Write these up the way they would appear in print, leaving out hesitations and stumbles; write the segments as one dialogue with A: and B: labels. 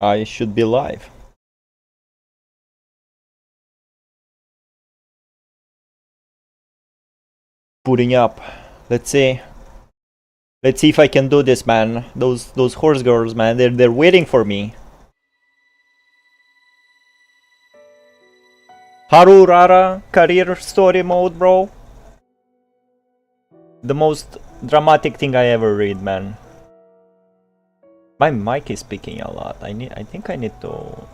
A: I should be live. Putting up. Let's see. Let's see if I can do this, man. Those horse girls, man, they're waiting for me. Haru Rara career story mode, bro. The most dramatic thing I ever read, man. My mic is speaking a lot. I think I need to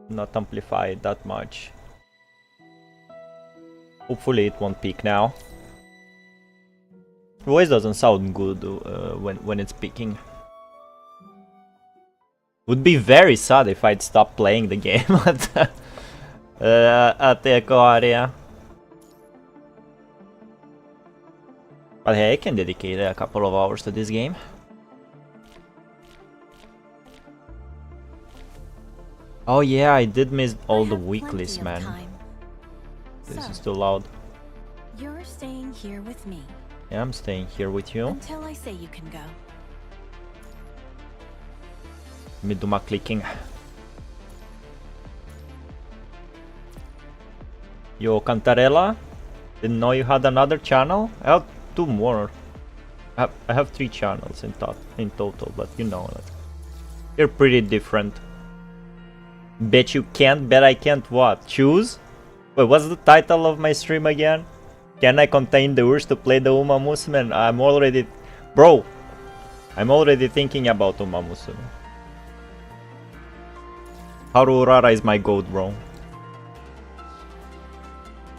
A: not amplify it that much. Hopefully it won't peak now. Voice doesn't sound good when it's peaking. Would be very sad if I'd stop playing the game at the Echo area. But hey, I can dedicate a couple of hours to this game. Oh yeah, I did miss all the weeklies, man. This is too loud.
B: You're staying here with me.
A: Yeah, I'm staying here with you.
B: Until I say you can go.
A: Let me do my clicking. Yo, Cantarella? Didn't know you had another channel? I have 2 more. I have 3 channels in total, but you know that. They're pretty different. Bet you can't, bet I can't what? Choose? Wait, what's the title of my stream again? Can I contain the urge to play the Umamusume? I'm already... Bro! I'm already thinking about Umamusume. Haru Rara is my goat, bro.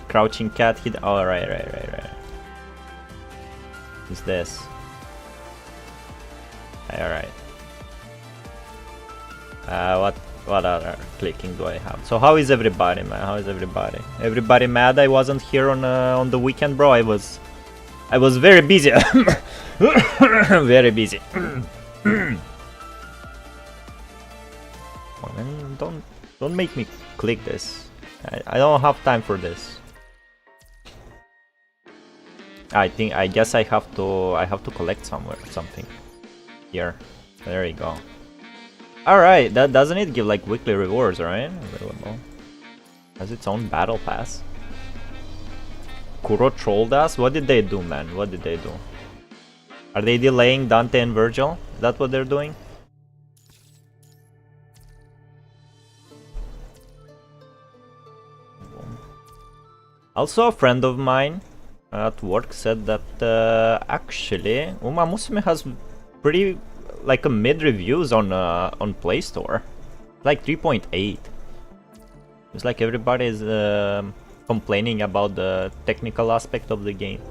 A: Crouching cat hit... Oh, right. Who's this? Alright. What other clicking do I have? So how is everybody, man? How is everybody? Everybody mad I wasn't here on the weekend, bro? I was very busy. Very busy. Oh, man, don't make me click this. I don't have time for this. I guess I have to collect something. Here. There you go. Alright, that doesn't it give like weekly rewards, right? Available. Has its own battle pass. Kuro trolled us? What did they do, man? What did they do? Are they delaying Dante and Virgil? Is that what they're doing? Also, a friend of mine at work said that actually Umamusume has pretty like a mid reviews on Play Store, like 3.8. It's like everybody is complaining about the technical aspect of the game.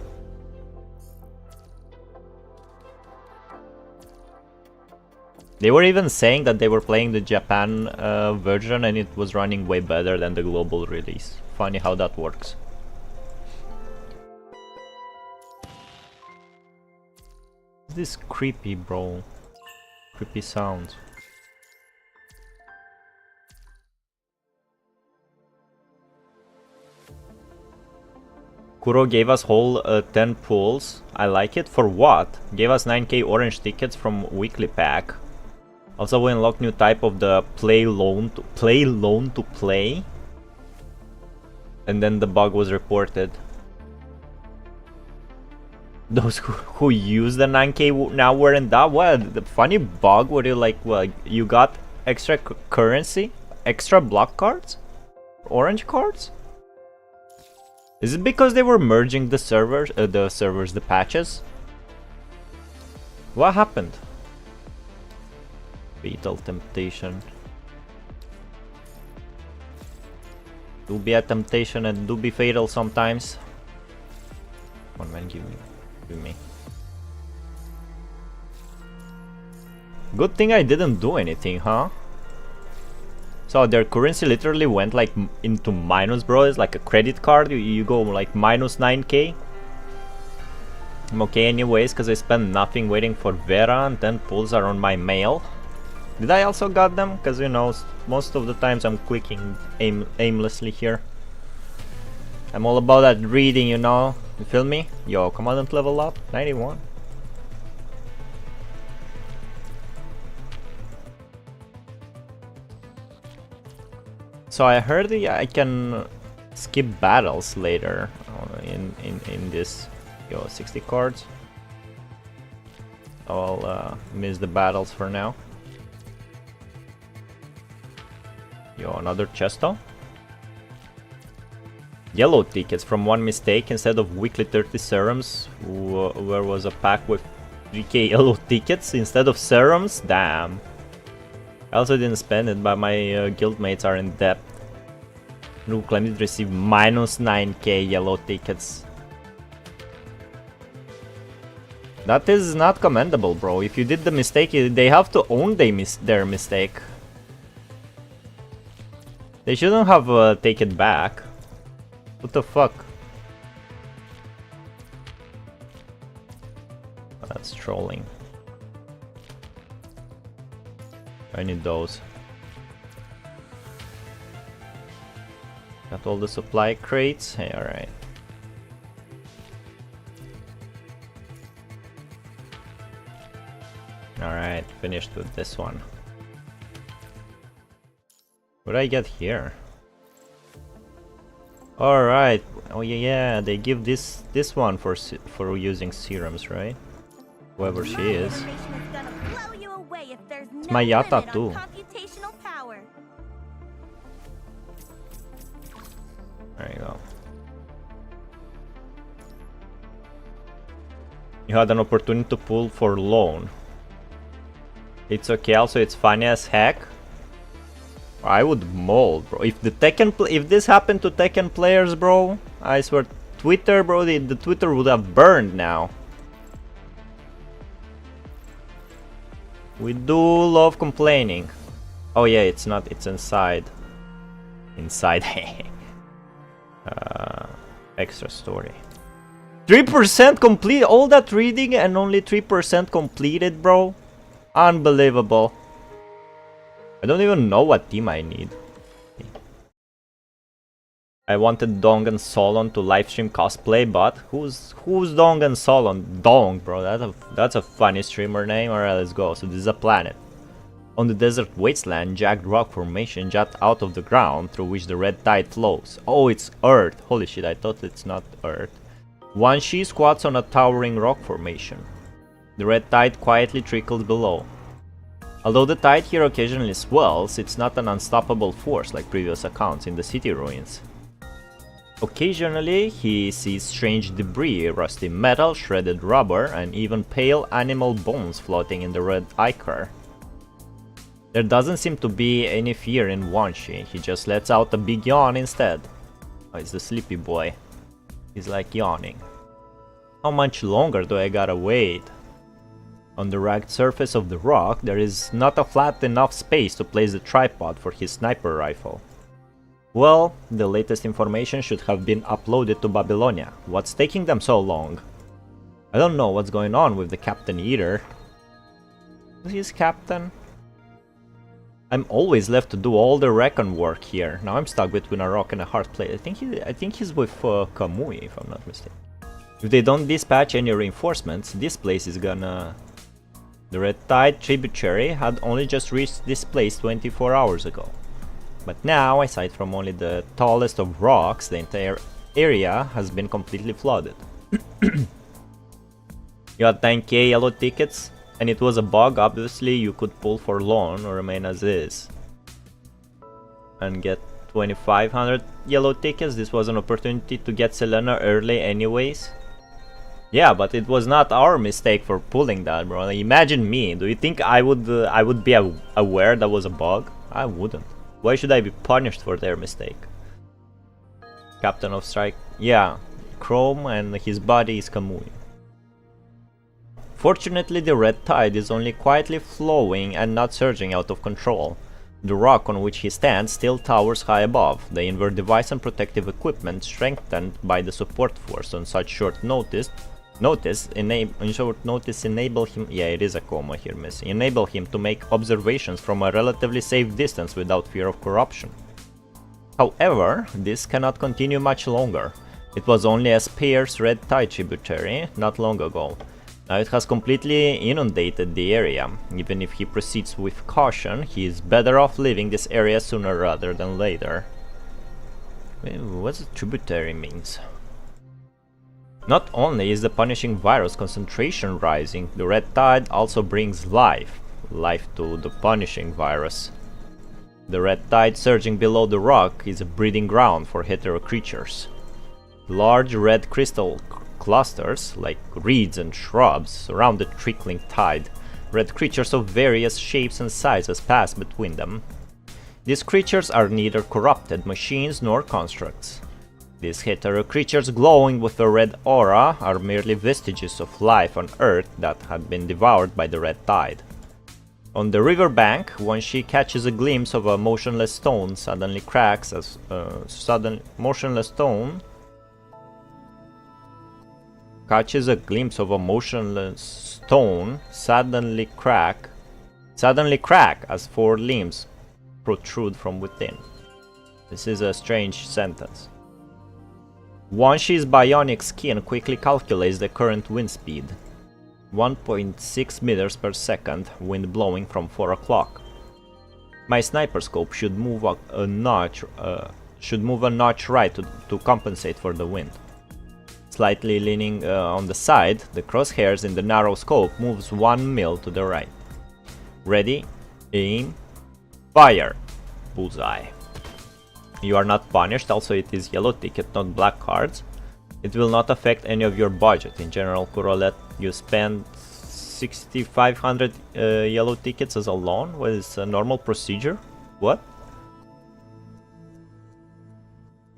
A: They were even saying that they were playing the Japan version and it was running way better than the global release. Funny how that works. This creepy, bro. Creepy sounds. Kuro gave us whole 10 pulls. I like it. For what? Gave us 9k orange tickets from weekly pack. Also we unlocked new type of the play loan to play. And then the bug was reported. Those who use the 9k now weren't that. What? The funny bug where you like, well, you got extra currency? Extra block cards? Orange cards? Is it because they were merging the servers, the patches? What happened? Fatal temptation. Do be a temptation and do be fatal sometimes. Come on, man, give me. Good thing I didn't do anything, huh? So their currency literally went like into minus, bro. It's like a credit card. You go like minus 9k. I'm okay anyways, because I spent nothing waiting for Vera and 10 pulls are on my mail. Did I also got them? Because you know, most of the times I'm clicking aimlessly here. I'm all about that reading, you know. You feel me? Yo, commandant level up, 91. So I heard I can skip battles later in this. Yo, 60 cards. I'll miss the battles for now. Yo, another chesto. Yellow tickets from one mistake. Instead of weekly 30 serums, where was a pack with 3k yellow tickets instead of serums? Damn. I also didn't spend it, but my guildmates are in debt. Who claimed to receive minus 9k yellow tickets. That is not commendable, bro. If you did the mistake, they have to own their mistake. They shouldn't have taken it back. What the fuck? Oh, that's trolling. I need those. Got all the supply crates. Hey, alright. Alright, finished with this one. What did I get here? Alright. Oh yeah, they give this one for using serums, right? Whoever she is. It's my Yata too. There you go. You had an opportunity to pull for loan. It's okay, also it's funny as heck. I would mold, bro. If the if this happened to Tekken players, bro, I swear Twitter, bro, the Twitter would have burned now. We do love complaining. Oh yeah, it's not, it's inside. Inside. Extra story. 3% complete, all that reading and only 3% completed, bro. Unbelievable. I don't even know what team I need. I wanted Dong and Solon to livestream cosplay, but who's Dong and Solon? Dong, bro. That's a funny streamer name. Alright, let's go. So this is a planet. On the desert wasteland, jagged rock formation jut out of the ground through which the red tide flows. Oh, it's Earth. Holy shit, I thought it's not Earth. One she squats on a towering rock formation. The red tide quietly trickles below. Although the tide here occasionally swells, it's not an unstoppable force like previous accounts in the city ruins. Occasionally, he sees strange debris, rusty metal, shredded rubber, and even pale animal bones floating in the red ichor. There doesn't seem to be any fear in Wanshi, he just lets out a big yawn instead. Oh, it's the sleepy boy. He's like yawning. How much longer do I gotta wait? On the ragged surface of the rock, there is not a flat enough space to place the tripod for his sniper rifle. Well, the latest information should have been uploaded to Babylonia. What's taking them so long? I don't know what's going on with the captain either. Is he captain? I'm always left to do all the recon work here. Now I'm stuck between a rock and a hard place. I think he's with Kamui, if I'm not mistaken. If they don't dispatch any reinforcements, this place is gonna... The Red Tide tributary had only just reached this place 24 hours ago. But now, aside from only the tallest of rocks, the entire area has been completely flooded. You had 10k yellow tickets, and it was a bug. Obviously you could pull for loan or remain as is and get 2500 yellow tickets. This was an opportunity to get Selena early anyways. Yeah, but it was not our mistake for pulling that, bro. Imagine me. Do you think I would be aware that was a bug? I wouldn't. Why should I be punished for their mistake? Captain of Strike. Yeah, Chrome, and his body is Kamui. Fortunately, the red tide is only quietly flowing and not surging out of control. The rock on which he stands still towers high above. The invert device and protective equipment strengthened by the support force on such short notice enable him. Yeah, it is a coma here missing. Enable him to make observations from a relatively safe distance without fear of corruption. However, this cannot continue much longer. It was only a sparse red tide tributary not long ago. Now it has completely inundated the area. Even if he proceeds with caution, he is better off leaving this area sooner rather than later. What's a tributary means? Not only is the punishing virus concentration rising, the red tide also brings life to the punishing virus. The red tide surging below the rock is a breeding ground for hetero creatures. Large red crystal clusters, like reeds and shrubs, surround the trickling tide. Red creatures of various shapes and sizes pass between them. These creatures are neither corrupted machines nor constructs. These hetero creatures glowing with a red aura are merely vestiges of life on Earth that had been devoured by the red tide. On the riverbank, when she catches a glimpse of a motionless stone, suddenly cracks as catches a glimpse of a motionless stone, suddenly crack as four limbs protrude from within. This is a strange sentence. Wanshi's bionic skin quickly calculates the current wind speed. 1.6 meters per second, wind blowing from 4 o'clock. My sniper scope should move a notch right to compensate for the wind. Slightly leaning on the side, the crosshairs in the narrow scope moves 1 mil to the right. Ready, aim, fire! Bullseye. You are not punished, also it is yellow ticket, not black cards. It will not affect any of your budget. In general, Kurolet, you spend 6,500 yellow tickets as a loan. What is a normal procedure? What?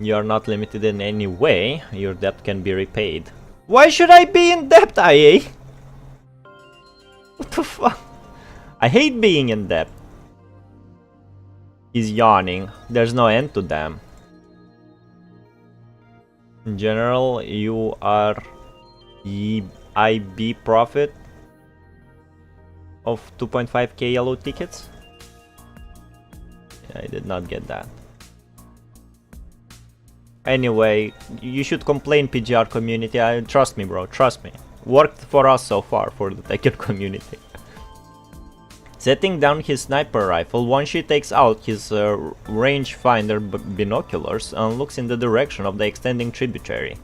A: You are not limited in any way. Your debt can be repaid. Why should I be in debt, IA? What the fuck? I hate being in debt. He's yawning. There's no end to them. In general, you are IB profit of 2.5k yellow tickets. I did not get that. Anyway, you should complain, PGR community. Trust me, bro. Trust me. Worked for us so far, for the Tekken community. Setting down his sniper rifle, Wanshi takes out his rangefinder binoculars and looks in the direction of the extending tributary.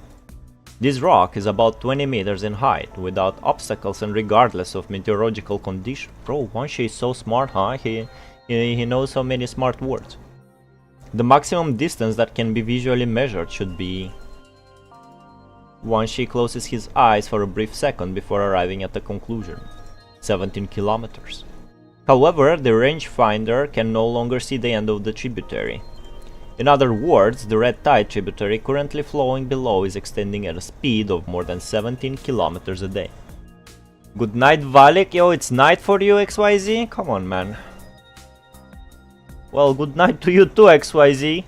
A: This rock is about 20 meters in height, without obstacles and regardless of meteorological conditions. Bro, Wanshi is so smart, huh? He knows so many smart words. The maximum distance that can be visually measured should be... Wanshi closes his eyes for a brief second before arriving at the conclusion. 17 kilometers. However, the rangefinder can no longer see the end of the tributary. In other words, the red tide tributary currently flowing below is extending at a speed of more than 17 kilometers a day. Good night, Valic. Yo, it's night for you, XYZ? Come on, man. Well, good night to you too, XYZ.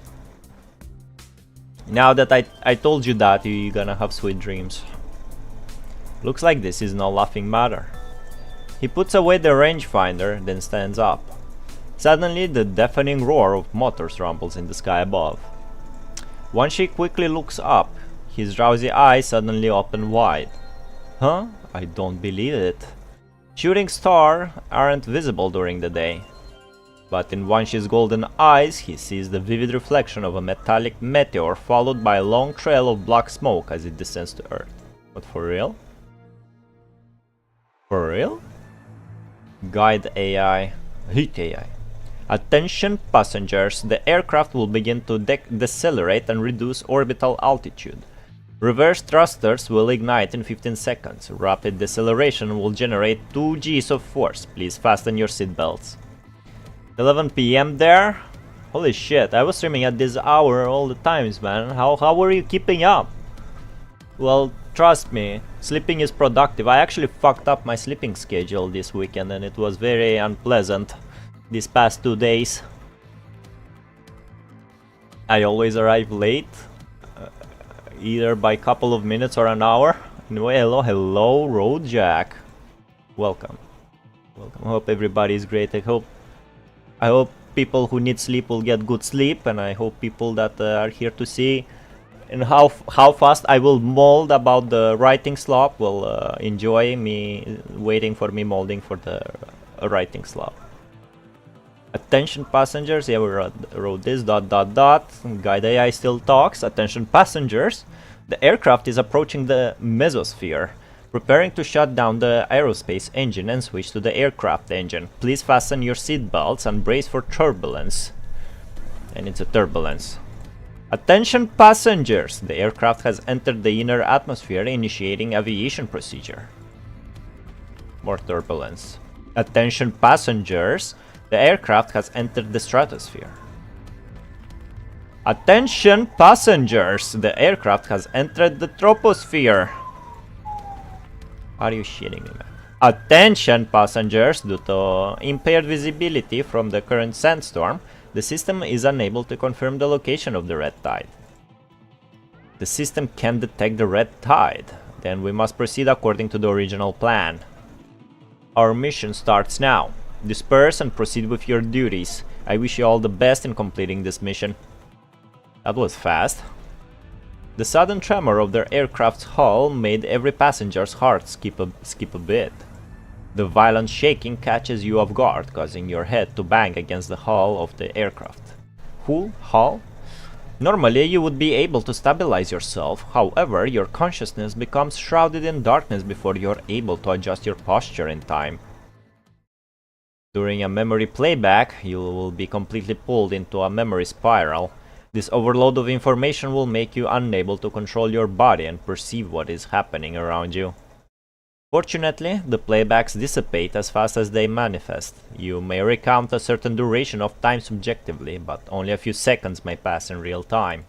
A: Now that I told you that, you're gonna have sweet dreams. Looks like this is no laughing matter. He puts away the rangefinder, then stands up. Suddenly, the deafening roar of motors rumbles in the sky above. Wanshi quickly looks up. His drowsy eyes suddenly open wide. Huh? I don't believe it. Shooting stars aren't visible during the day. But in Wanshi's golden eyes, he sees the vivid reflection of a metallic meteor followed by a long trail of black smoke as it descends to Earth. But for real? For real? Guide AI. Hit AI. Attention passengers, the aircraft will begin to decelerate and reduce orbital altitude. Reverse thrusters will ignite in 15 seconds. Rapid deceleration will generate 2 Gs of force. Please fasten your seatbelts. 11 PM there? Holy shit, I was streaming at this hour all the times, man. How were you keeping up? Well, trust me, sleeping is productive. I actually fucked up my sleeping schedule this weekend and it was very unpleasant these past 2 days. I always arrive late, either by a couple of minutes or an hour. Anyway, hello, Road Jack. Welcome. I hope everybody is great. I hope people who need sleep will get good sleep, and I hope people that are here to see And how fast I will mold about the writing slop will enjoy me waiting for me molding for the writing slop. Attention passengers, yeah, we wrote this, ... Guide AI still talks. Attention passengers, the aircraft is approaching the mesosphere, preparing to shut down the aerospace engine and switch to the aircraft engine. Please fasten your seat belts and brace for turbulence. And it's a turbulence. Attention passengers, the aircraft has entered the inner atmosphere, initiating aviation procedure. More turbulence. Attention passengers, the aircraft has entered the stratosphere. Attention passengers, the aircraft has entered the troposphere. Are you shitting me, man? Attention passengers, due to impaired visibility from the current sandstorm, the system is unable to confirm the location of the red tide. The system can detect the red tide. Then we must proceed according to the original plan. Our mission starts now. Disperse and proceed with your duties. I wish you all the best in completing this mission. That was fast. The sudden tremor of their aircraft's hull made every passenger's heart skip a bit. The violent shaking catches you off guard, causing your head to bang against the hull of the aircraft. Hull? Normally you would be able to stabilize yourself, however your consciousness becomes shrouded in darkness before you're able to adjust your posture in time. During a memory playback, you will be completely pulled into a memory spiral. This overload of information will make you unable to control your body and perceive what is happening around you. Fortunately, the playbacks dissipate as fast as they manifest. You may recount a certain duration of time subjectively, but only a few seconds may pass in real time.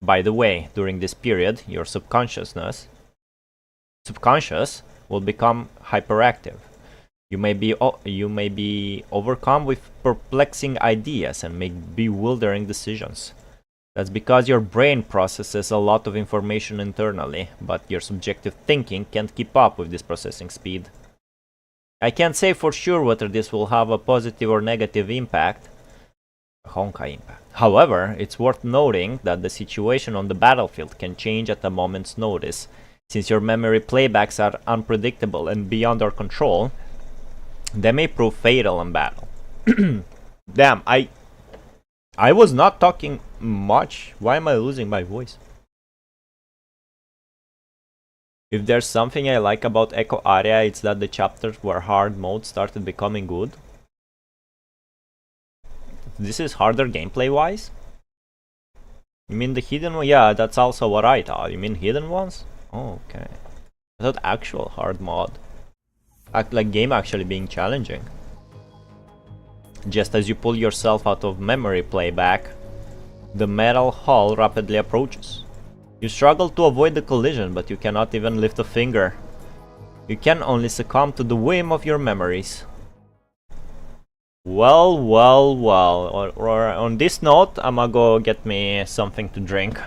A: By the way, during this period, your subconscious will become hyperactive. You may be overcome with perplexing ideas and make bewildering decisions. That's because your brain processes a lot of information internally, but your subjective thinking can't keep up with this processing speed. I can't say for sure whether this will have a positive or negative impact. Honkai impact. However, it's worth noting that the situation on the battlefield can change at a moment's notice. Since your memory playbacks are unpredictable and beyond our control, they may prove fatal in battle. Damn, I was not talking much. Why am I losing my voice? If there's something I like about Echo Aria, it's that the chapters where hard mode started becoming good. This is harder gameplay wise? You mean the hidden one? Yeah, that's also what I thought. You mean hidden ones? Oh, okay. I thought actual hard mod. Like game actually being challenging. Just as you pull yourself out of memory playback, the metal hull rapidly approaches. You struggle to avoid the collision, but you cannot even lift a finger. You can only succumb to the whim of your memories. Well, on this note, I'ma go get me something to drink.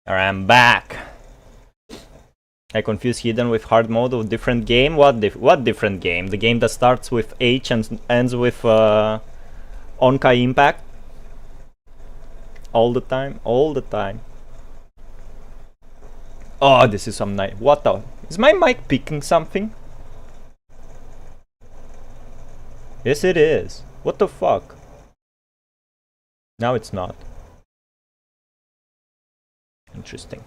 A: Alright, I'm back. I confuse hidden with hard mode of different game. What different game? The game that starts with H and ends with Onkai Impact? All the time? All the time. Oh, this is some night. What the? Is my mic picking something? Yes, it is. What the fuck? Now it's not. Interesting.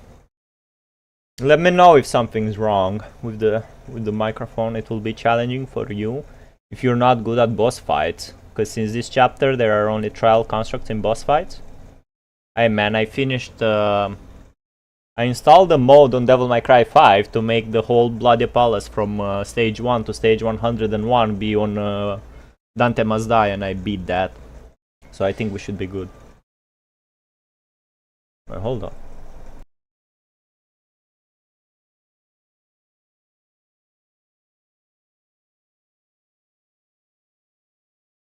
A: Let me know if something's wrong with the microphone. It will be challenging for you if you're not good at boss fights, because since this chapter there are only trial constructs in boss fights. Hey man, I finished I installed the mode on Devil May Cry 5 to make the whole Bloody Palace from stage 1 to stage 101 be on Dante Must Die, and I beat that. So I think we should be good. Wait, hold on.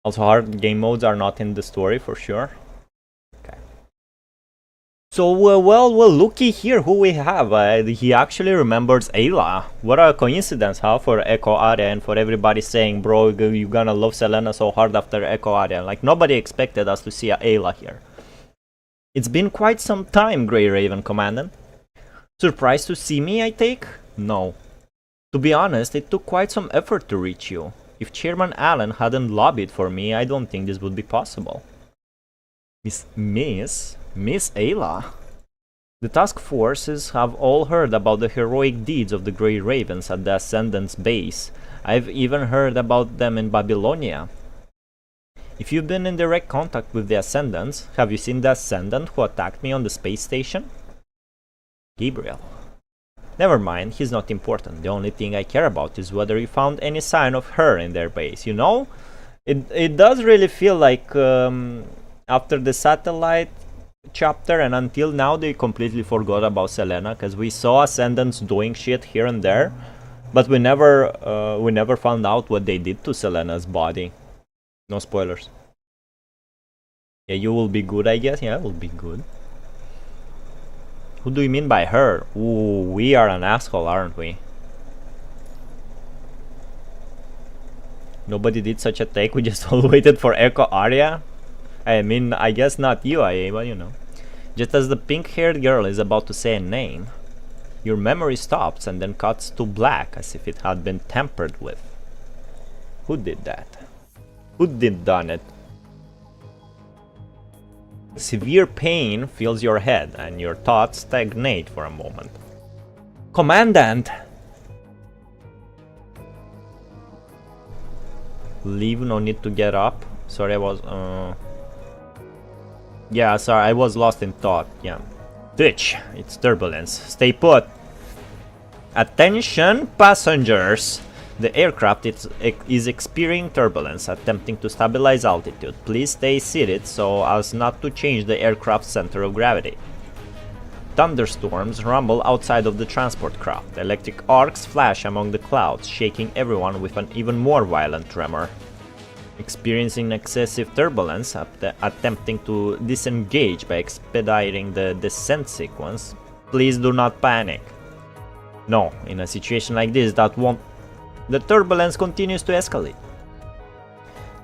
A: Also, hard game modes are not in the story for sure. Okay. So, well, looky here who we have. He actually remembers Ayla. What a coincidence, huh? For Echo Aria and for everybody saying, bro, you're gonna love Selena so hard after Echo Aria. Like, nobody expected us to see Ayla here. It's been quite some time, Grey Raven Commandant. Surprised to see me, I take? No. To be honest, it took quite some effort to reach you. If Chairman Allen hadn't lobbied for me, I don't think this would be possible. Miss Ayla? The task forces have all heard about the heroic deeds of the Grey Ravens at the Ascendant's base. I've even heard about them in Babylonia. If you've been in direct contact with the Ascendants, have you seen the Ascendant who attacked me on the space station? Gabriel. Never mind, he's not important. The only thing I care about is whether you found any sign of her in their base. You know, it does really feel like after the satellite chapter and until now they completely forgot about Selena, because we saw Ascendants doing shit here and there, but we never found out what they did to Selena's body. No spoilers. Yeah, you will be good, I guess. Yeah, I will be good. Who do you mean by her? Ooh, we are an asshole, aren't we? Nobody did such a take, we just all waited for Echo Aria? I mean, I guess not you, but you know. Just as the pink-haired girl is about to say a name, your memory stops and then cuts to black as if it had been tampered with. Who did that? Who done it? Severe pain fills your head and your thoughts stagnate for a moment. Commandant! Leave, no need to get up. Sorry, I was... Yeah, sorry, I was lost in thought. Yeah. Ditch, it's turbulence. Stay put. Attention, passengers! The aircraft is experiencing turbulence, attempting to stabilize altitude. Please stay seated so as not to change the aircraft's center of gravity. Thunderstorms rumble outside of the transport craft. Electric arcs flash among the clouds, shaking everyone with an even more violent tremor. Experiencing excessive turbulence, attempting to disengage by expediting the descent sequence. Please do not panic. No, in a situation like this, that won't... The turbulence continues to escalate.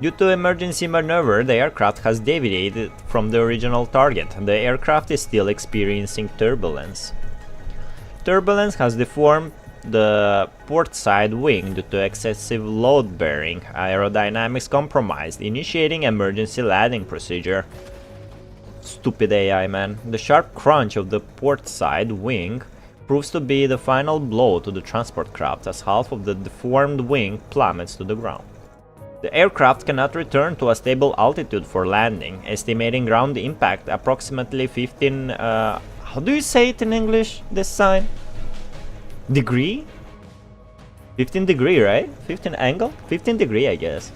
A: Due to emergency maneuver, the aircraft has deviated from the original target. The aircraft is still experiencing turbulence. Turbulence has deformed the port side wing due to excessive load bearing. Aerodynamics compromised, initiating emergency landing procedure. Stupid AI, man. The sharp crunch of the port side wing proves to be the final blow to the transport craft as half of the deformed wing plummets to the ground. The aircraft cannot return to a stable altitude for landing, estimating ground impact approximately 15... how do you say it in English, this sign? Degree? 15 degree, right? 15 angle? 15 degree, I guess.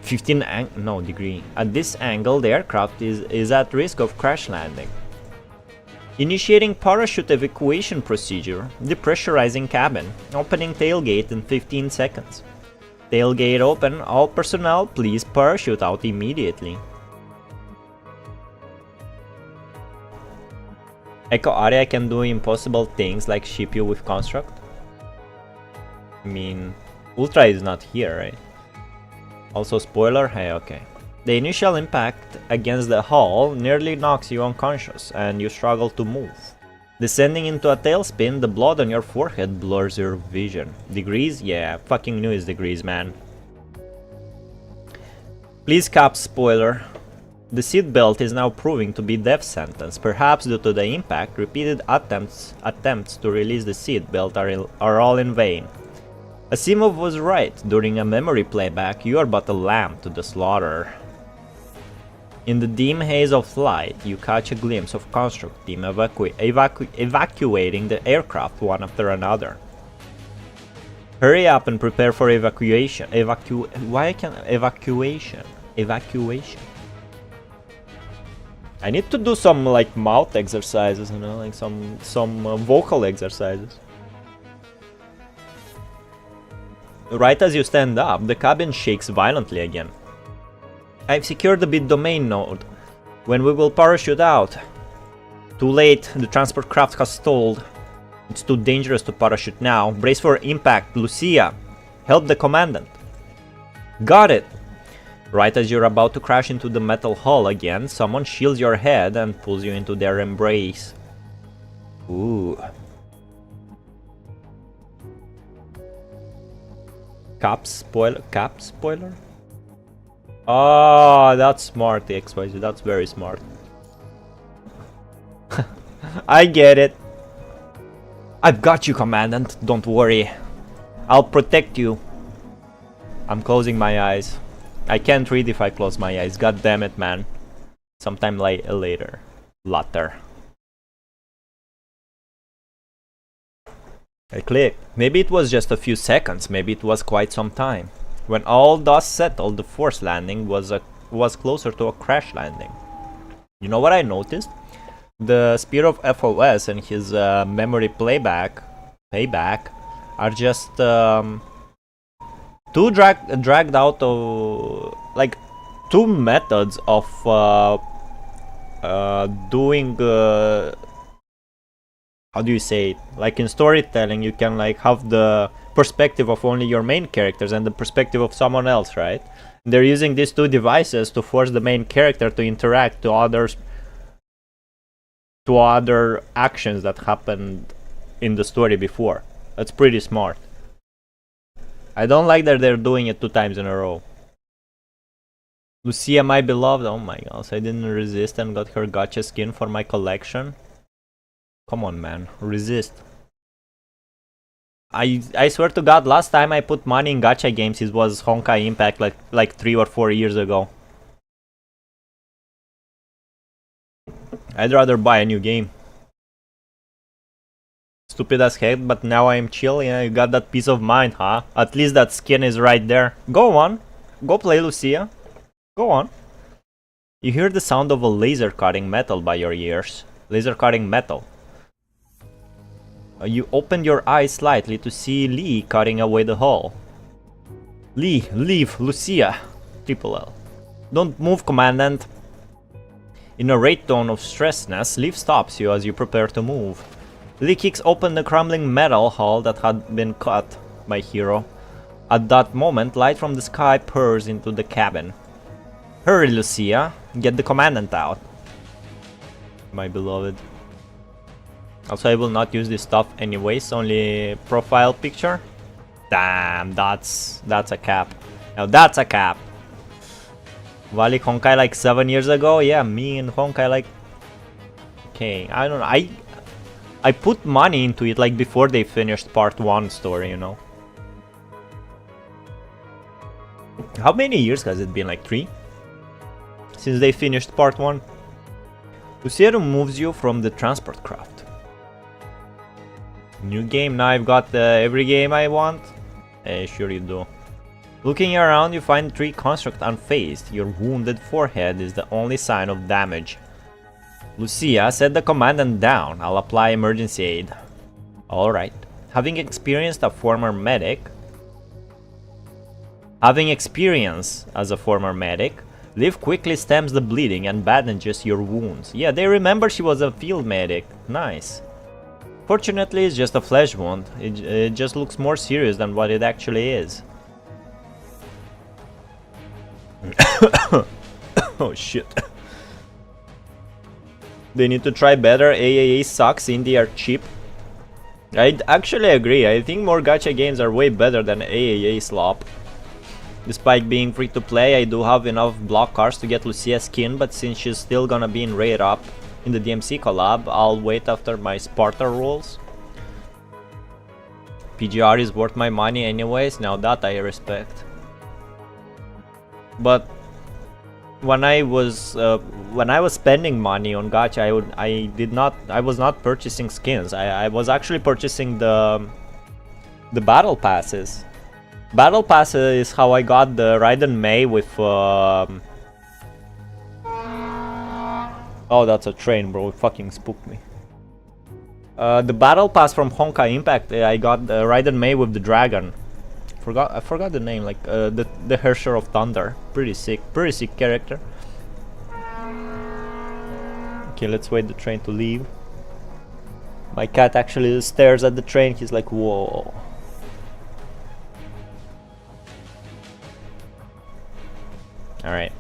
A: 15 no, degree. At this angle, the aircraft is at risk of crash landing. Initiating parachute evacuation procedure, depressurizing cabin, opening tailgate in 15 seconds. Tailgate open, all personnel please parachute out immediately. Echo Aria can do impossible things like ship you with construct. I mean, Ultra is not here, right? Also spoiler, hey, okay. The initial impact against the hull nearly knocks you unconscious and you struggle to move. Descending into a tailspin, the blood on your forehead blurs your vision. Degrees? Yeah, fucking knew it's degrees, man. Please cap spoiler. The seatbelt is now proving to be death sentence. Perhaps due to the impact, repeated attempts to release the seatbelt are all in vain. Asimov was right. During a memory playback, you are but a lamb to the slaughter. In the dim haze of flight, you catch a glimpse of construct team evacuating the aircraft one after another. Hurry up and prepare for evacuation. Evacuation. Evacuation. I need to do some like mouth exercises, you know, like some vocal exercises. Right as you stand up, the cabin shakes violently again. I've secured the bit domain node. When we will parachute out. Too late, the transport craft has stalled. It's too dangerous to parachute now. Brace for impact, Lucia. Help the commandant. Got it! Right as you're about to crash into the metal hull again, someone shields your head and pulls you into their embrace. Ooh. Cap spoiler? Oh, that's smart, the XYZ. That's very smart. I get it. I've got you, Commandant. Don't worry. I'll protect you. I'm closing my eyes. I can't read if I close my eyes. God damn it, man. Sometime later. Later. I click. Maybe it was just a few seconds. Maybe it was quite some time. When all dust settled, the forced landing was closer to a crash landing. You know what I noticed? The Spear of FOS and his memory payback are just two dragged out of like two methods of doing how do you say it? Like in storytelling, you can like have the perspective of only your main characters and the perspective of someone else, right? They're using these two devices to force the main character to interact to other actions that happened in the story before. That's pretty smart. I don't like that they're doing it 2 times in a row. Lucia, my beloved. Oh my gosh, I didn't resist and got her gacha skin for my collection. Come on, man, resist. I swear to God, last time I put money in gacha games, it was Honkai Impact like 3 or 4 years ago. I'd rather buy a new game. Stupid as heck, but now I'm chill. Yeah, you got that peace of mind, huh? At least that skin is right there. Go on. Go play, Lucia. Go on. You hear the sound of a laser cutting metal by your ears. Laser cutting metal. You open your eyes slightly to see Lee cutting away the hull. Lee, leave, Lucia. Triple L. Don't move, Commandant. In a rate tone of stressness, Leaf stops you as you prepare to move. Lee kicks open the crumbling metal hull that had been cut by Hero. At that moment, light from the sky pours into the cabin. Hurry, Lucia. Get the Commandant out. My beloved. Also, I will not use this stuff anyways, only profile picture. Damn, that's a cap. Now that's a cap. Valic Honkai like 7 years ago? Yeah, me and Honkai like... Okay, I don't know, I put money into it like before they finished part 1 story, you know. How many years has it been? Like 3? Since they finished part 1? Lucia removes you from the transport craft. New game, now I've got every game I want? Sure you do. Looking around, you find the tree construct unfazed. Your wounded forehead is the only sign of damage. Lucia, set the Commandant down. I'll apply emergency aid. Alright. Having experience as a former medic, Liv quickly stems the bleeding and bandages your wounds. Yeah, they remember she was a field medic. Nice. Fortunately, it's just a flesh wound. It just looks more serious than what it actually is. Oh shit. They need to try better. AAA sucks, indie are cheap. I'd actually agree. I think more gacha games are way better than AAA slop. Despite being free to play, I do have enough block cards to get Lucia's skin, but since she's still gonna be in raid up in the DMC collab, I'll wait after my Sparta rolls. PGR is worth my money anyways, now that I respect. But when I was spending money on gacha, I was not purchasing skins. I was actually purchasing the battle passes. Battle Pass is how I got the Raiden Mei with... Oh, that's a train, bro. It fucking spooked me. The Battle Pass from Honkai Impact, I got the Raiden Mei with the dragon. I forgot the name, like the Herrscher of Thunder. Pretty sick character. Okay, let's wait the train to leave. My cat actually stares at the train. He's like, whoa. Alright.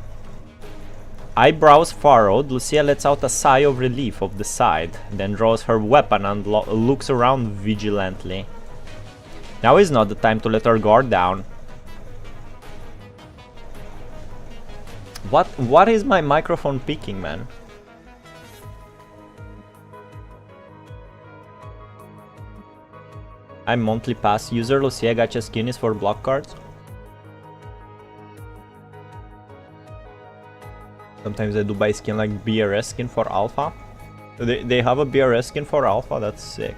A: Eyebrows furrowed, Lucia lets out a sigh of relief of the side, then draws her weapon and looks around vigilantly. Now is not the time to let her guard down. What is my microphone picking, man? I'm monthly pass user. Lucia gacha skin is for block cards. Sometimes I do buy skin like BRS skin for alpha. They have a BRS skin for alpha? That's sick.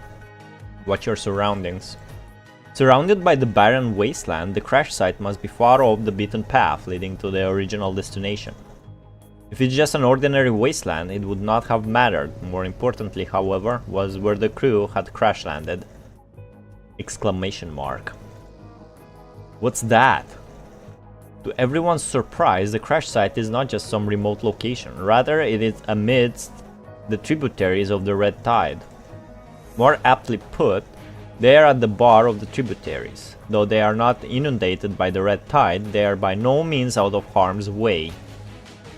A: Watch your surroundings. Surrounded by the barren wasteland, the crash site must be far off the beaten path leading to the original destination. If it's just an ordinary wasteland, it would not have mattered. More importantly, however, was where the crew had crash landed. Exclamation mark. What's that? To everyone's surprise, the crash site is not just some remote location, rather it is amidst the tributaries of the red tide. More aptly put, they are at the bar of the tributaries. Though they are not inundated by the red tide, they are by no means out of harm's way.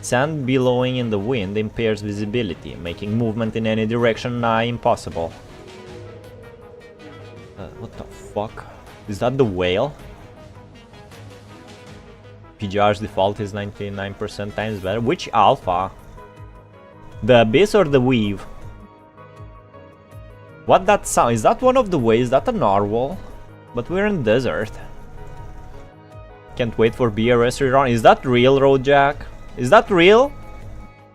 A: Sand billowing in the wind impairs visibility, making movement in any direction nigh impossible. What the fuck? Is that the whale? PGR's default is 99% times better. Which alpha? The Abyss or the Weave? What that sound? Is that one of the ways? Is that a narwhal? But we're in desert. Can't wait for BRS rerun. Is that real, Roadjack? Is that real?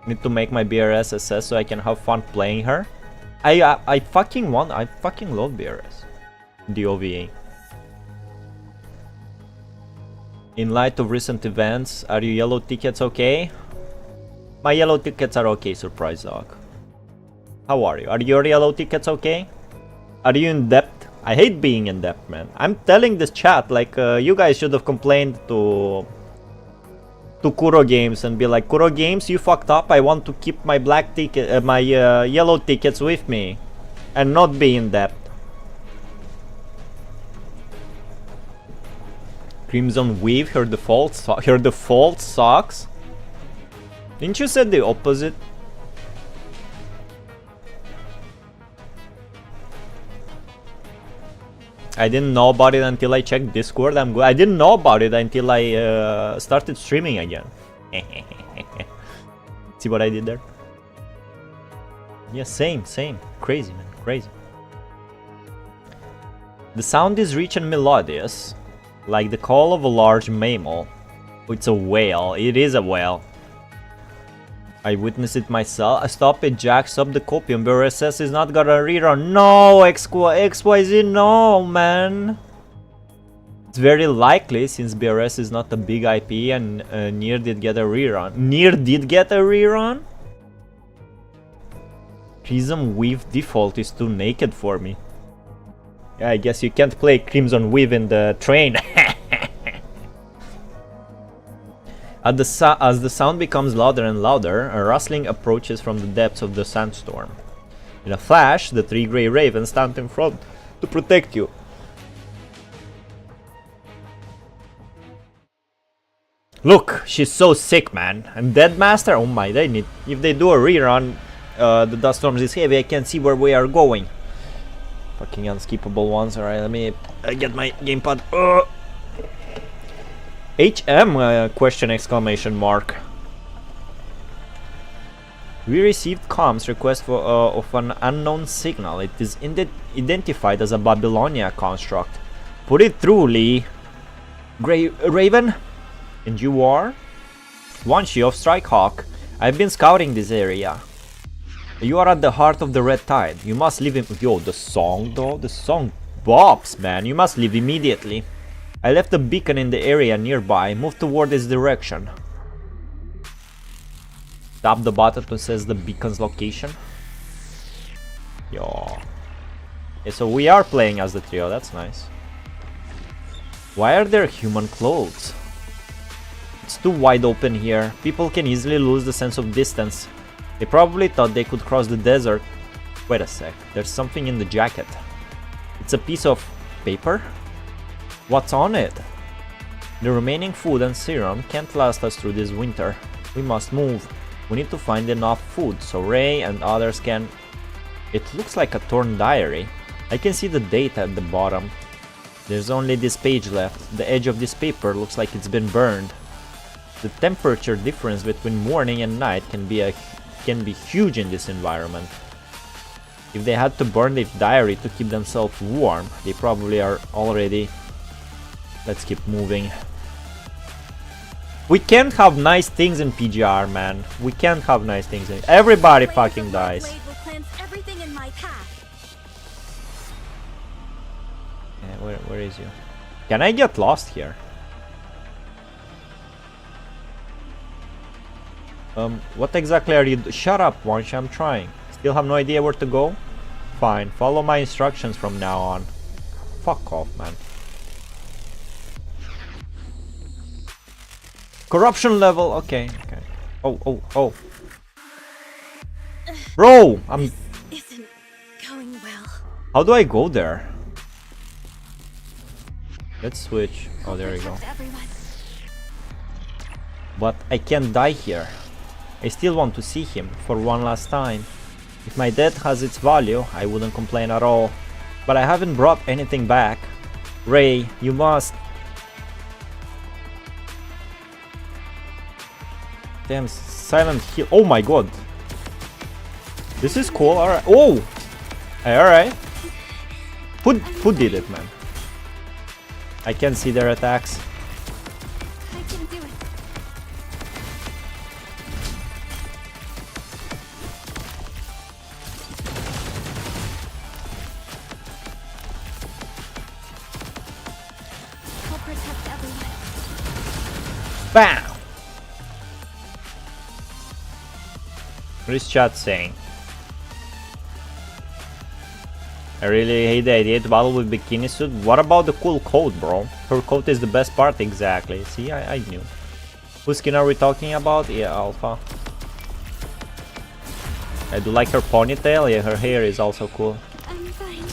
A: Need to make my BRS SS so I can have fun playing her. I fucking love BRS. DOVA. In light of recent events, are your yellow tickets okay? My yellow tickets are okay, Surprise Dog. How are you? Are your yellow tickets okay? Are you in debt? I hate being in debt, man. I'm telling this chat, like, you guys should have complained to Kuro Games and be like, Kuro Games, you fucked up. I want to keep my black ticket, my yellow tickets with me, and not be in debt. Crimson Weave, her default socks. Didn't you say the opposite? I didn't know about it until I checked Discord. I'm good. I didn't know about it until I started streaming again. See what I did there? Yeah, same. Crazy, man, crazy. The sound is rich and melodious, like the call of a large mammal. It's a whale. It is a whale. I witnessed it myself. Stop it, Jack. Stop the copium. BRSS is not gonna rerun. No, XYZ, no, man. It's very likely since BRS is not a big IP and Nier did get a rerun. Nier did get a rerun? Crimson Weave default is too naked for me. Yeah, I guess you can't play Crimson Weave in the train. As the sound becomes louder and louder, a rustling approaches from the depths of the sandstorm. In a flash, the three grey ravens stand in front to protect you. Look, she's so sick, man. And Deadmaster, oh my, they need. If they do a rerun, the dust storms is heavy. I can't see where we are going. Fucking unskippable ones. Alright, let me get my gamepad. HM question exclamation mark. We received comms request for of an unknown signal. It is identified as a Babylonia construct. Put it through, Lee. Grey Raven? And you are? Wanshi of Strikehawk. I've been scouting this area. You are at the heart of the red tide. You must leave him. Yo, the song though? The song bops, man. You must leave immediately. I left the beacon in the area nearby. Move toward this direction. Tap the button to assess the beacon's location. Yo. Yeah, so we are playing as the trio, that's nice. Why are there human clothes? It's too wide open here. People can easily lose the sense of distance. They probably thought they could cross the desert. Wait a sec, there's something in the jacket. It's a piece of paper? What's on it? The remaining food and serum can't last us through this winter. We must move. We need to find enough food so Ray and others can... It looks like a torn diary. I can see the date at the bottom. There's only this page left. The edge of this paper looks like it's been burned. The temperature difference between morning and night can be huge in this environment. If they had to burn their diary to keep themselves warm, they probably are already... Let's keep moving. We can't have nice things in PGR, man. We can't have nice things in... Everybody fucking dies. Yeah, where is you? Can I get lost here? What exactly are you Shut up, Wansha, I'm trying. Still have no idea where to go? Fine, follow my instructions from now on. Fuck off, man. Corruption level, okay. Oh. Bro, I'm...
B: This isn't going well.
A: How do I go there? Let's switch. Oh, there we go. But I can't die here. I still want to see him for one last time. If my death has its value, I wouldn't complain at all. But I haven't brought anything back. Ray, you must... Damn, silent heal. Oh my god. This is cool, alright. Oh! Hey, alright. Who did it, man? I can see their attacks.
B: I can do it. I'll protect everyone.
A: Bam! What is chat saying? I really hate the idea to battle with bikini suit. What about the cool coat, bro? Her coat is the best part, exactly. See, I knew. Whose skin are we talking about? Yeah, Alpha. I do like her ponytail. Yeah, her hair is also cool.
B: I'm fine.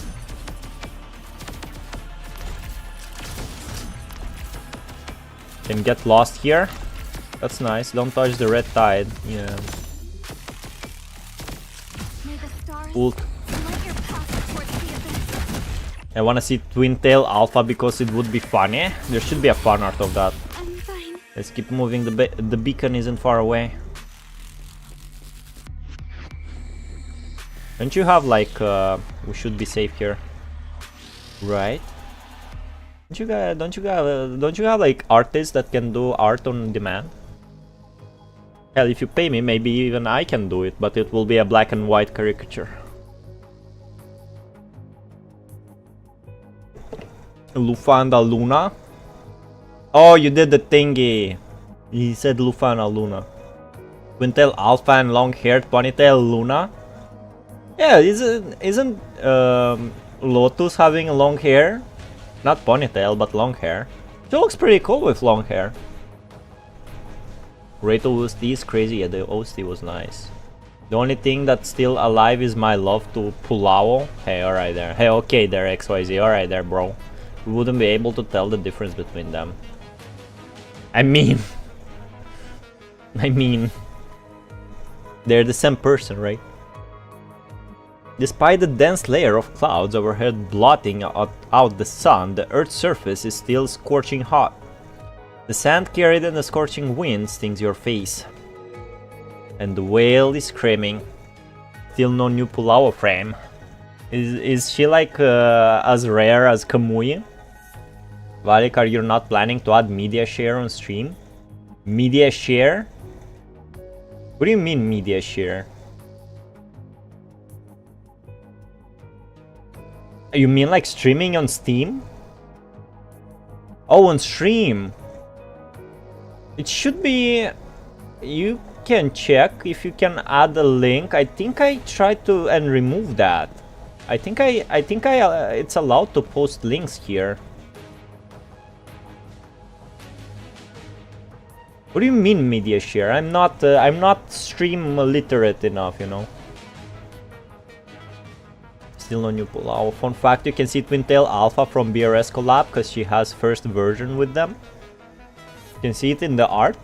A: Can get lost here. That's nice. Don't touch the red tide. Yeah.
B: May the stars
A: Ult.
B: light your path towards the abyss.
A: I wanna see Twin Tail Alpha because it would be funny. There should be a fun art of that.
B: I'm fine.
A: Let's keep moving. The beacon isn't far away. Don't you have like we should be safe here, right? Don't you have like artists that can do art on demand? Hell, if you pay me, maybe even I can do it, but it will be a black and white caricature. Lufanda Luna. Oh, you did the thingy. He said Lufana Luna. Quintel Alpha and long-haired ponytail Luna. Yeah, isn't Lotus having long hair? Not ponytail, but long hair. She looks pretty cool with long hair. Rato OST is crazy. Yeah, the OST was nice. The only thing that's still alive is my love to Pulao. Hey, alright there. Hey, okay there, XYZ. Alright there, bro. We wouldn't be able to tell the difference between them. I mean... they're the same person, right? Despite the dense layer of clouds overhead blotting out the sun, the Earth's surface is still scorching hot. The sand carried in the scorching wind stings your face. And the whale is screaming. Still no new Pulao frame. Is she like as rare as Kamui? Valic, are you not planning to add media share on stream? Media share? What do you mean media share? You mean like streaming on Steam? Oh, on stream. It should be... You can check if you can add a link. I think I tried to and remove that. I think it's allowed to post links here. What do you mean media share? I'm not stream literate enough, you know. Still no new pull. Fun fact, you can see Twintail Alpha from BRS collab because she has first version with them. You can see it in the art.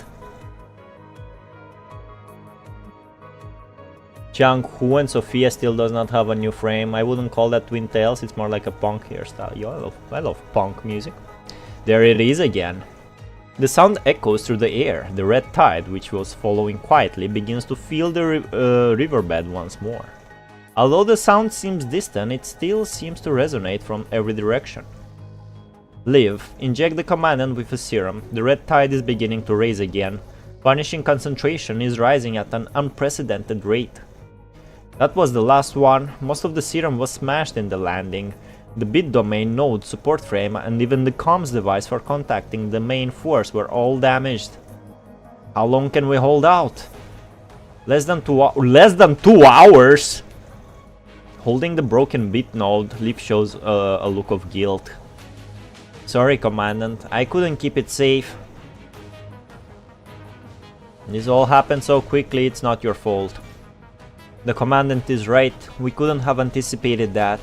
A: Jiang Hu and Sophia still does not have a new frame. I wouldn't call that Twin Tails, it's more like a punk hairstyle. Yo, I love punk music. There it is again. The sound echoes through the air. The red tide, which was following quietly, begins to fill the riverbed once more. Although the sound seems distant, it still seems to resonate from every direction. Live, inject the commandant with a serum. The red tide is beginning to raise again. Punishing concentration is rising at an unprecedented rate. That was the last one. Most of the serum was smashed in the landing. The bit domain node, support frame, and even the comms device for contacting the main force were all damaged. How long can we hold out? Less than 2 hours? Holding the broken bit node, Leaf shows a look of guilt. Sorry, Commandant, I couldn't keep it safe. This all happened so quickly, it's not your fault. The Commandant is right, we couldn't have anticipated that.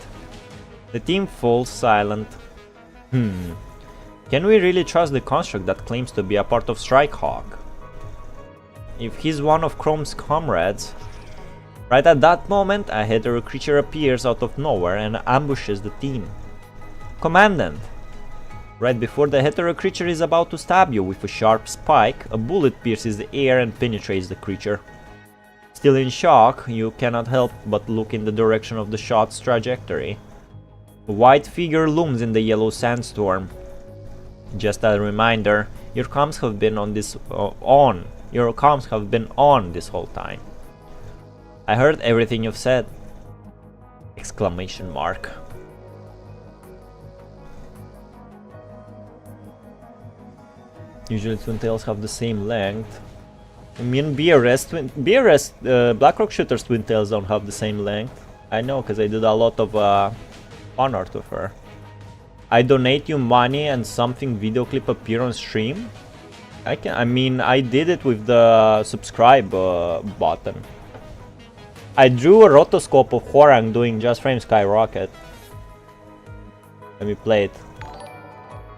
A: The team falls silent. Can we really trust the construct that claims to be a part of Strikehawk? If he's one of Chrome's comrades... Right at that moment, a hetero creature appears out of nowhere and ambushes the team. Commandant! Right before the hetero creature is about to stab you with a sharp spike, a bullet pierces the air and penetrates the creature. Still in shock, you cannot help but look in the direction of the shot's trajectory. A white figure looms in the yellow sandstorm. Just a reminder, your comms have been on this whole time. I heard everything you've said! Exclamation mark. Usually Twin Tails have the same length. I mean BRS Blackrock Shooters Twin Tails don't have the same length. I know, because I did a lot of fan art with her. I donate you money and something video clip appear on stream? I mean, I did it with the subscribe button. I drew a rotoscope of Hwoarang doing Just Frame Skyrocket. Let me play it.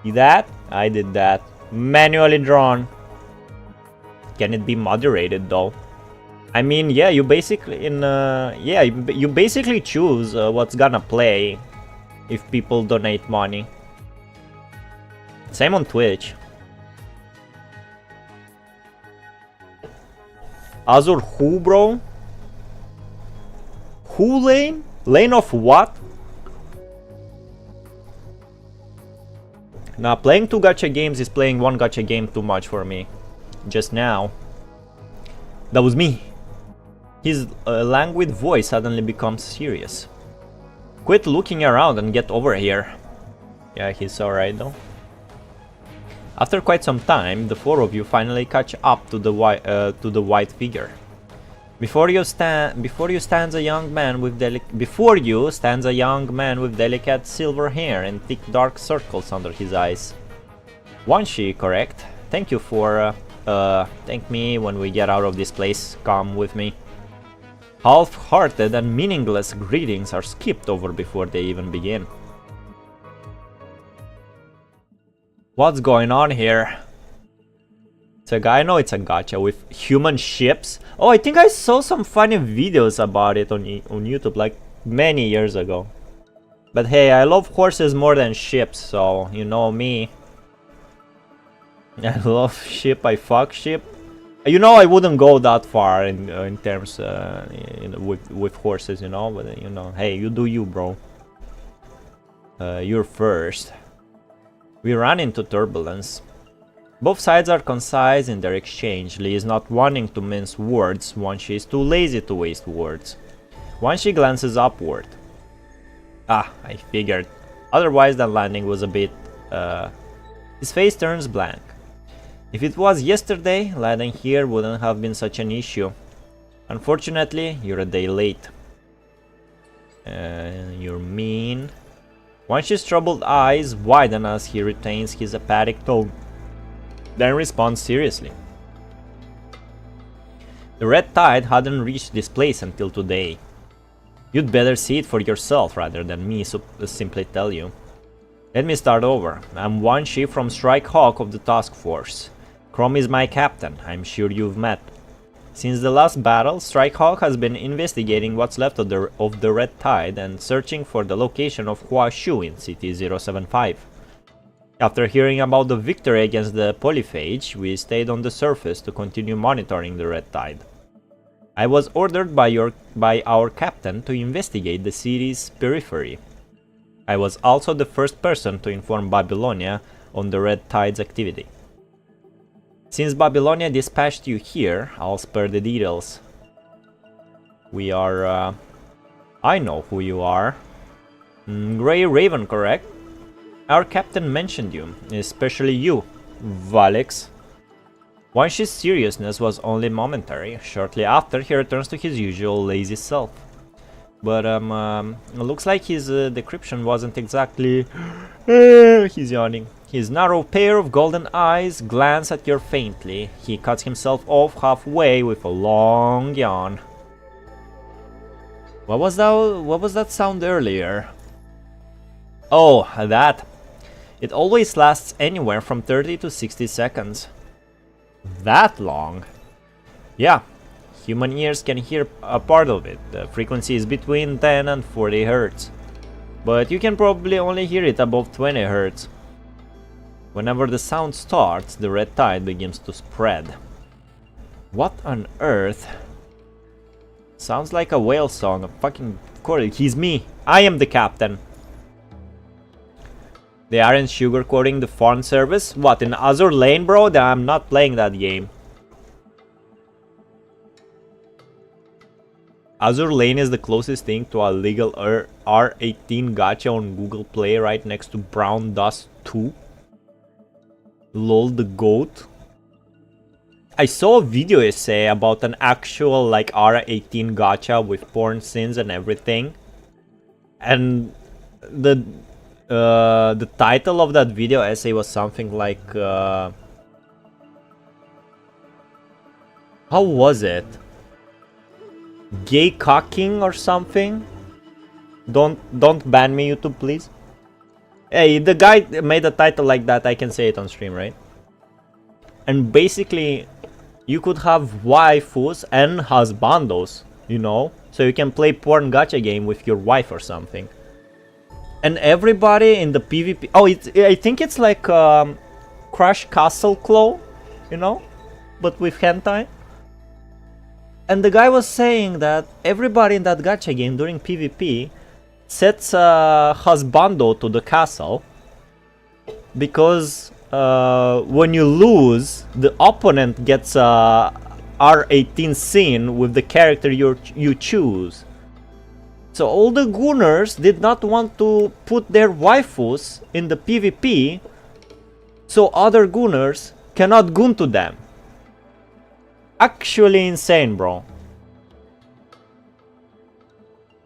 A: See that? I did that. Manually drawn. Can it be moderated though? I mean, yeah, you basically you basically choose what's gonna play if people donate money. Same on Twitch. Azur who, bro? Who lane? Lane of what? Nah, playing 2 gacha games is playing 1 gacha game too much for me. Just now. That was me. His languid voice suddenly becomes serious. Quit looking around and get over here. Yeah, he's alright though. After quite some time, the 4 of you finally catch up to the white figure. Before you stands a young man with delicate silver hair and thick dark circles under his eyes. Wanshi, correct? Thank you for thank me when we get out of this place. Come with me. Half-hearted and meaningless greetings are skipped over before they even begin. What's going on here? I know it's a gacha with human ships. Oh, I think I saw some funny videos about it on YouTube like many years ago. But hey, I love horses more than ships, so you know me. I love ship, I fuck ship. You know, I wouldn't go that far in terms with horses, you know. But you know, hey, you do you, bro. You're first. We ran into turbulence. Both sides are concise in their exchange. Lee is not wanting to mince words, Wanshi is too lazy to waste words. Wanshi glances upward. Ah, I figured. Otherwise the landing was a bit His face turns blank. If it was yesterday, landing here wouldn't have been such an issue. Unfortunately, you're a day late. You're mean. Wanchi's troubled eyes widen as he retains his apathic tone, then responds seriously. The red tide hadn't reached this place until today. You'd better see it for yourself rather than me simply tell you. Let me start over. I'm Wanchi from Strike Hawk of the Task Force. Chrome is my captain, I'm sure you've met. Since the last battle, Strike Hawk has been investigating what's left of the red tide and searching for the location of Hua Shu in City 075. After hearing about the victory against the Polyphage, we stayed on the surface to continue monitoring the red tide. I was ordered by our captain to investigate the city's periphery. I was also the first person to inform Babylonia on the red tide's activity. Since Babylonia dispatched you here, I'll spare the details. We are... I know who you are. Grey Raven, correct? Our captain mentioned you, especially you, Valics. Wanchi's seriousness was only momentary. Shortly after, he returns to his usual lazy self. But it looks like his decryption wasn't exactly... He's yawning. His narrow pair of golden eyes glance at you faintly. He cuts himself off halfway with a long yawn. What was that sound earlier? Oh, that. It always lasts anywhere from 30 to 60 seconds. That long? Yeah, human ears can hear a part of it. The frequency is between 10 and 40 Hz. But you can probably only hear it above 20 Hz. Whenever the sound starts, the red tide begins to spread. What on earth? Sounds like a whale song, a fucking chorus. He's me. I am the captain. They aren't sugarcoating the farm service? What, in Azur Lane, bro? I'm not playing that game. Azur Lane is the closest thing to a legal R18 gacha on Google Play, right next to Brown Dust 2. Lol the goat. I saw a video essay about an actual like R18 gacha with porn scenes and everything. And the title of that video essay was something like how was it? Gay cocking or something? Don't ban me, YouTube, please. Hey, the guy made a title like that. I can say it on stream, right? And basically, you could have waifus and husbandos, you know, so you can play porn gacha game with your wife or something. And everybody in the PvP. Oh, I think it's like Crash Castle Claw, you know, but with hentai. And the guy was saying that everybody in that gacha game during PvP sets a husbando to the castle because when you lose, the opponent gets a R18 scene with the character you choose. So all the gooners did not want to put their waifus in the PvP, so other gooners cannot goon to them. Actually insane, bro.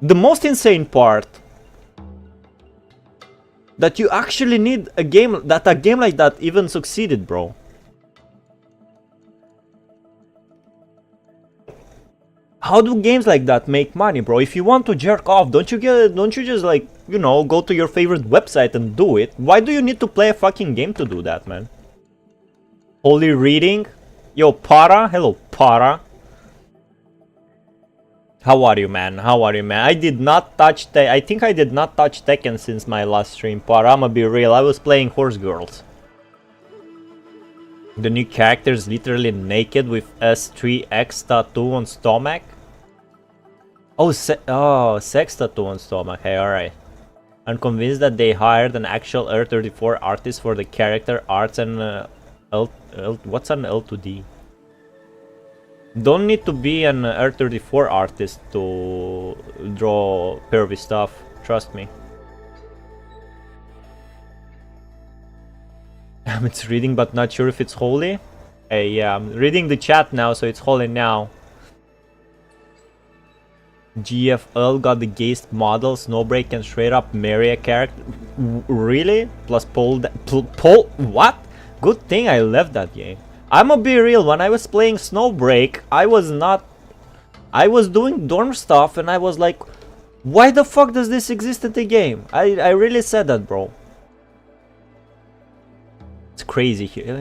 A: The most insane part, that you actually need a game like that even succeeded, bro. How do games like that make money, bro? If you want to jerk off, don't you just like, you know, go to your favorite website and do it? Why do you need to play a fucking game to do that, man? Holy reading? Yo, Para? Hello, Para. How are you, man? How are you, man? I did not touch I think I did not touch Tekken since my last stream, Para. I'ma be real. I was playing Horse Girls. The new character is literally naked with S3X tattoo on stomach. Oh, sex tattoo on stomach. Hey, alright. I'm convinced that they hired an actual R34 artist for the character arts and what's an L2D? Don't need to be an R34 artist to draw pervy stuff, trust me. It's reading but not sure if it's holy. Hey, yeah, I'm reading the chat now, so it's holy now. GFL got the gayest model. Snowbreak can straight up marry a character. Really? Plus Paul. What? Good thing I left that game. I'ma be real. When I was playing Snowbreak, I was doing dorm stuff, and I was like, why the fuck does this exist in the game? I really said that, bro. It's crazy here.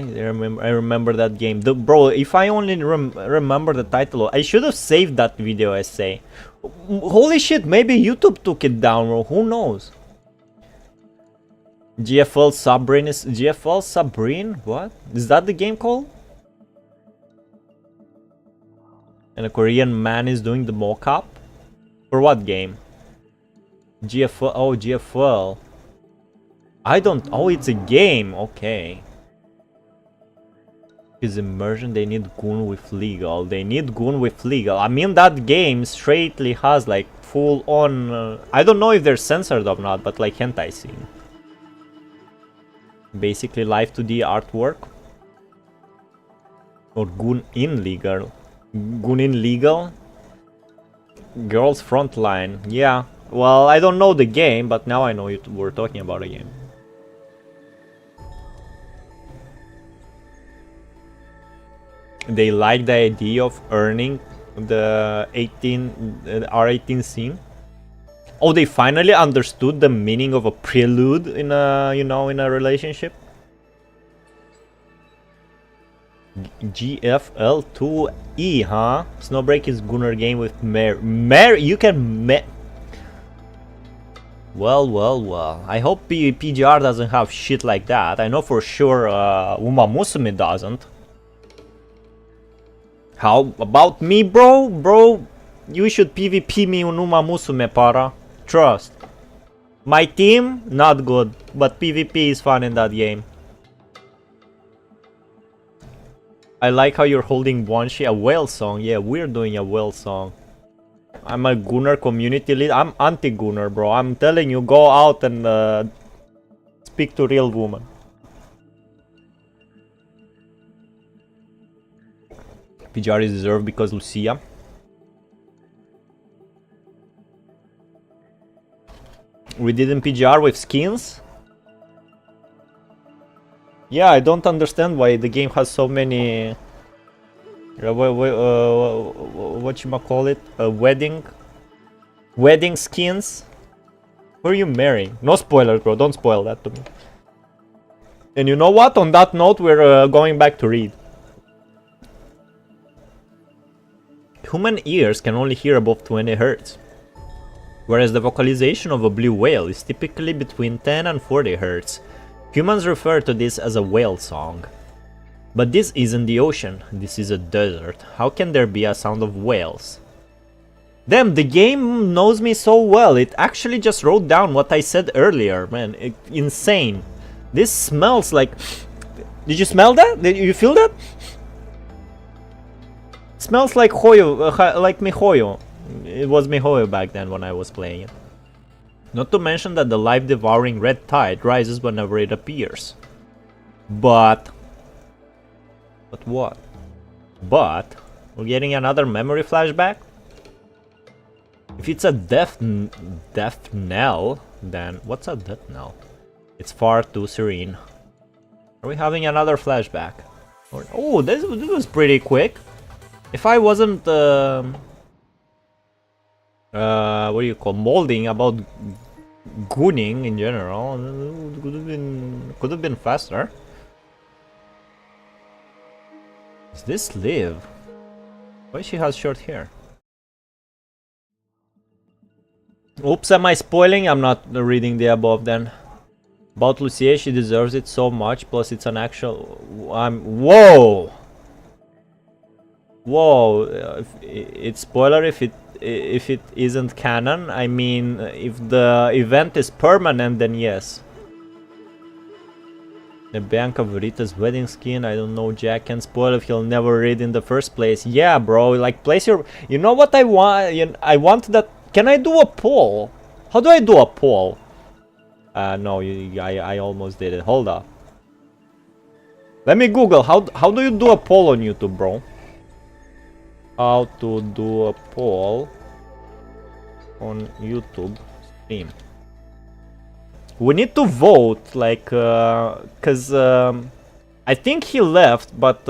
A: I remember that game. Bro, if I only remember the title, I should have saved that video essay. Holy shit, maybe YouTube took it down, bro. Who knows? GFL Sabrine is... GFL Sabrine? What? Is that the game called? And a Korean man is doing the mocap? For what game? GFL... Oh, GFL. I don't... Oh, it's a game. Okay. Is immersion, they need goon with legal. They need goon with legal. I mean, that game straightly has like full on... I don't know if they're censored or not, but like hentai scene. Basically live 2D artwork. Or goon in legal. Goon in legal. Girls Frontline. Yeah. Well, I don't know the game, but now I know we're talking about a game. They like the idea of earning the R18 scene. Oh, they finally understood the meaning of a prelude in a, you know, in a relationship. GFL2E, huh? Snowbreak is Gunner game with you can well. I hope PGR doesn't have shit like that. I know for sure Umamusume doesn't. How about me, bro? Bro, you should PvP me on Umamusume, para. Trust. My team, not good, but PvP is fun in that game. I like how you're holding Wanshi, a whale song. Yeah, we're doing a whale song. I'm a Gunner community lead. I'm anti-Gunner, bro. I'm telling you, go out and speak to real woman. PGR is deserved because Lucia. We didn't PGR with skins? Yeah, I don't understand why the game has so many... whatchamacallit? Wedding skins? Who are you marrying? No spoilers, bro. Don't spoil that to me. And you know what? On that note, we're going back to read. Human ears can only hear above 20 Hz, whereas the vocalization of a blue whale is typically between 10 and 40 Hz. Humans refer to this as a whale song. But this isn't the ocean, this is a desert. How can there be a sound of whales? Damn, the game knows me so well, it actually just wrote down what I said earlier, man. Insane. This smells like... Did you smell that? Did you feel that? Smells like Hoyo, like Mihoyo. It was Mihoyo back then when I was playing it. Not to mention that the life-devouring red tide rises whenever it appears. But what? But we're getting another memory flashback? If it's a death knell, then what's a death knell? It's far too serene. Are we having another flashback? Oh, this was pretty quick. If I wasn't, what do you call, molding about gooning in general, could have been faster. Is this Liv? Why she has short hair? Oops, am I spoiling? I'm not reading the above then. About Lucia, she deserves it so much, plus it's an actual... Whoa! Whoa, it's spoiler if it isn't canon. I mean, if the event is permanent, then yes. The Bianca Verita's wedding skin, I don't know, Jack can spoil if he'll never read in the first place. Yeah, bro, like place your... You know what I want? I want that... Can I do a poll? How do I do a poll? No, I almost did it. Hold up. Let me Google how do you do a poll on YouTube, bro? How to do a poll on YouTube stream. We need to vote, like, cause I think he left, but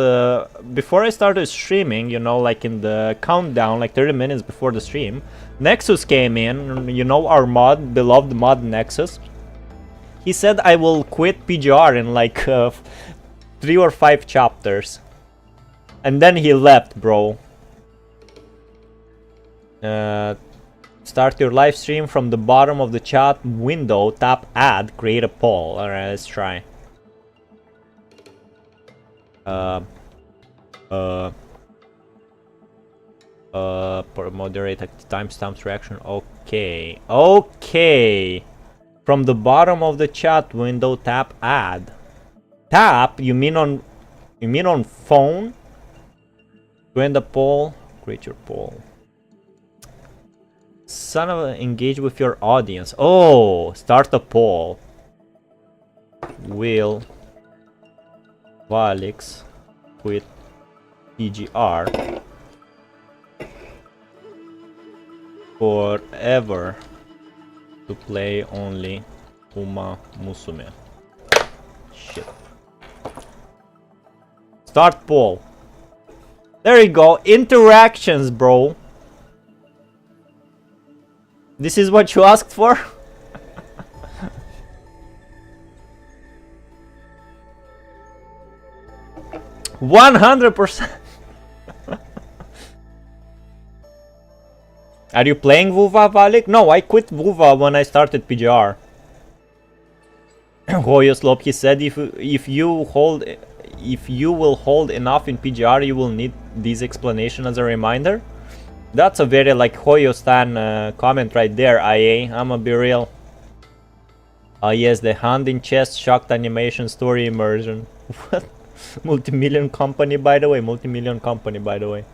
A: before I started streaming, you know, like in the countdown, like 30 minutes before the stream, Nexus came in, you know, our mod, beloved mod Nexus. He said I will quit PGR in like 3 or 5 chapters. And then he left, bro. Start your live stream from the bottom of the chat window, tap add, create a poll. Alright, let's try. Moderate timestamps reaction. Okay. Okay. From the bottom of the chat window, tap add. Tap? You mean on phone? To end the poll, create your poll. Son of a, engage with your audience. Oh, start a poll. Will Valics quit PGR forever to play only Umamusume? Shit. Start poll. There you go. Interactions, bro. This is what you asked for? 100%. Are you playing Vuva, Valik? No, I quit Vuva when I started PGR. Hoyoslop, he said if you will hold enough in PGR, you will need this explanation as a reminder. That's a very like Hoyo-stan comment right there, IA. I'ma be real. Yes, the hand in chest shocked animation story immersion. What? Multi-million company, by the way. Multi-million company, by the way.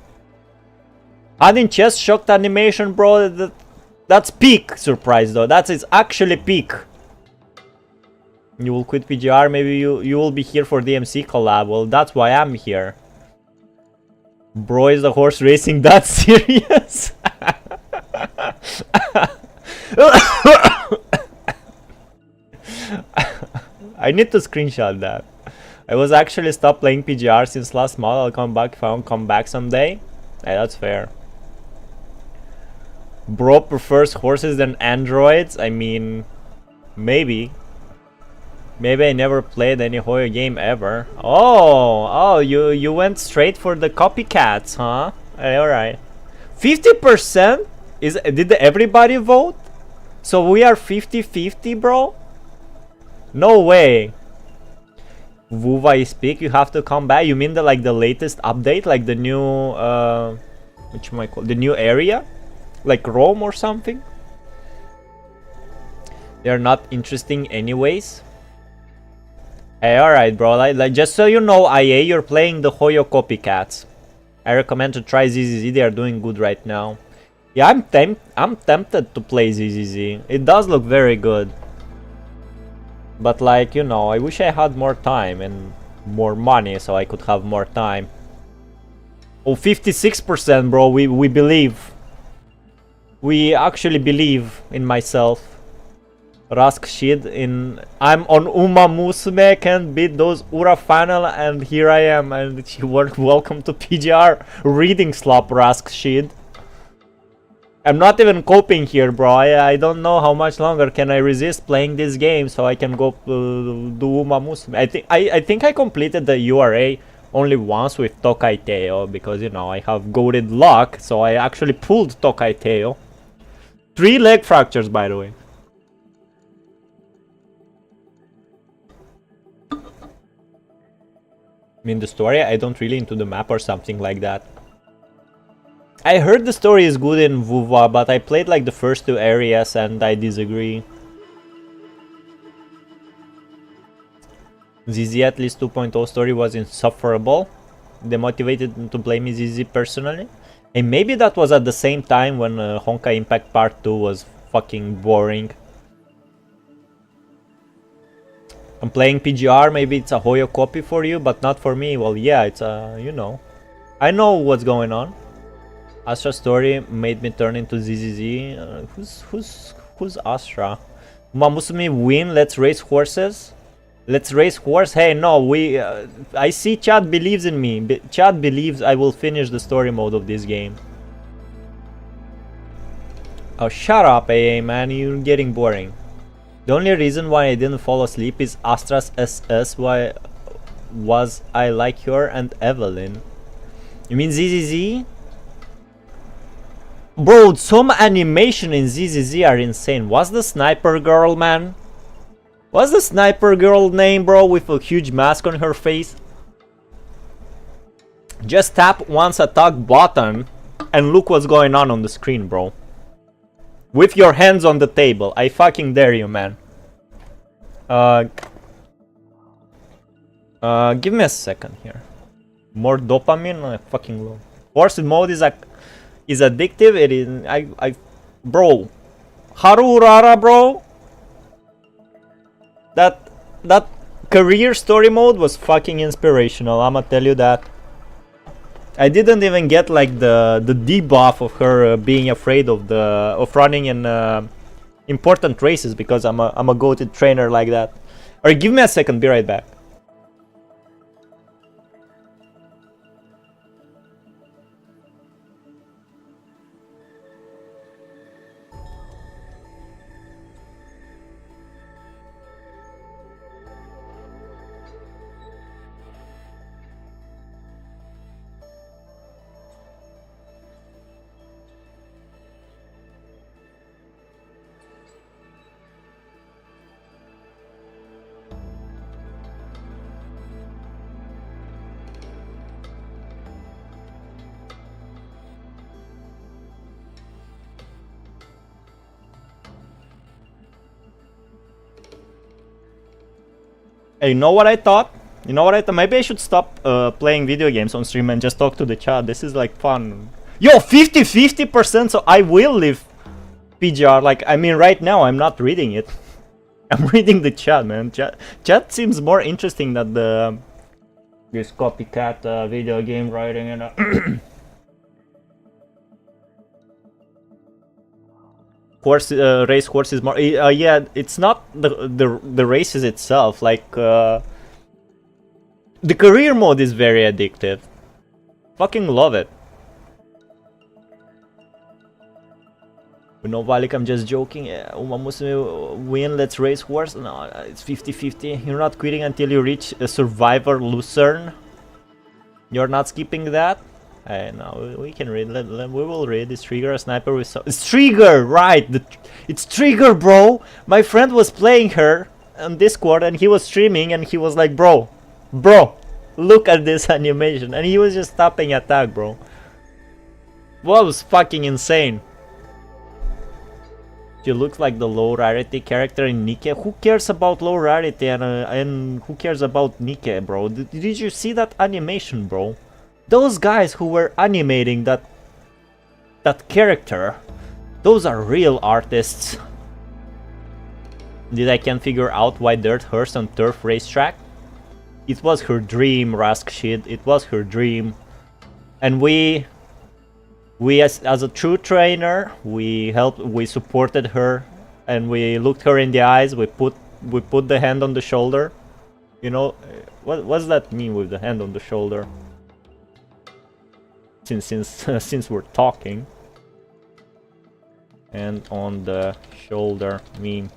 A: Hand in chest shocked animation, bro. That's peak surprise, though. That is actually peak. You will quit PGR. Maybe you will be here for DMC collab. Well, that's why I'm here. Bro, is the horse racing that serious? I need to screenshot that. I was actually stopped playing PGR since last month. I'll come back if I don't come back someday. Hey, that's fair. Bro prefers horses than androids? I mean, maybe. Maybe I never played any Hoyo game ever. Oh, you went straight for the copycats, huh? Hey, alright. 50%? Did everybody vote? So we are 50-50, bro? No way. Vuva is peak, you have to come back. You mean the like the latest update, like the new what you might call the new area? Like Rome or something? They're not interesting anyways. Hey, alright, bro. Like, just so you know, IA, you're playing the Hoyo copycats. I recommend to try ZZZ. They are doing good right now. Yeah, I'm tempted to play ZZZ. It does look very good. But like, you know, I wish I had more time and more money so I could have more time. Oh, 56%, bro. We believe. We actually believe in myself. Rask shit in I'm on Umamusume, can't beat those Ura final, and here I am, and she worked. Welcome to PGR reading slop, Rask shit. I'm not even coping here, bro. I don't know how much longer can I resist playing this game so I can go do Umamusume. I think I completed the URA only once with Tokai Teo because, you know, I have goated luck, so I actually pulled Tokai Teo. 3 leg fractures, by the way. I mean the story, I don't really into the map or something like that. I heard the story is good in Vuva, but I played like the first 2 areas and I disagree. ZZ at least 2.0 story was insufferable. They motivated to play me ZZ personally. And maybe that was at the same time when Honkai Impact Part 2 was fucking boring. I'm playing PGR, maybe it's a Hoyo copy for you, but not for me. Well, yeah, it's a, you know. I know what's going on. Astra story made me turn into ZZZ. Who's Astra? Umamusume win, let's race horses. Let's race horse. Hey, no, we. I see chat believes in me. Chat believes I will finish the story mode of this game. Oh, shut up, AA, man. You're getting boring. The only reason why I didn't fall asleep is Astra's SS. Why was I like her and Evelyn? You mean ZZZ? Bro, some animation in ZZZ are insane. What's the sniper girl, man? What's the sniper girl name, bro, with a huge mask on her face? Just tap once attack button and look what's going on the screen, bro. With your hands on the table. I fucking dare you, man. Give me a second here. More dopamine? I fucking love. Forced mode is addictive. It is. Bro. Haru Urara, bro. That career story mode was fucking inspirational. I'ma tell you that. I didn't even get like the debuff of her being afraid of running in important races because I'm a goated trainer like that. Alright, give me a second. Be right back. Hey, you know what I thought? You know what I thought? Maybe I should stop playing video games on stream and just talk to the chat. This is like fun. Yo, 50%, so I will leave PGR. Like, I mean, right now I'm not reading it. I'm reading the chat, man. Chat seems more interesting than this copycat video game writing and horse race horse is more yeah, it's not the races itself, like the career mode is very addictive. Fucking love it. No, Valic, I'm just joking. Umamusume win, let's race horse. No, it's 50-50. You're not quitting until you reach a survivor Lucerne. You're not skipping that. No, we can read. We will read. Is Trigger a sniper with it's Trigger, right? It's Trigger, bro. My friend was playing her on Discord and he was streaming and he was like, bro, look at this animation, and he was just tapping attack, bro. What was fucking insane. She looks like the low rarity character in Nike. Who cares about low rarity and who cares about Nike, bro? Did you see that animation, bro? Those guys who were animating that character, those are real artists. I can't figure out why Dirt hurts on turf racetrack. It was her dream, Rask shit. It was her dream, and we as a true trainer, we supported her, and we looked her in the eyes. We put the hand on the shoulder. You know, what does that mean with the hand on the shoulder? Since we're talking, and on the shoulder mean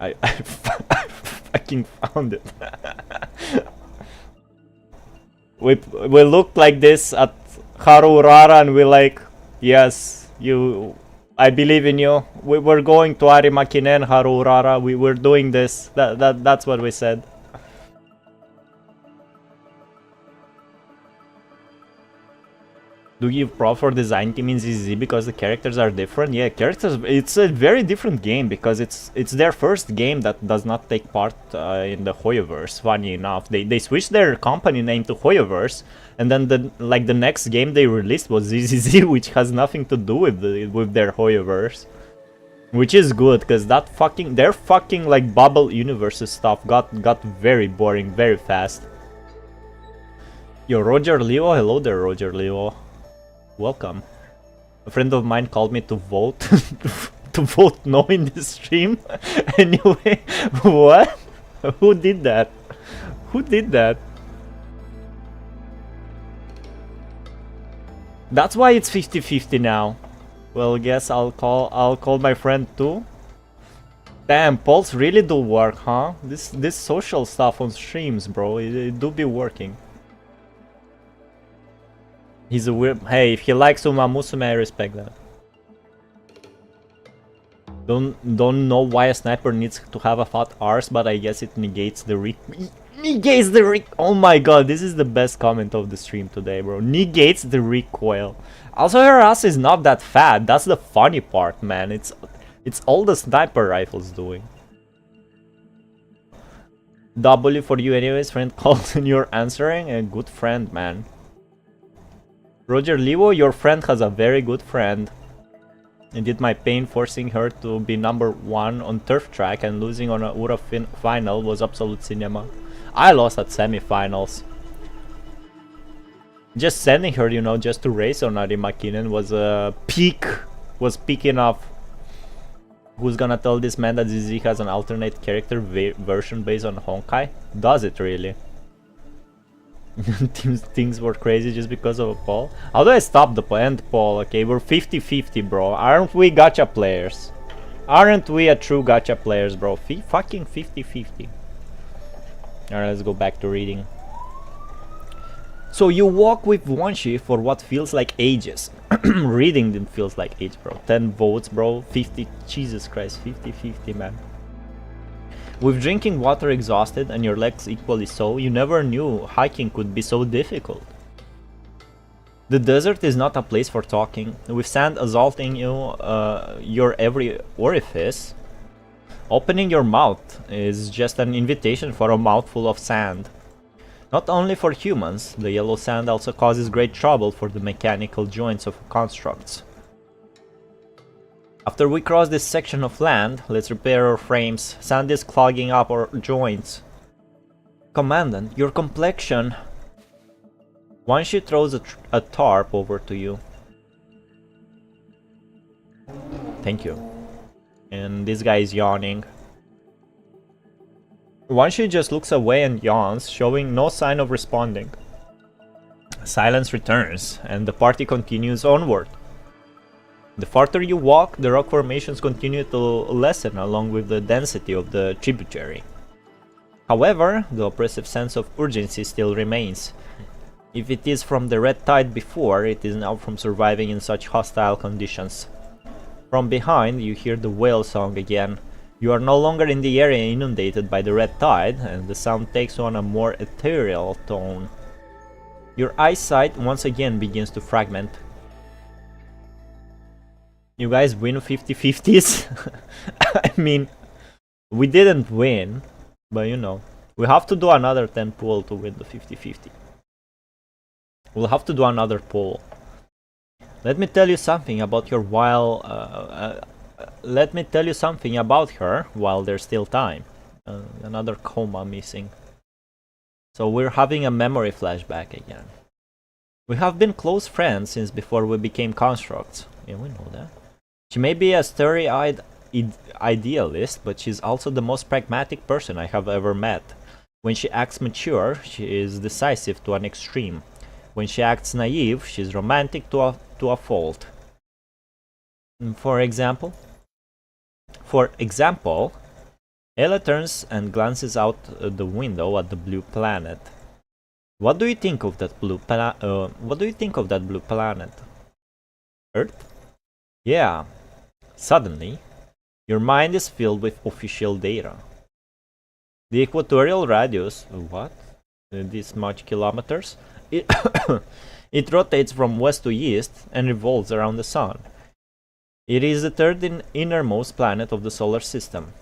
A: I fucking found it. we looked like this at Haru Urara and we like, yes, I believe in you. We're going to Arimakinen, Haru Urara. We're doing this. That's what we said. Do you give props for design team in ZZ because the characters are different? Yeah, characters. It's a very different game because it's their first game that does not take part in the Hoyoverse. Funny enough, they switched their company name to Hoyoverse, and then the next game they released was ZZZ, which has nothing to do with their Hoyoverse. Which is good, cause that fucking their fucking like bubble universes stuff got very boring very fast. Yo, Roger Leo, hello there, Roger Leo. Welcome. A friend of mine called me to vote to vote no in this stream. Anyway, what? Who did that? Who did that? That's why it's 50-50 now. Well, guess I'll call my friend too. Damn, polls really do work, huh? This social stuff on streams, bro, it do be working. He's a weird. Hey, if he likes Umamusume, I respect that. Don't know why a sniper needs to have a fat arse, but I guess it negates the Oh my god, this is the best comment of the stream today, bro. Negates the recoil. Also, her ass is not that fat. That's the funny part, man. It's all the sniper rifles doing. W for you anyways, friend calls and you're answering. A good friend, man. Roger Leo, your friend has a very good friend. Indeed, my pain forcing her to be #1 on turf track and losing on a Ura final was absolute cinema. I lost at semifinals. Just sending her, you know, just to race on Ari Makinen was a peak. Was peak enough. Who's gonna tell this man that ZZ has an alternate character version based on Honkai? Does it really? Things were crazy just because of a poll. How do I stop the end poll? Okay, we're 50-50, bro. Aren't we gacha players? Aren't we a true gacha players, bro? Fucking 50-50. Alright, let's go back to reading. So you walk with Wanshi for what feels like ages. Reading them feels like age, bro. 10 votes, bro. 50. Jesus Christ, 50-50, man. With drinking water exhausted and your legs equally so, you never knew hiking could be so difficult. The desert is not a place for talking. With sand assaulting you, your every orifice, opening your mouth is just an invitation for a mouthful of sand. Not only for humans, the yellow sand also causes great trouble for the mechanical joints of constructs. After we cross this section of land, let's repair our frames. Sand is clogging up our joints. Commandant, your complexion. Once she throws a tarp over to you. Thank you. And this guy is yawning. Once she just looks away and yawns, showing no sign of responding. Silence returns, and the party continues onward. The farther you walk, the rock formations continue to lessen along with the density of the tributary. However, the oppressive sense of urgency still remains. If it is from the red tide before, it is now from surviving in such hostile conditions. From behind, you hear the whale song again. You are no longer in the area inundated by the red tide, and the sound takes on a more ethereal tone. Your eyesight once again begins to fragment. You guys win 50-50s? I mean, we didn't win, but you know, we have to do another 10 pool to win the 50-50. We'll have to do another poll. Let me tell you something about her while there's still time. Another coma missing. So we're having a memory flashback again. We have been close friends since before we became constructs. Yeah, we know that. She may be a starry-eyed idealist, but she's also the most pragmatic person I have ever met. When she acts mature, she is decisive to an extreme. When she acts naive, she's romantic to a fault. For example, Ella turns and glances out the window at the blue planet. What do you think of that blue planet? Earth? Yeah. Suddenly, your mind is filled with official data. The equatorial radius, what? This much kilometers? It rotates from west to east and revolves around the sun. It is the third innermost planet of the solar system.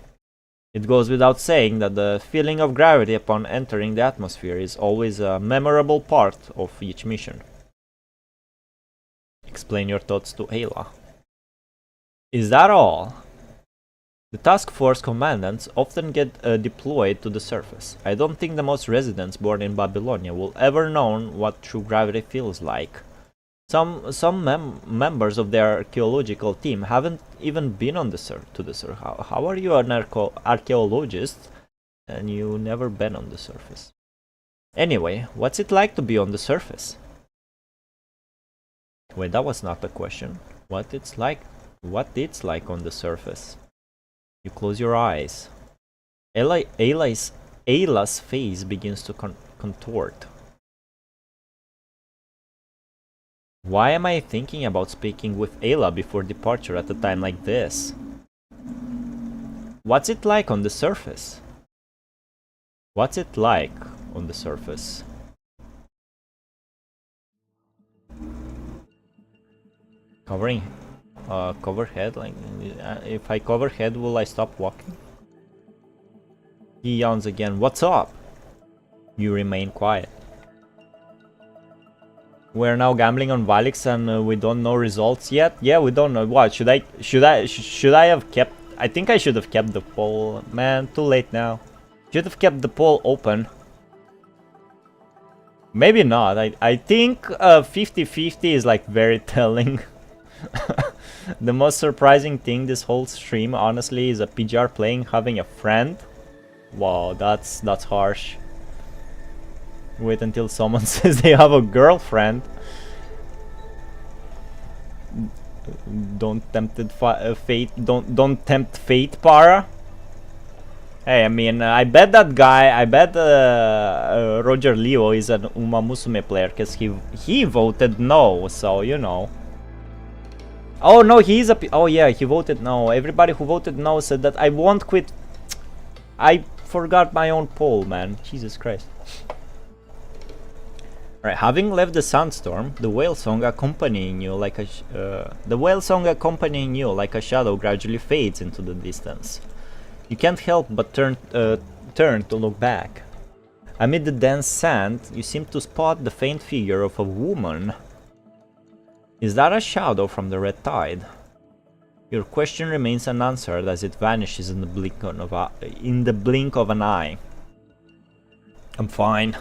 A: It goes without saying that the feeling of gravity upon entering the atmosphere is always a memorable part of each mission. Explain your thoughts to Ayla. Is that all? The task force commandants often get deployed to the surface. I don't think the most residents born in Babylonia will ever know what true gravity feels like. Some members of their archaeological team haven't even been on the surface. How are you an archaeologist and you never been on the surface? Anyway, what's it like to be on the surface? Wait, that was not the question. What it's like on the surface. You close your eyes. Ayla's face begins to contort. Why am I thinking about speaking with Ayla before departure at a time like this? What's it like on the surface? What's it like on the surface? Cover head, like, if I cover head, will I stop walking? He yawns again. What's up? You remain quiet. We're now gambling on Valics and we don't know results yet. Yeah, we don't know. What should I have kept? I think I should have kept the poll. Man, too late now. Should have kept the poll open. Maybe not. I think 50-50 is like very telling. The most surprising thing this whole stream, honestly, is a PGR playing having a friend. Wow, that's harsh. Wait until someone says they have a girlfriend. Don't tempt fate. Don't tempt fate, Para. Hey, I mean, I bet that guy. I bet Roger Leo is an Umamusume player because he voted no. So you know. Oh no, he's a. Oh yeah, he voted no. Everybody who voted no said that I won't quit. I forgot my own poll, man. Jesus Christ. Right, having left the sandstorm, the whale song accompanying you like a shadow gradually fades into the distance. You can't help but turn to look back. Amid the dense sand, you seem to spot the faint figure of a woman. Is that a shadow from the red tide? Your question remains unanswered as it vanishes in the blink of an eye. I'm fine.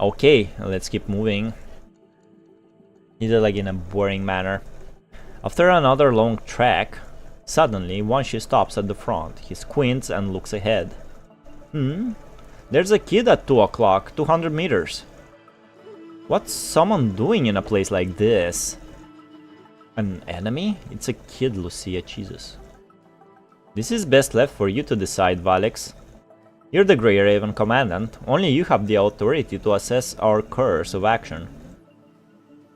A: Okay, let's keep moving. He did like in a boring manner. After another long trek, suddenly Wanshi stops at the front. He squints and looks ahead. There's a kid at 2 o'clock, 200 meters. What's someone doing in a place like this? An enemy? It's a kid, Lucia, Jesus. This is best left for you to decide, Valics. You're the Grey Raven Commandant. Only you have the authority to assess our course of action.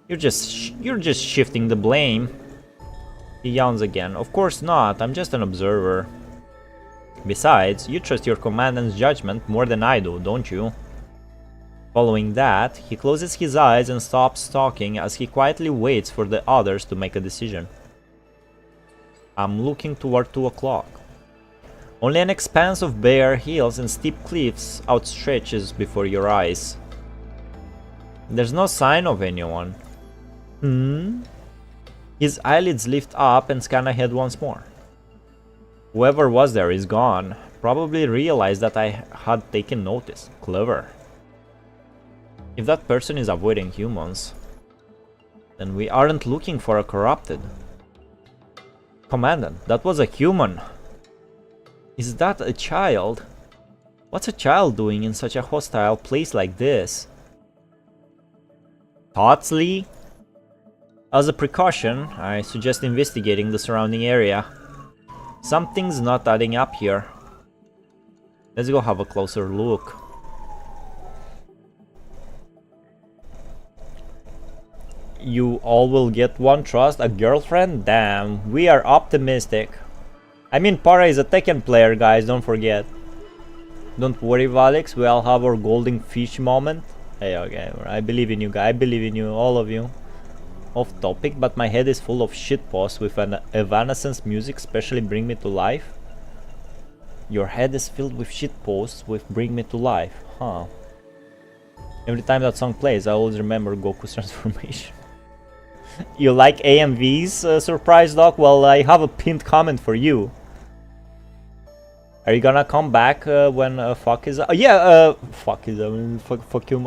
A: You're just shifting the blame. He yawns again. Of course not. I'm just an observer. Besides, you trust your commandant's judgment more than I do, don't you? Following that, he closes his eyes and stops talking as he quietly waits for the others to make a decision. I'm looking toward 2 o'clock. Only an expanse of bare hills and steep cliffs outstretches before your eyes. There's no sign of anyone. His eyelids lift up and scan ahead once more. Whoever was there is gone. Probably realized that I had taken notice. Clever. If that person is avoiding humans, then we aren't looking for a corrupted. Commandant, that was a human. Is that a child? What's a child doing in such a hostile place like this? Thoughts, Lee? As a precaution, I suggest investigating the surrounding area. Something's not adding up here. Let's go have a closer look. You all will get one trust, a girlfriend? Damn, we are optimistic. I mean, Para is a Tekken player, guys, don't forget. Don't worry, Valics, we all have our golden fish moment. Hey, okay, I believe in you, guys. I believe in you, all of you. Off topic, but my head is full of shitposts with an Evanescence music, especially Bring Me to Life. Your head is filled with shitposts with Bring Me to Life, huh? Every time that song plays, I always remember Goku's transformation. You like AMVs, Surprise Doc? Well, I have a pinned comment for you. Are you gonna come back when fuck is yeah, fuck is fuck you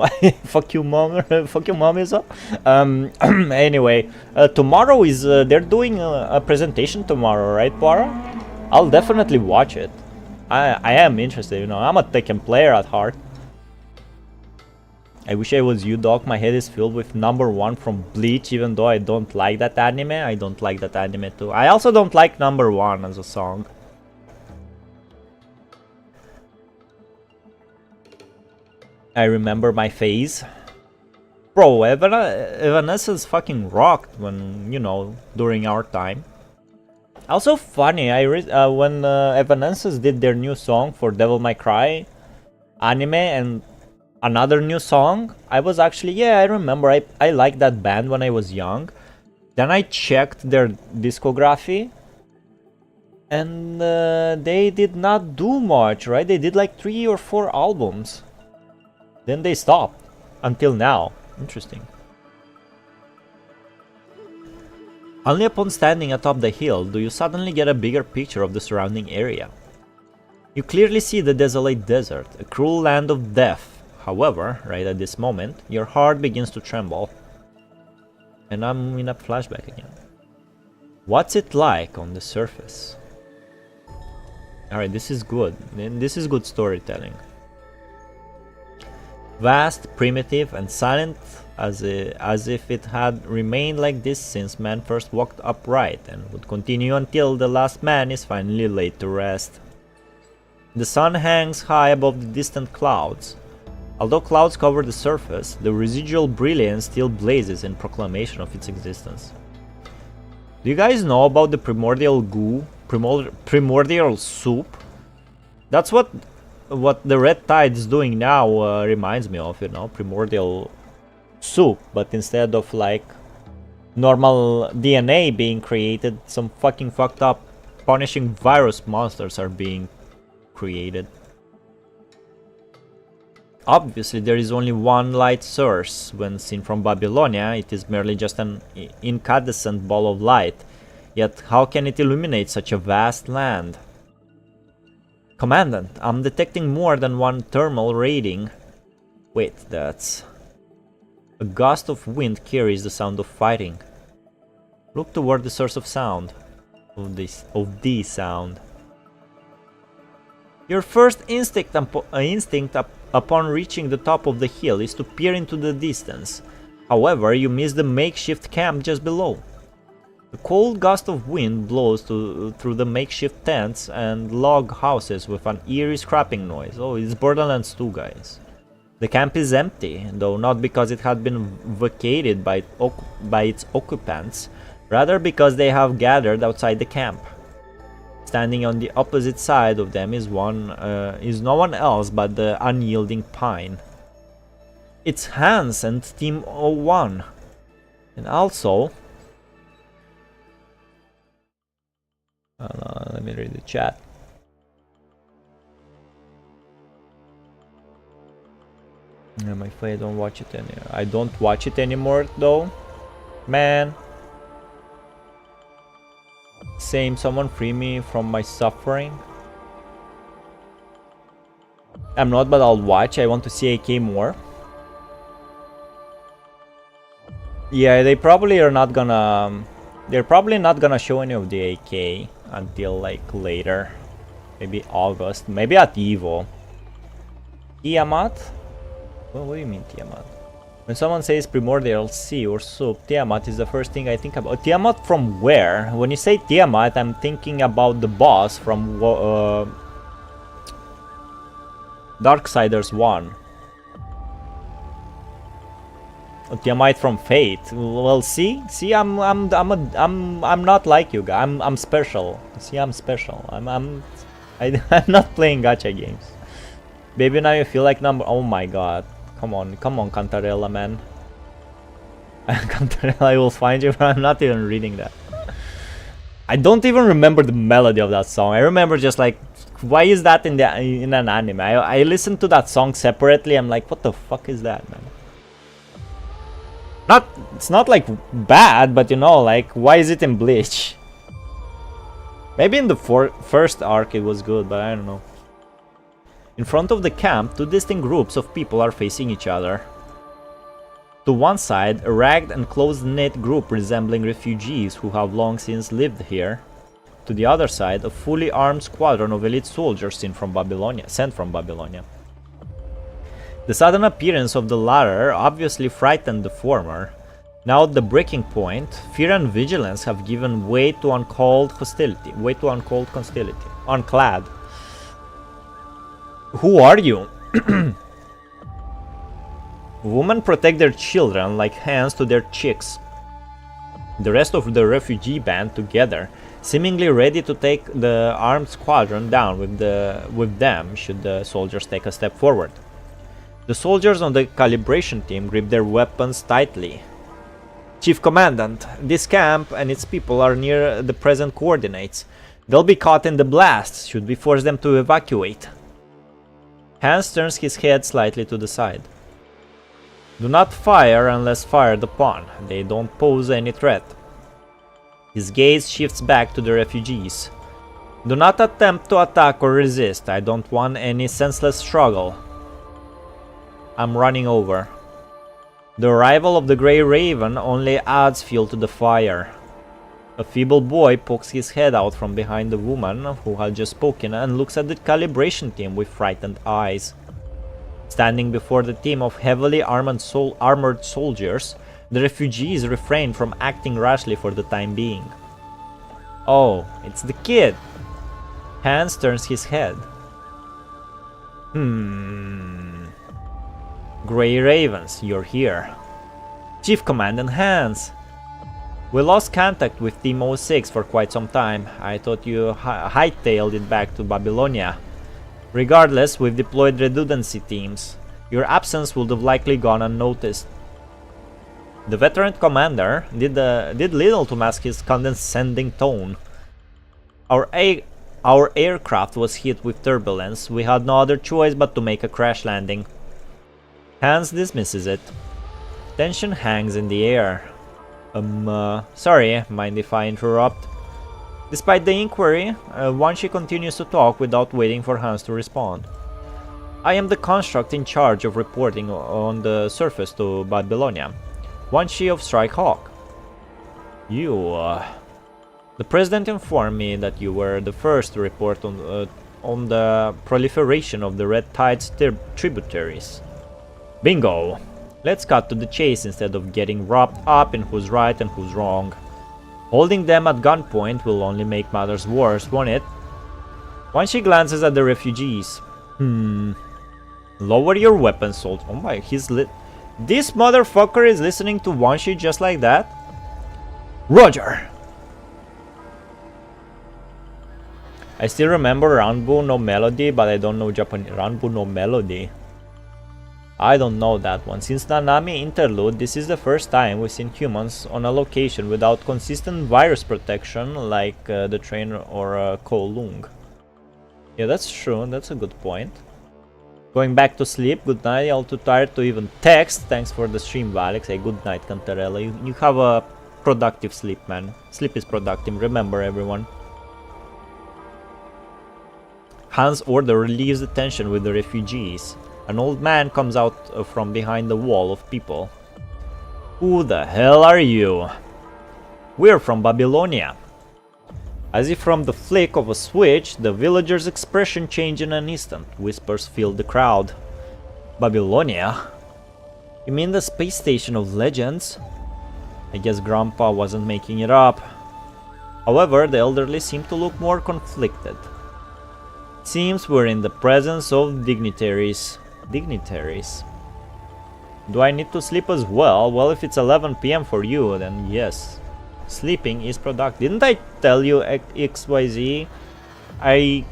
A: fuck you mom fuck you mom is up. Anyway, tomorrow is they're doing a presentation tomorrow, right, Poirot? I'll definitely watch it. I am interested, you know. I'm a Tekken player at heart. I wish I was you, Doc. My head is filled with #1 from Bleach, even though I don't like that anime. I don't like that anime too. I also don't like #1 as a song. I remember my phase. Bro, Evanescence fucking rocked when, you know, during our time. Also funny, when Evanescence did their new song for Devil May Cry anime and another new song, I was actually, yeah, I remember, I liked that band when I was young. Then I checked their discography and they did not do much, right? They did like 3 or 4 albums. Then they stopped until now. Interesting. Only upon standing atop the hill do you suddenly get a bigger picture of the surrounding area. You clearly see the desolate desert, a cruel land of death. However, right at this moment, your heart begins to tremble. And I'm in a flashback again. What's it like on the surface? Alright, this is good. This is good storytelling. Vast, primitive, and silent, as if it had remained like this since man first walked upright, and would continue until the last man is finally laid to rest. The sun hangs high above the distant clouds. Although clouds cover the surface, the residual brilliance still blazes in proclamation of its existence. Do you guys know about the primordial goo? Primordial soup? That's what the Red Tide is doing now reminds me of, you know, primordial soup, but instead of like normal DNA being created, some fucking fucked up punishing virus monsters are being created. Obviously there is only one light source. When seen from Babylonia, it is merely just an incandescent ball of light. Yet how can it illuminate such a vast land? Commandant, I'm detecting more than one thermal rating. Wait, that's... A gust of wind carries the sound of fighting. Look toward the source of sound. Of the sound. Your first instinct upon reaching the top of the hill is to peer into the distance. However, you miss the makeshift camp just below. A cold gust of wind blows through the makeshift tents and log houses with an eerie scrapping noise. Oh, it's Borderlands 2, guys. The camp is empty, though not because it had been vacated by its occupants, rather because they have gathered outside the camp. Standing on the opposite side of them is no one else but the unyielding pine. It's Hans and Team 01. And also... let me read the chat. Yeah, my face, I don't watch it anymore. I don't watch it anymore though. Man. Same, someone free me from my suffering. I'm not, but I'll watch. I want to see AK more. Yeah, they probably are not gonna... They're probably not gonna show any of the AK until like later. Maybe August. Maybe at EVO. Tiamat? Well, what do you mean Tiamat? When someone says primordial sea or soup, Tiamat is the first thing I think about. Tiamat from where? When you say Tiamat, I'm thinking about the boss from Darksiders 1. Tiamat from Fate. Well, see, I'm not like you guys. I'm special. See, I'm special. I'm not playing gacha games. Baby, now you feel like number. Oh my god. Come on, Cantarella, man. Cantarella, I will find you. I'm not even reading that. I don't even remember the melody of that song. I remember just like, why is that in an anime? I listened to that song separately. I'm like, what the fuck is that, man? It's not like bad, but you know, like, why is it in Bleach? Maybe in the first arc it was good, but I don't know. In front of the camp, two distinct groups of people are facing each other. To one side, a ragged and close-knit group resembling refugees who have long since lived here. To the other side, a fully armed squadron of elite soldiers sent from Babylonia. The sudden appearance of the latter obviously frightened the former. Now at the breaking point, fear and vigilance have given way to uncalled hostility. Unclad. Who are you? Women protect their children like hands to their chicks. The rest of the refugee band together, seemingly ready to take the armed squadron down with them should the soldiers take a step forward. The soldiers on the calibration team grip their weapons tightly. Chief Commandant, this camp and its people are near the present coordinates. They'll be caught in the blast should we force them to evacuate. Hans turns his head slightly to the side. Do not fire unless fired upon. They don't pose any threat. His gaze shifts back to the refugees. Do not attempt to attack or resist. I don't want any senseless struggle. I'm running over. The arrival of the Grey Raven only adds fuel to the fire. A feeble boy pokes his head out from behind the woman who had just spoken and looks at the calibration team with frightened eyes. Standing before the team of heavily armored soldiers, the refugees refrain from acting rashly for the time being. Oh, it's the kid! Hans turns his head. Grey Ravens, you're here. Chief Commandant Hans! We lost contact with Team 06 for quite some time. I thought you hightailed it back to Babylonia. Regardless, we've deployed redundancy teams. Your absence would have likely gone unnoticed. The veteran commander did little to mask his condescending tone. Our aircraft was hit with turbulence. We had no other choice but to make a crash landing. Hans dismisses it. Tension hangs in the air. Sorry, mind if I interrupt? Despite the inquiry, Wanshi continues to talk without waiting for Hans to respond. I am the construct in charge of reporting on the surface to Babylonia. Wanshi of Strike Hawk. The president informed me that you were the first to report on the proliferation of the Red Tide's tributaries. Bingo! Let's cut to the chase instead of getting wrapped up in who's right and who's wrong. Holding them at gunpoint will only make matters worse, won't it? Wanshi glances at the refugees. Lower your weapons, soldier. Oh my, this motherfucker is listening to Wanshi just like that? Roger! I still remember Ranbu no Melody, but I don't know Japanese. Ranbu no Melody. I don't know that one. Since Nanami Interlude, this is the first time we've seen humans on a location without consistent virus protection like the train or Kowloon. Yeah, that's true. That's a good point. Going back to sleep. Good night. All too tired to even text. Thanks for the stream, Valics. Hey, good night, Cantarella. You have a productive sleep, man. Sleep is productive. Remember, everyone. Hans' order relieves the tension with the refugees. An old man comes out from behind the wall of people. Who the hell are you? We're from Babylonia. As if from the flick of a switch, the villager's expression changed in an instant. Whispers filled the crowd. Babylonia? You mean the space station of legends? I guess Grandpa wasn't making it up. However, the elderly seem to look more conflicted. Seems we're in the presence of dignitaries. Do I need to sleep as well? Well, if it's 11 PM for you, then yes. Sleeping is productive. Didn't I tell you, XYZ? I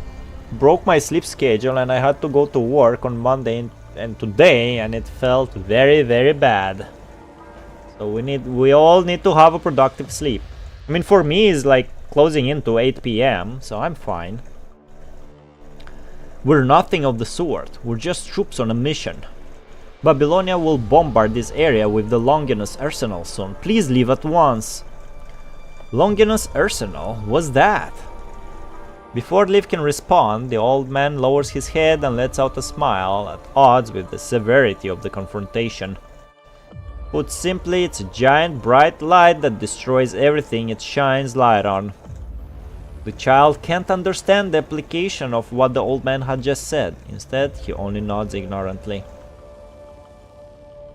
A: broke my sleep schedule and I had to go to work on Monday and today, and it felt very, very bad. So we all need to have a productive sleep. I mean, for me, it's like closing into 8 PM, so I'm fine. We're nothing of the sort. We're just troops on a mission. Babylonia will bombard this area with the Longinus Arsenal soon. Please leave at once. Longinus Arsenal? What's that? Before Liv can respond, the old man lowers his head and lets out a smile, at odds with the severity of the confrontation. Put simply, it's a giant bright light that destroys everything it shines light on. The child can't understand the application of what the old man had just said. Instead, he only nods ignorantly.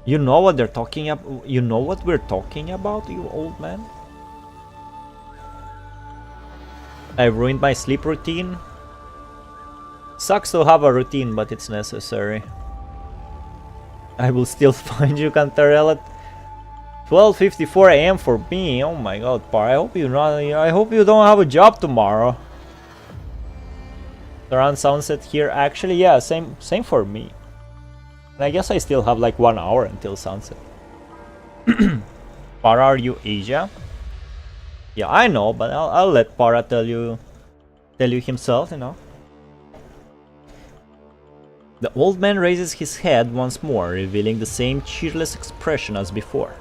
A: You know what they're talking about? You know what we're talking about, you old man? I ruined my sleep routine. Sucks to have a routine, but it's necessary. I will still find you, Cantarella. 12:54 AM for me. Oh my god, Par. I hope you don't have a job tomorrow. Around sunset here. Actually, yeah, same for me. And I guess I still have like 1 hour until sunset. Para, are you Asia? Yeah, I know, but I'll let Para tell you himself, you know. The old man raises his head once more, revealing the same cheerless expression as before.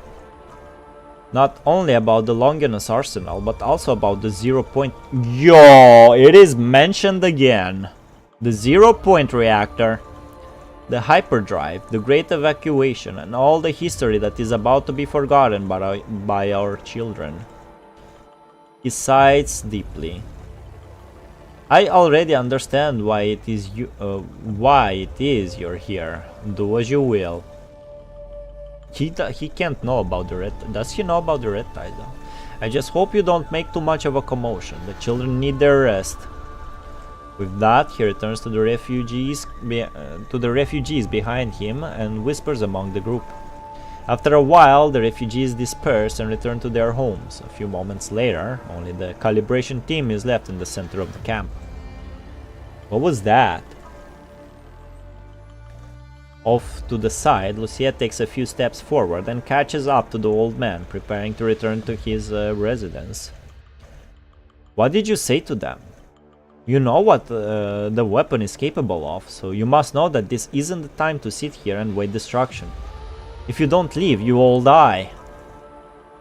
A: Not only about the Longinus arsenal, but also about the 0 point... Yo! It is mentioned again! The 0 point reactor, the hyperdrive, the great evacuation, and all the history that is about to be forgotten by our children. He sighs deeply. I already understand why it is you're here. Do as you will. He can't know about the red. Does he know about the red tide though? I just hope you don't make too much of a commotion. The children need their rest. With that, he returns to the refugees behind him and whispers among the group. After a while, the refugees disperse and return to their homes. A few moments later, only the calibration team is left in the center of the camp. What was that? Off to the side, Lucia takes a few steps forward and catches up to the old man, preparing to return to his residence. What did you say to them? You know what the weapon is capable of, so you must know that this isn't the time to sit here and wait destruction. If you don't leave, you all die.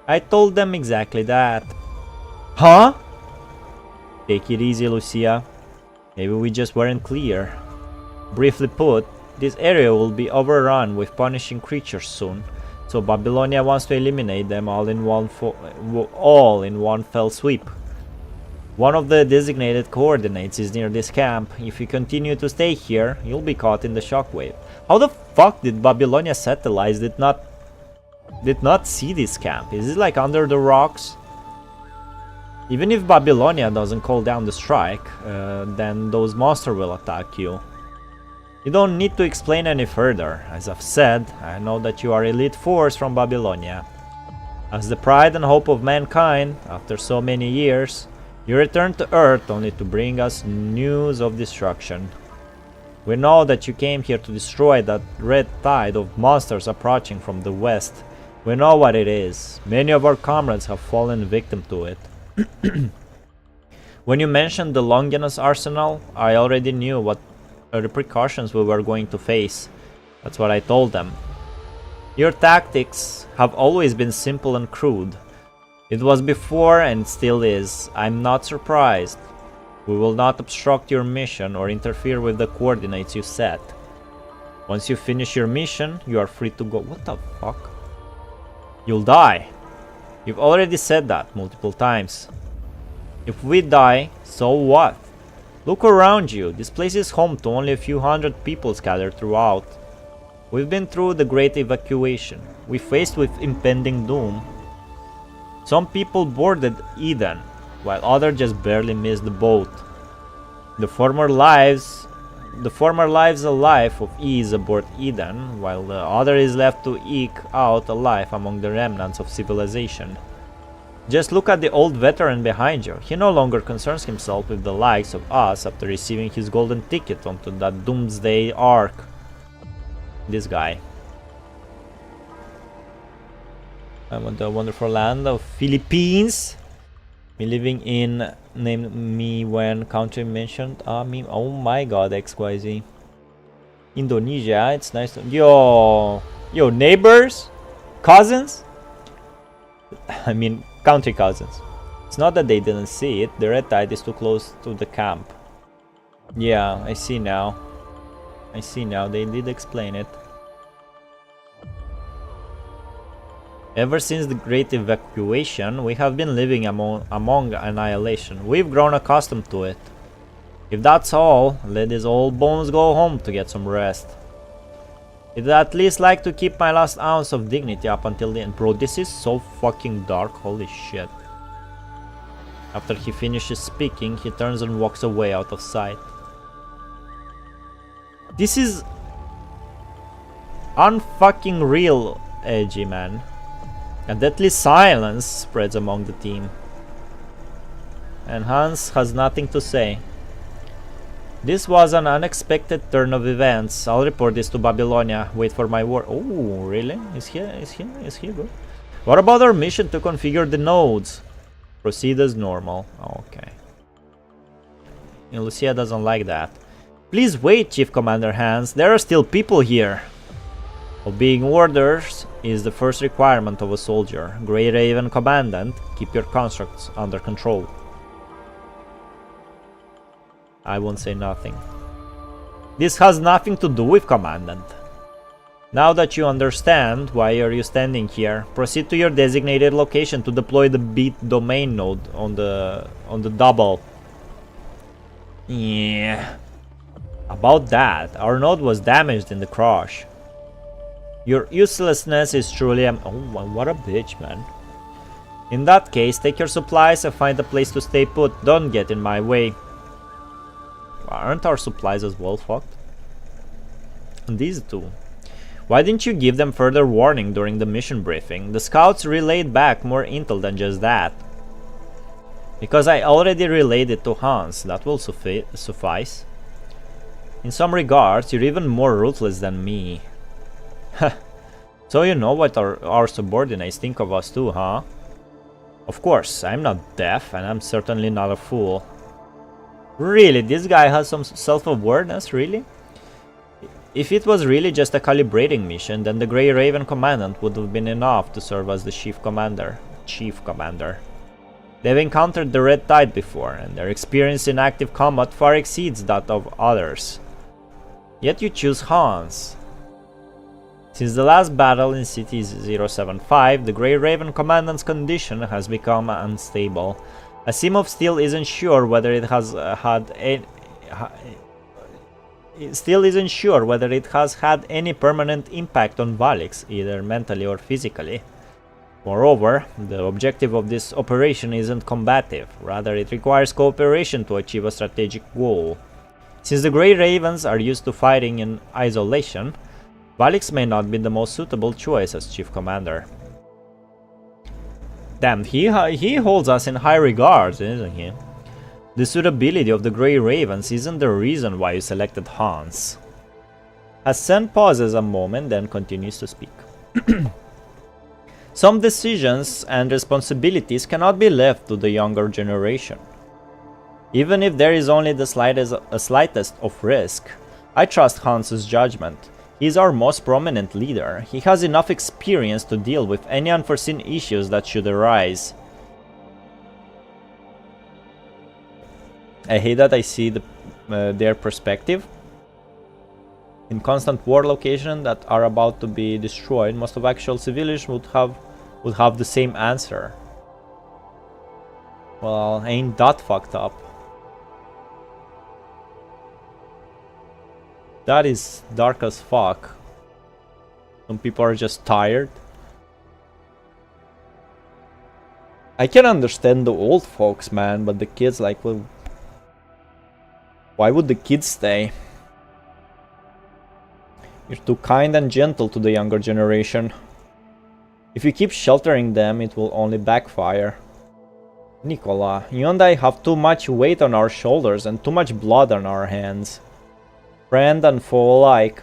A: I told them exactly that. Huh? Take it easy, Lucia. Maybe we just weren't clear. Briefly put, this area will be overrun with punishing creatures soon, so Babylonia wants to eliminate them all in one fell sweep. One of the designated coordinates is near this camp. If you continue to stay here, you'll be caught in the shockwave. How the fuck did Babylonia satellites did not see this camp? Is it like under the rocks? Even if Babylonia doesn't call down the strike, then those monsters will attack you. You don't need to explain any further. As I've said, I know that you are elite force from Babylonia. As the pride and hope of mankind, after so many years, you return to Earth only to bring us news of destruction. We know that you came here to destroy that red tide of monsters approaching from the west. We know what it is. Many of our comrades have fallen victim to it. When you mentioned the Longinus arsenal, I already knew what repercussions we were going to face. That's what I told them. Your tactics have always been simple and crude. It was before and still is. I'm not surprised. We will not obstruct your mission or interfere with the coordinates you set. Once you finish your mission, you are free to go. What the fuck? You'll die. You've already said that multiple times. If we die, so what? Look around you. This place is home to only a few hundred people scattered throughout. We've been through the great evacuation. We faced with impending doom. Some people boarded Eden, while others just barely missed the boat. The former lives a life of ease aboard Eden, while the other is left to eke out a life among the remnants of civilization. Just look at the old veteran behind you. He no longer concerns himself with the likes of us after receiving his golden ticket onto that doomsday ark. This guy. I want the wonderful land of Philippines. Me living in name me when country mentioned. Oh my god, XYZ. Indonesia, it's nice to yo neighbors? Cousins? I mean country cousins. It's not that they didn't see it, the red tide is too close to the camp. Yeah, I see now. I see now, they did explain it. Ever since the Great Evacuation, we have been living among annihilation. We've grown accustomed to it. If that's all, let these old bones go home to get some rest. I'd at least like to keep my last ounce of dignity up until the end. Bro, this is so fucking dark, holy shit. After he finishes speaking, he turns and walks away out of sight. This is unfucking real edgy, man. A deadly silence spreads among the team. And Hans has nothing to say. This was an unexpected turn of events. I'll report this to Babylonia. Wait for my word. Oh, really? Is he good? What about our mission to configure the nodes? Proceed as normal. Okay. And Lucia doesn't like that. Please wait, Chief Commander Hans. There are still people here. Obeying orders is the first requirement of a soldier. Grey Raven Commandant, keep your constructs under control. I won't say nothing. This has nothing to do with Commandant. Now that you understand why are you standing here, proceed to your designated location to deploy the beat domain node on the double. Yeah. About that, our node was damaged in the crash. Your uselessness is truly oh, what a bitch, man. In that case, take your supplies and find a place to stay put. Don't get in my way. Aren't our supplies as well fucked? And these two. Why didn't you give them further warning during the mission briefing? The scouts relayed back more intel than just that. Because I already relayed it to Hans, that will suffice. In some regards, you're even more ruthless than me. So you know what our subordinates think of us too, huh? Of course, I'm not deaf and I'm certainly not a fool. Really, this guy has some self-awareness, really? If it was really just a calibrating mission, then the Grey Raven Commandant would have been enough to serve as the Chief Commander. They've encountered the Red Tide before, and their experience in active combat far exceeds that of others. Yet you choose Hans. Since the last battle in City 075, the Grey Raven Commandant's condition has become unstable. Asimov still isn't sure whether it has had any permanent impact on Valics, either mentally or physically. Moreover, the objective of this operation isn't combative, rather it requires cooperation to achieve a strategic goal. Since the Grey Ravens are used to fighting in isolation, Valics may not be the most suitable choice as Chief Commander. Damn, he holds us in high regards, isn't he? The suitability of the Grey Ravens isn't the reason why you selected Hans. Hassan pauses a moment, then continues to speak. Some decisions and responsibilities cannot be left to the younger generation. Even if there is only the slightest of risk, I trust Hans's judgment. He is our most prominent leader. He has enough experience to deal with any unforeseen issues that should arise. I hate that I see their perspective. In constant war locations that are about to be destroyed, most of actual civilians would have the same answer. Well, ain't that fucked up? That is dark as fuck. Some people are just tired. I can understand the old folks, man, but the kids, like, well, why would the kids stay? You're too kind and gentle to the younger generation. If you keep sheltering them, it will only backfire. Nicola, you and I have too much weight on our shoulders and too much blood on our hands. Friend and foe alike,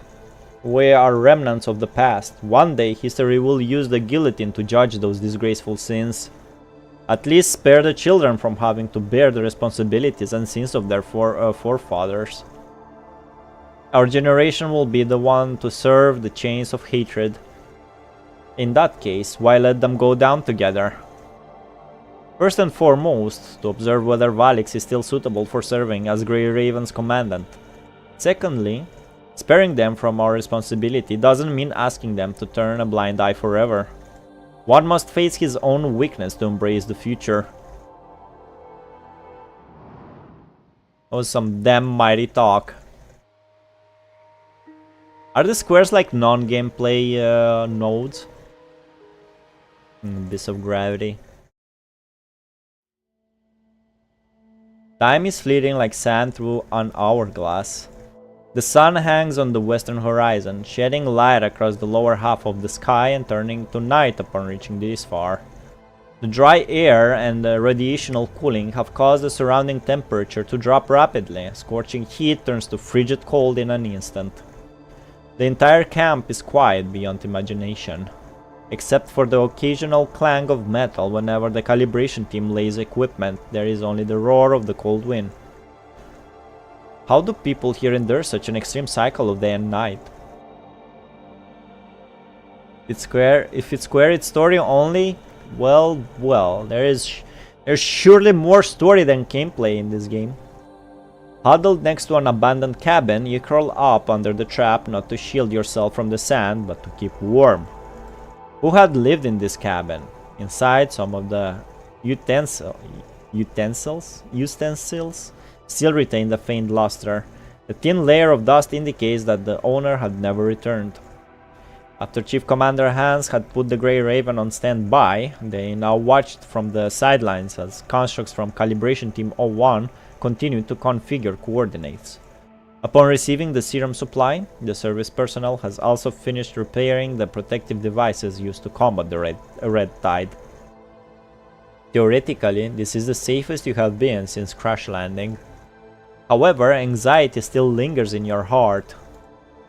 A: we are remnants of the past. One day history will use the guillotine to judge those disgraceful sins. At least spare the children from having to bear the responsibilities and sins of their forefathers. Our generation will be the one to serve the chains of hatred. In that case, why let them go down together? First and foremost, to observe whether Valics is still suitable for serving as Grey Raven's commandant. Secondly, sparing them from our responsibility doesn't mean asking them to turn a blind eye forever. One must face his own weakness to embrace the future. That was some damn mighty talk. Are the squares like non-gameplay nodes? Abyss of Gravity. Time is fleeting like sand through an hourglass. The sun hangs on the western horizon, shedding light across the lower half of the sky and turning to night upon reaching this far. The dry air and the radiational cooling have caused the surrounding temperature to drop rapidly. Scorching heat turns to frigid cold in an instant. The entire camp is quiet beyond imagination, except for the occasional clang of metal whenever the calibration team lays equipment. There is only the roar of the cold wind. How do people here endure such an extreme cycle of day and night? If it's square, it's story only. Well, there's surely more story than gameplay in this game. Huddled next to an abandoned cabin, you curl up under the trap not to shield yourself from the sand, but to keep warm. Who had lived in this cabin? Inside, some of the utensils still retained a faint luster. A thin layer of dust indicates that the owner had never returned. After Chief Commander Hans had put the Grey Raven on standby, they now watched from the sidelines as constructs from Calibration Team 01 continued to configure coordinates. Upon receiving the serum supply, the service personnel has also finished repairing the protective devices used to combat the red tide. Theoretically, this is the safest you have been since crash landing. However, anxiety still lingers in your heart.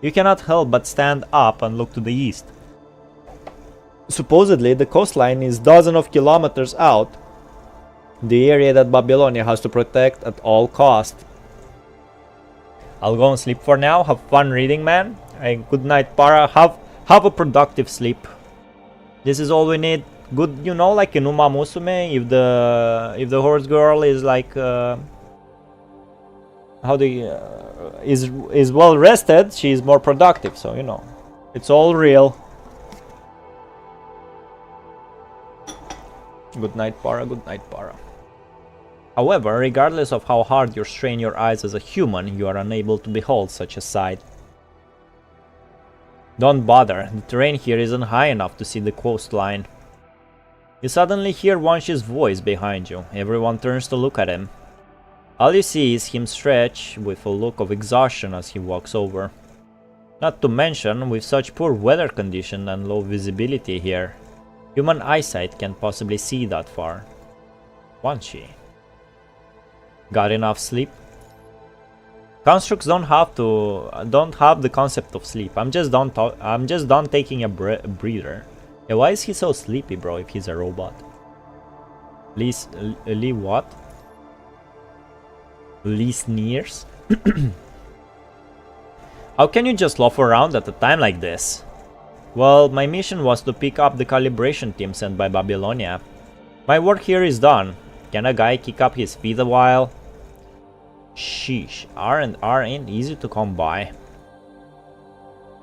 A: You cannot help but stand up and look to the east. Supposedly, the coastline is dozens of kilometers out, the area that Babylonia has to protect at all costs. I'll go and sleep for now. Have fun reading, man. And good night, Para. Have a productive sleep. This is all we need. Good, you know, like in Umamusume, if the horse girl is like is well rested, she is more productive. So you know, it's all real. Good night, Para. Good night, Para. However, regardless of how hard you strain your eyes as a human, you are unable to behold such a sight. Don't bother, the terrain here isn't high enough to see the coastline. You suddenly hear Wanshi's voice behind you. Everyone turns to look at him. All you see is him stretch with a look of exhaustion as he walks over. Not to mention, with such poor weather condition and low visibility here, human eyesight can't possibly see that far. Wanshi. Got enough sleep? Constructs don't have the concept of sleep. I'm just done taking a breather. Yeah, why is he so sleepy, bro, if he's a robot? Lee what? Lee sneers? How can you just loaf around at a time like this? Well, my mission was to pick up the calibration team sent by Babylonia. My work here is done. Can a guy kick up his feet a while? Sheesh, R&R ain't easy to come by.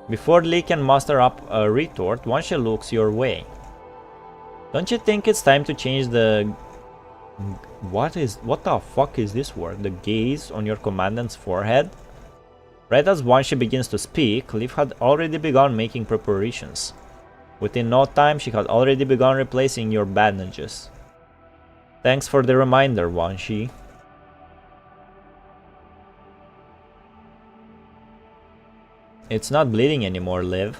A: Before Lee can muster up a retort, Wanshi looks your way. Don't you think it's time to change the... What the fuck is this word? The gaze on your commandant's forehead? Right as Wanshi begins to speak, Liv had already begun making preparations. Within no time, she had already begun replacing your bandages. Thanks for the reminder, Wanshi. It's not bleeding anymore, Liv.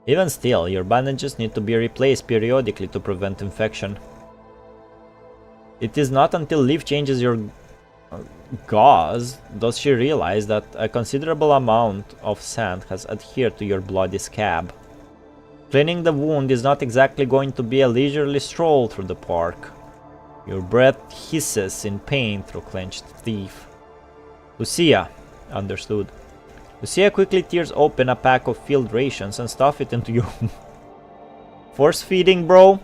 A: Even still, your bandages need to be replaced periodically to prevent infection. It is not until Liv changes your gauze does she realize that a considerable amount of sand has adhered to your bloody scab. Cleaning the wound is not exactly going to be a leisurely stroll through the park. Your breath hisses in pain through clenched teeth. Lucia, understood. Lucia quickly tears open a pack of field rations and stuff it into your... Force feeding, bro?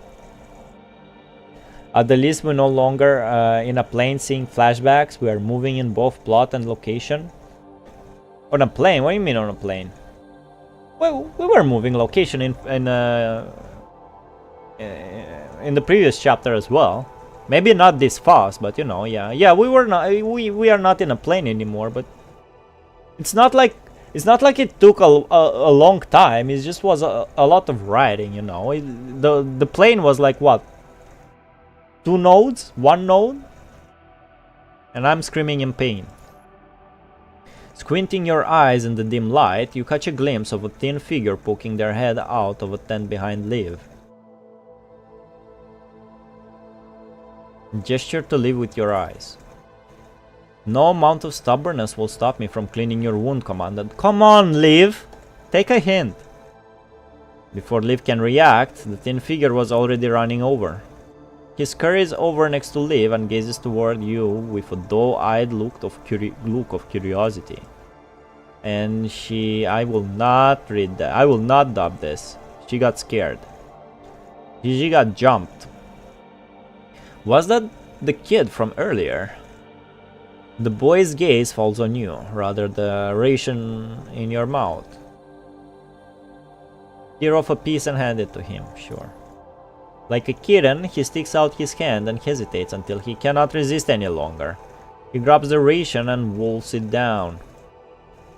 A: At the least, we're no longer in a plane seeing flashbacks. We are moving in both plot and location. On a plane? What do you mean on a plane? Well, we were moving location in the previous chapter as well. Maybe not this fast, but you know, yeah. We are not in a plane anymore. But it's not like it took a long time. It just was a lot of riding, you know. The plane was like what? 2 nodes? 1 node? And I'm screaming in pain. Squinting your eyes in the dim light, you catch a glimpse of a thin figure poking their head out of a tent behind Liv. Gesture to leave with your eyes. No amount of stubbornness will stop me from cleaning your wound, commanded. Come on, Liv! Take a hint! Before Liv can react, the thin figure was already running over. He scurries over next to Liv and gazes toward you with a doe-eyed look of curiosity. And I will not read that. I will not dub this. She got scared. She got jumped. Was that the kid from earlier? The boy's gaze falls on you, rather the ration in your mouth. Tear off a piece and hand it to him, sure. Like a kitten, he sticks out his hand and hesitates until he cannot resist any longer. He grabs the ration and wolfs it down.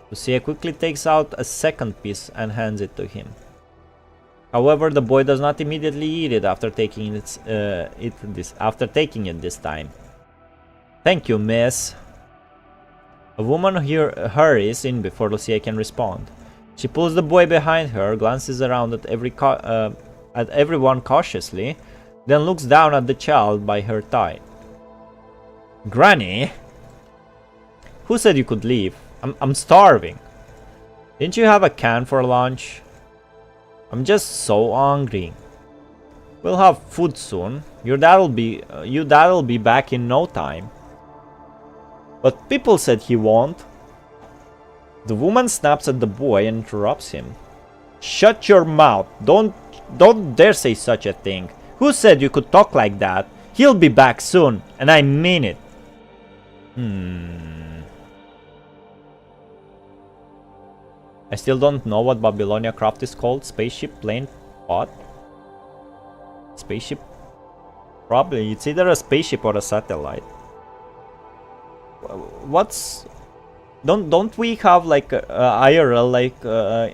A: Lucia quickly takes out a second piece and hands it to him. However, the boy does not immediately eat it after taking it this time. Thank you, miss. A woman hurries in before Lucia can respond. She pulls the boy behind her, glances around at everyone cautiously, then looks down at the child by her thigh. Granny? Who said you could leave? I'm starving. Didn't you have a can for lunch? I'm just so hungry. We'll have food soon. Your dad'll be back in no time. But people said he won't. The woman snaps at the boy and interrupts him. Shut your mouth. Don't dare say such a thing. Who said you could talk like that? He'll be back soon, and I mean it. I still don't know what Babylonia craft is called. Spaceship, plane, pod? Spaceship? Probably. It's either a spaceship or a satellite. What's... Don't we have like a IRL, like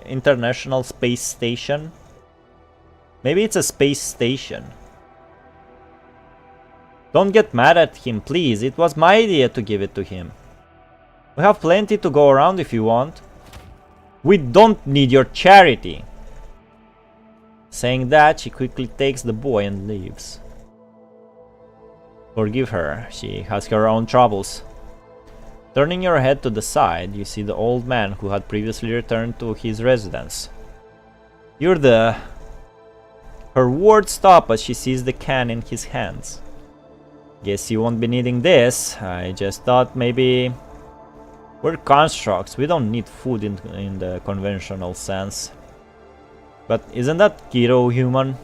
A: International Space Station? Maybe it's a space station. Don't get mad at him, please. It was my idea to give it to him. We have plenty to go around if you want. We don't need your charity. Saying that, she quickly takes the boy and leaves. Forgive her. She has her own troubles. Turning your head to the side, you see the old man who had previously returned to his residence. You're the... Her words stop as she sees the can in his hands. Guess you won't be needing this. I just thought maybe... We're constructs, we don't need food in the conventional sense. But isn't that keto human?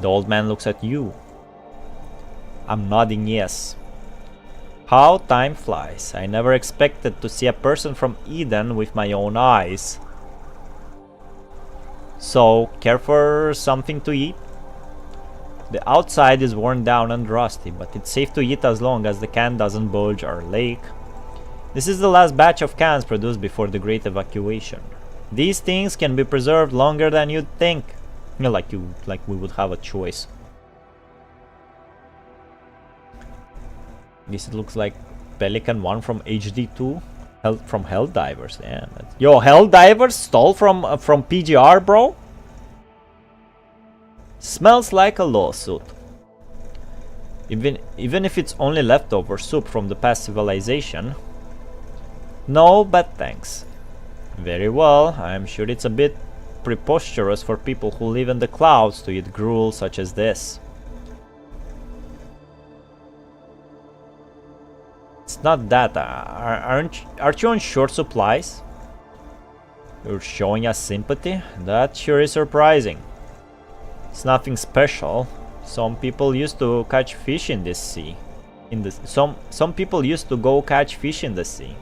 A: The old man looks at you. I'm nodding yes. How time flies. I never expected to see a person from Eden with my own eyes. So, care for something to eat? The outside is worn down and rusty, but it's safe to eat as long as the can doesn't bulge or leak. This is the last batch of cans produced before the Great Evacuation. These things can be preserved longer than you'd think. You know, like we would have a choice. This looks like Pelican 1 from HD2. From Helldivers. Damn. Yo, Helldivers stole from PGR, bro? Smells like a lawsuit. Even if it's only leftover soup from the past civilization. No, but thanks. Very well, I'm sure it's a bit preposterous for people who live in the clouds to eat gruel such as this. It's not that. Aren't you on short supplies? You're showing us sympathy? That sure is surprising. It's nothing special. Some people used to catch fish in this sea. Some people used to go catch fish in the sea.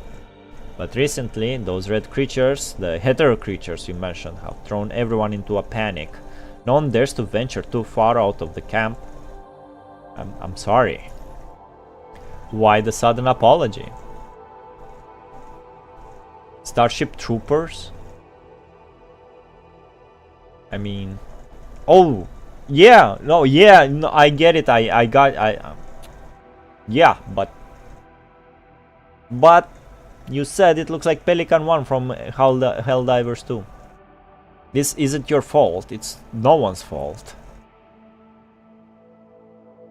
A: But recently, those red creatures, the hetero creatures you mentioned, have thrown everyone into a panic. No one dares to venture too far out of the camp. I'm sorry. Why the sudden apology? Starship Troopers? I mean... Oh! Yeah! No, yeah! No, I get it. Yeah, but... You said it looks like Pelican 1 from Helldivers 2. This isn't your fault. It's no one's fault.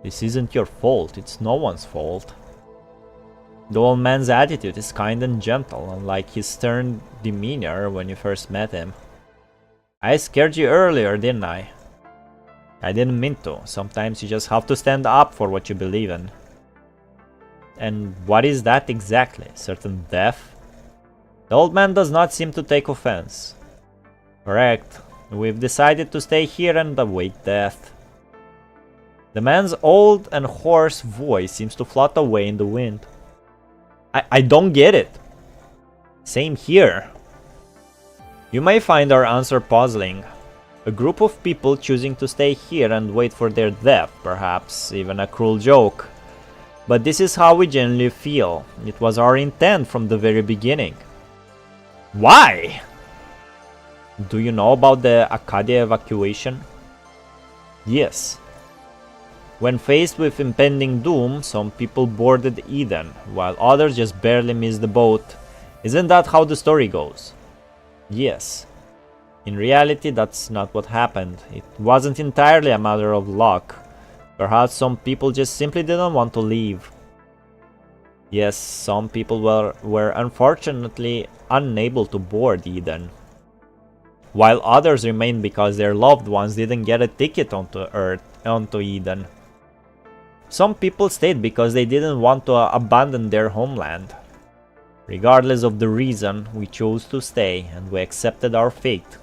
A: This isn't your fault. It's no one's fault. The old man's attitude is kind and gentle, unlike his stern demeanor when you first met him. I scared you earlier, didn't I? I didn't mean to. Sometimes you just have to stand up for what you believe in. And what is that exactly? Certain death? The old man does not seem to take offense. Correct. We've decided to stay here and await death. The man's old and hoarse voice seems to float away in the wind. I don't get it. Same here. You may find our answer puzzling. A group of people choosing to stay here and wait for their death, perhaps even a cruel joke. But this is how we genuinely feel. It was our intent from the very beginning. Why? Do you know about the Acadia evacuation? Yes. When faced with impending doom, some people boarded Eden, while others just barely missed the boat. Isn't that how the story goes? Yes. In reality, that's not what happened. It wasn't entirely a matter of luck. Perhaps some people just simply didn't want to leave. Yes, some people were unfortunately unable to board Eden, while others remained because their loved ones didn't get a ticket onto Eden. Some people stayed because they didn't want to abandon their homeland. Regardless of the reason, we chose to stay and we accepted our fate.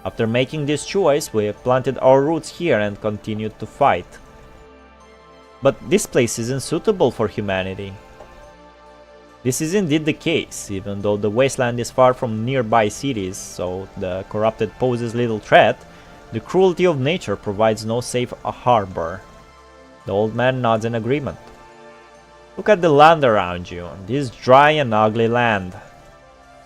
A: After making this choice, we planted our roots here and continued to fight. But this place isn't suitable for humanity. This is indeed the case, even though the wasteland is far from nearby cities, so the corrupted poses little threat, the cruelty of nature provides no safe harbor. The old man nods in agreement. Look at the land around you, this dry and ugly land.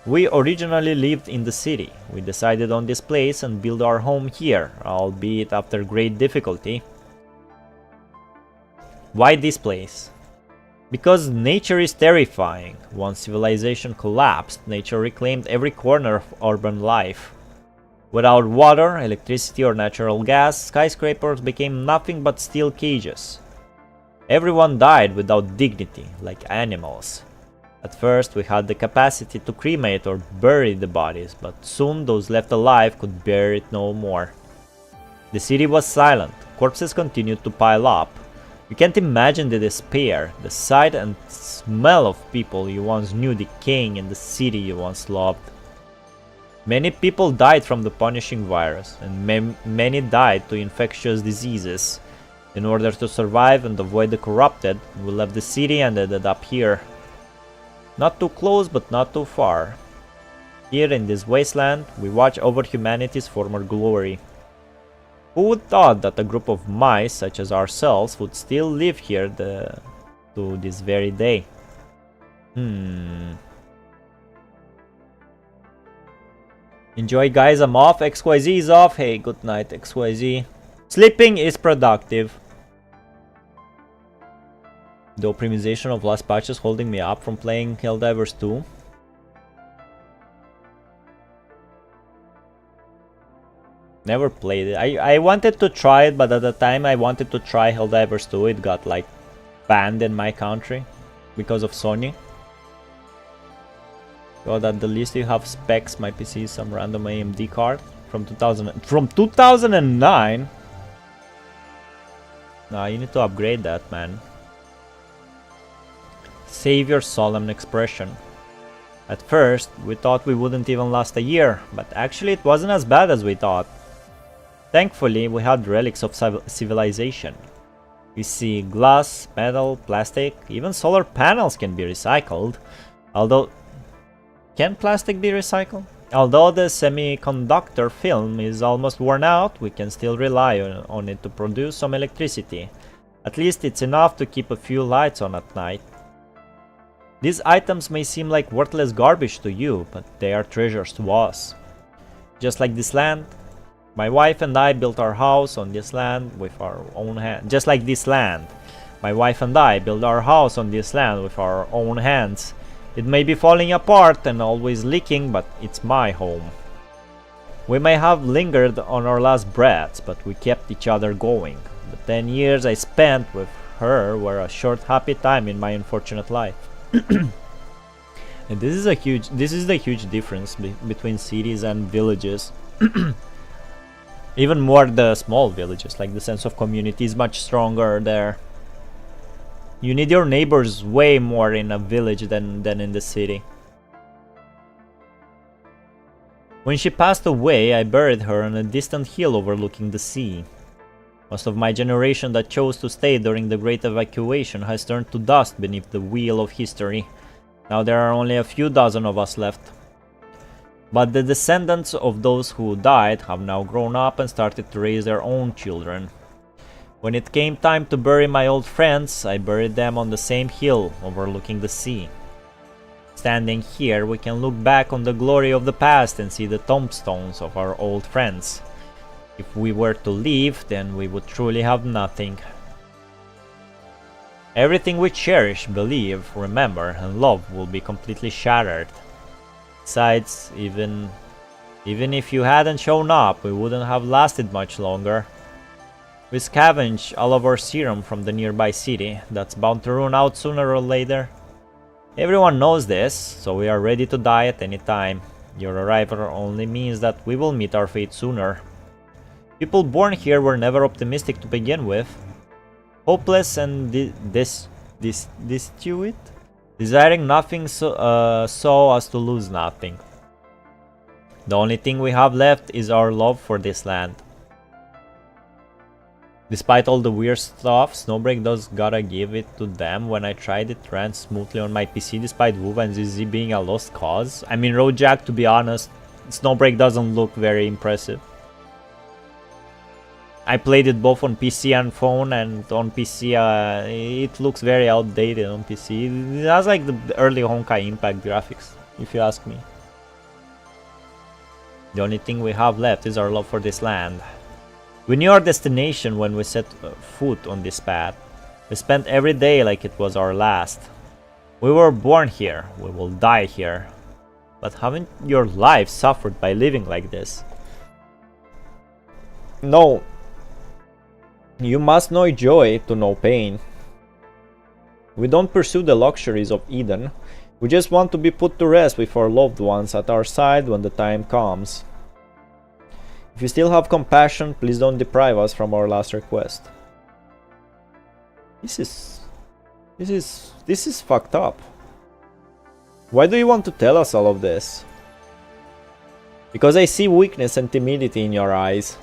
A: We originally lived in the city. We decided on this place and built our home here, albeit after great difficulty. Why this place? Because nature is terrifying. Once civilization collapsed, nature reclaimed every corner of urban life. Without water, electricity or natural gas, skyscrapers became nothing but steel cages. Everyone died without dignity, like animals. At first, we had the capacity to cremate or bury the bodies, but soon those left alive could bear it no more. The city was silent. Corpses continued to pile up. You can't imagine the despair, the sight and smell of people you once knew decaying in the city you once loved. Many people died from the punishing virus, and many died to infectious diseases. In order to survive and avoid the corrupted, we left the city and ended up here. Not too close, but not too far. Here in this wasteland, we watch over humanity's former glory. Who would thought that a group of mice such as ourselves would still live here to this very day? Enjoy guys, I'm off, XYZ is off. Hey, good night XYZ. Sleeping is productive. The optimization of last patch is holding me up from playing Helldivers 2. Never played it. I wanted to try it, but at the time I wanted to try Helldivers 2, it got like banned in my country because of Sony. So at the least you have specs, my PC is some random AMD card from 2009. Nah, you need to upgrade that, man. Save your solemn expression. At first, we thought we wouldn't even last a year, but actually it wasn't as bad as we thought. Thankfully, we had relics of civilization. We see glass, metal, plastic, even solar panels can be recycled. Although, can plastic be recycled? Although the semiconductor film is almost worn out, we can still rely on it to produce some electricity. At least it's enough to keep a few lights on at night. These items may seem like worthless garbage to you, but they are treasures to us. Just like this land, my wife and I built our house on this land with our own hands. Just like this land, my wife and I built our house on this land with our own hands. It may be falling apart and always leaking, but it's my home. We may have lingered on our last breaths, but we kept each other going. The 10 years I spent with her were a short happy time in my unfortunate life. And this is the huge difference between cities and villages. Even more the small villages, like the sense of community is much stronger there. You need your neighbors way more in a village than in the city. When she passed away, I buried her on a distant hill overlooking the sea. Most of my generation that chose to stay during the Great Evacuation has turned to dust beneath the wheel of history. Now there are only a few dozen of us left. But the descendants of those who died have now grown up and started to raise their own children. When it came time to bury my old friends, I buried them on the same hill overlooking the sea. Standing here, we can look back on the glory of the past and see the tombstones of our old friends. If we were to leave, then we would truly have nothing. Everything we cherish, believe, remember, and love will be completely shattered. Besides, even if you hadn't shown up, we wouldn't have lasted much longer. We scavenge all of our serum from the nearby city, that's bound to run out sooner or later. Everyone knows this, so we are ready to die at any time. Your arrival only means that we will meet our fate sooner. People born here were never optimistic to begin with. Hopeless and destitute, desiring nothing so as to lose nothing. The only thing we have left is our love for this land. Despite all the weird stuff, Snowbreak does gotta give it to them. When I tried it ran smoothly on my PC despite WoW and ZZ being a lost cause. I mean, Roadjack, to be honest, Snowbreak doesn't look very impressive. I played it both on PC and phone, and on PC it looks very outdated on PC. It has like the early Honkai Impact graphics, if you ask me. The only thing we have left is our love for this land. We knew our destination when we set foot on this path. We spent every day like it was our last. We were born here, we will die here. But haven't your life suffered by living like this? No. You must know joy to know pain. We don't pursue the luxuries of Eden. We just want to be put to rest with our loved ones at our side when the time comes. If you still have compassion, please don't deprive us from our last request. This is fucked up. Why do you want to tell us all of this? Because I see weakness and timidity in your eyes.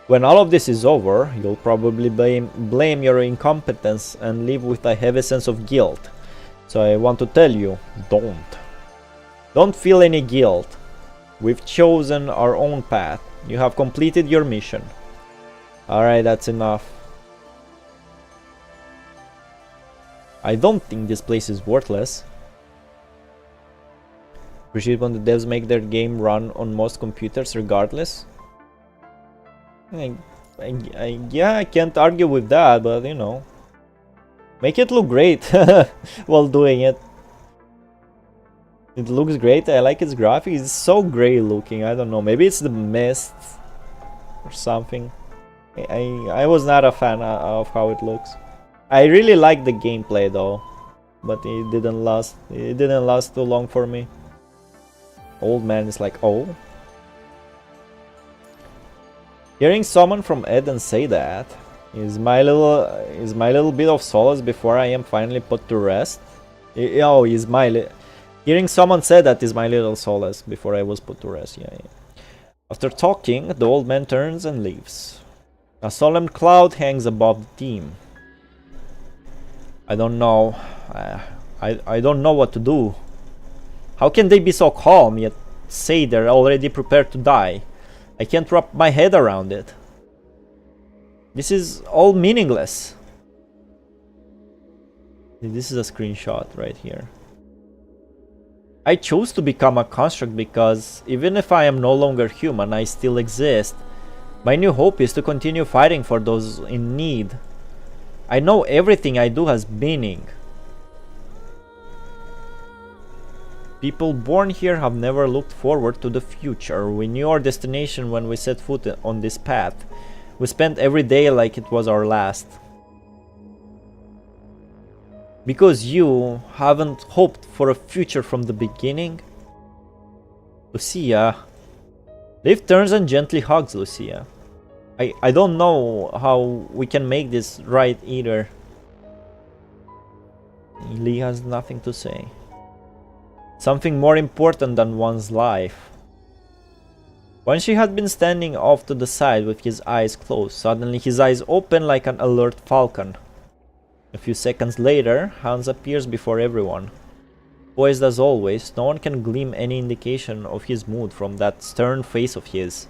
A: When all of this is over, you'll probably blame your incompetence and live with a heavy sense of guilt. So I want to tell you, don't. Don't feel any guilt. We've chosen our own path. You have completed your mission. Alright, that's enough. I don't think this place is worthless. Appreciate when the devs make their game run on most computers regardless. Yeah, I can't argue with that, but you know. Make it look great while doing it. It looks great, I like its graphics, it's so grey looking, I don't know, maybe it's the mist or something. I was not a fan of how it looks. I really like the gameplay though, but it didn't last too long for me. Old man is like, oh. Hearing someone from Eden say that is my little bit of solace before I am finally put to rest. Hearing someone say that is my little solace before I was put to rest. Yeah. After talking, the old man turns and leaves. A solemn cloud hangs above the team. I don't know. I don't know what to do. How can they be so calm yet say they're already prepared to die? I can't wrap my head around it. This is all meaningless. This is a screenshot right here. I chose to become a construct because even if I am no longer human, I still exist. My new hope is to continue fighting for those in need. I know everything I do has meaning. People born here have never looked forward to the future. We knew our destination when we set foot on this path. We spent every day like it was our last. Because you haven't hoped for a future from the beginning? Lucia. Liv turns and gently hugs Lucia. I don't know how we can make this right either. Lee has nothing to say. Something more important than one's life. When she had been standing off to the side with his eyes closed, suddenly his eyes open like an alert falcon. A few seconds later, Hans appears before everyone. Poised as always, no one can glean any indication of his mood from that stern face of his.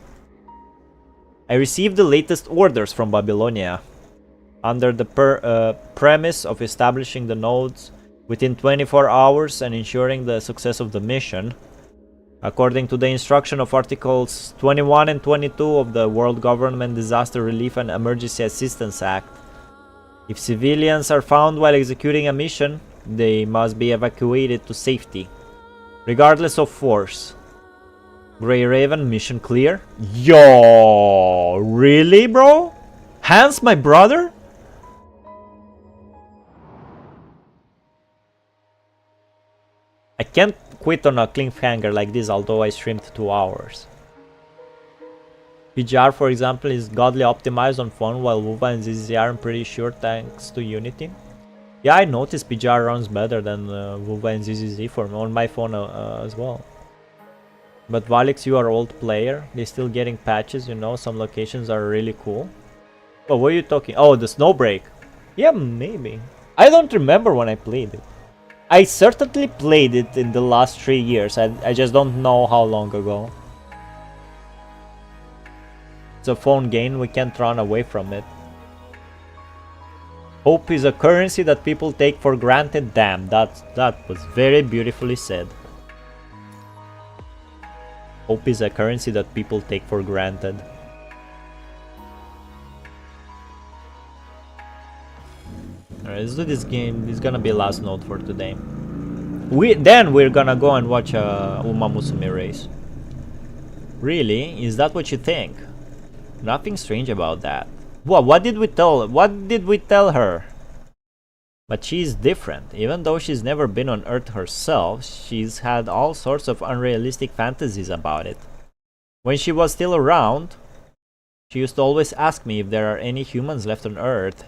A: I received the latest orders from Babylonia. Under the premise of establishing the nodes within 24 hours and ensuring the success of the mission, according to the instruction of Articles 21 and 22 of the World Government Disaster Relief and Emergency Assistance Act, if civilians are found while executing a mission, they must be evacuated to safety, regardless of force. Grey Raven, mission clear. Yo, really, bro? Hans, my brother? I can't quit on a cliffhanger like this, although I streamed 2 hours. PGR, for example, is godly optimized on phone, while WUVA and ZZR I'm pretty sure thanks to Unity. Yeah, I noticed PGR runs better than WUVA and ZZZ for on my phone as well. But Valics, you are old player. They're still getting patches, you know. Some locations are really cool. Oh, what are you talking? Oh, the Snowbreak. Yeah, maybe. I don't remember when I played it. I certainly played it in the last 3 years. I just don't know how long ago. It's a phone game. We can't run away from it. Hope is a currency that people take for granted. Damn, that was very beautifully said. Hope is a currency that people take for granted. Alright, let's do this game. This is gonna be last note for today. Then we're gonna go and watch a Umamusume race. Really? Is that what you think? Nothing strange about that. What did we tell her? But she's different. Even though she's never been on Earth herself, she's had all sorts of unrealistic fantasies about it. When she was still around, she used to always ask me if there are any humans left on Earth.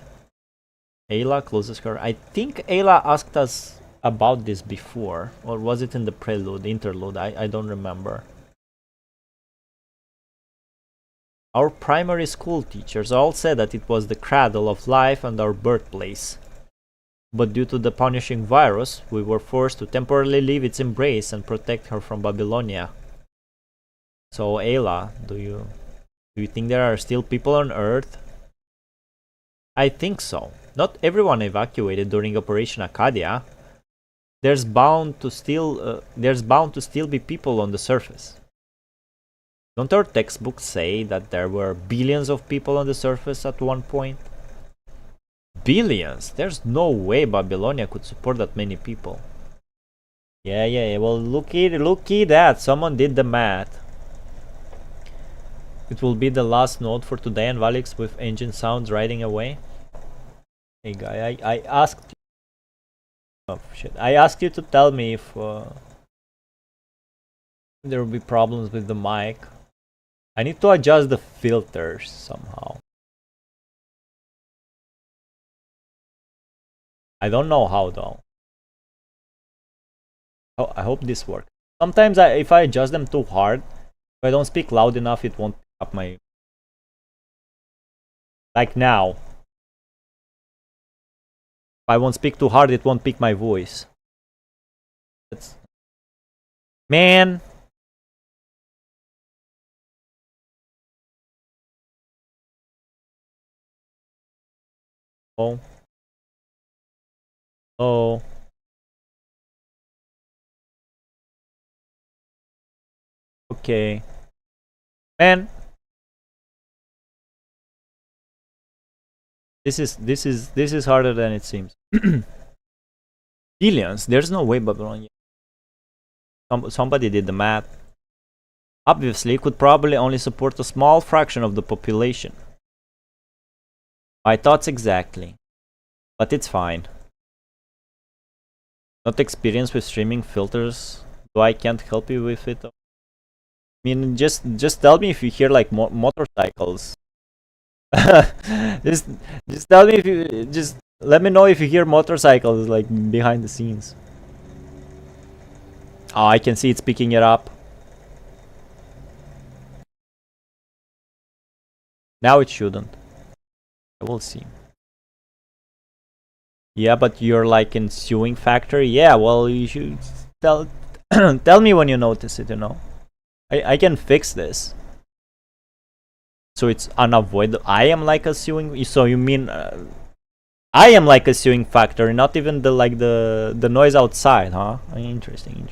A: Ayla closes her. I think Ayla asked us about this before. Or was it in the interlude? I don't remember. Our primary school teachers all said that it was the cradle of life and our birthplace. But due to the punishing virus, we were forced to temporarily leave its embrace and protect her from Babylonia. So, Ayla, do you think there are still people on Earth? I think so. Not everyone evacuated during Operation Acadia. There's bound to still be people on the surface. Don't our textbooks say that there were billions of people on the surface at one point? Billions? There's no way Babylonia could support that many people. Yeah. Well, looky that. Someone did the math. It will be the last note for today, and Valics with engine sounds riding away. Hey guy, I asked you... Oh shit. I asked you to tell me if there will be problems with the mic. I need to adjust the filters somehow. I don't know how though. Oh, I hope this works. Sometimes if I adjust them too hard, If I don't speak loud enough, it won't pick up my... Like now. If I won't speak too hard, it won't pick my voice. That's... Man! Oh. Oh. Okay. Man! This is harder than it seems. Billions? There's no way Babylon... Somebody did the math. Obviously, it could probably only support a small fraction of the population. My thoughts exactly. But it's fine. Not experienced with streaming filters, so I can't help you with it. I mean, just tell me if you hear like motorcycles. just tell me if you just let me know if you hear motorcycles like behind the scenes. Oh, I can see it's picking it up. Now it shouldn't. We'll see. Yeah, but you're like in sewing factory. Yeah, well, you should tell tell me when you notice it. You know, I can fix this. So it's unavoidable. I am like a sewing. So you mean I am like a sewing factory, not even the noise outside, huh? Interesting.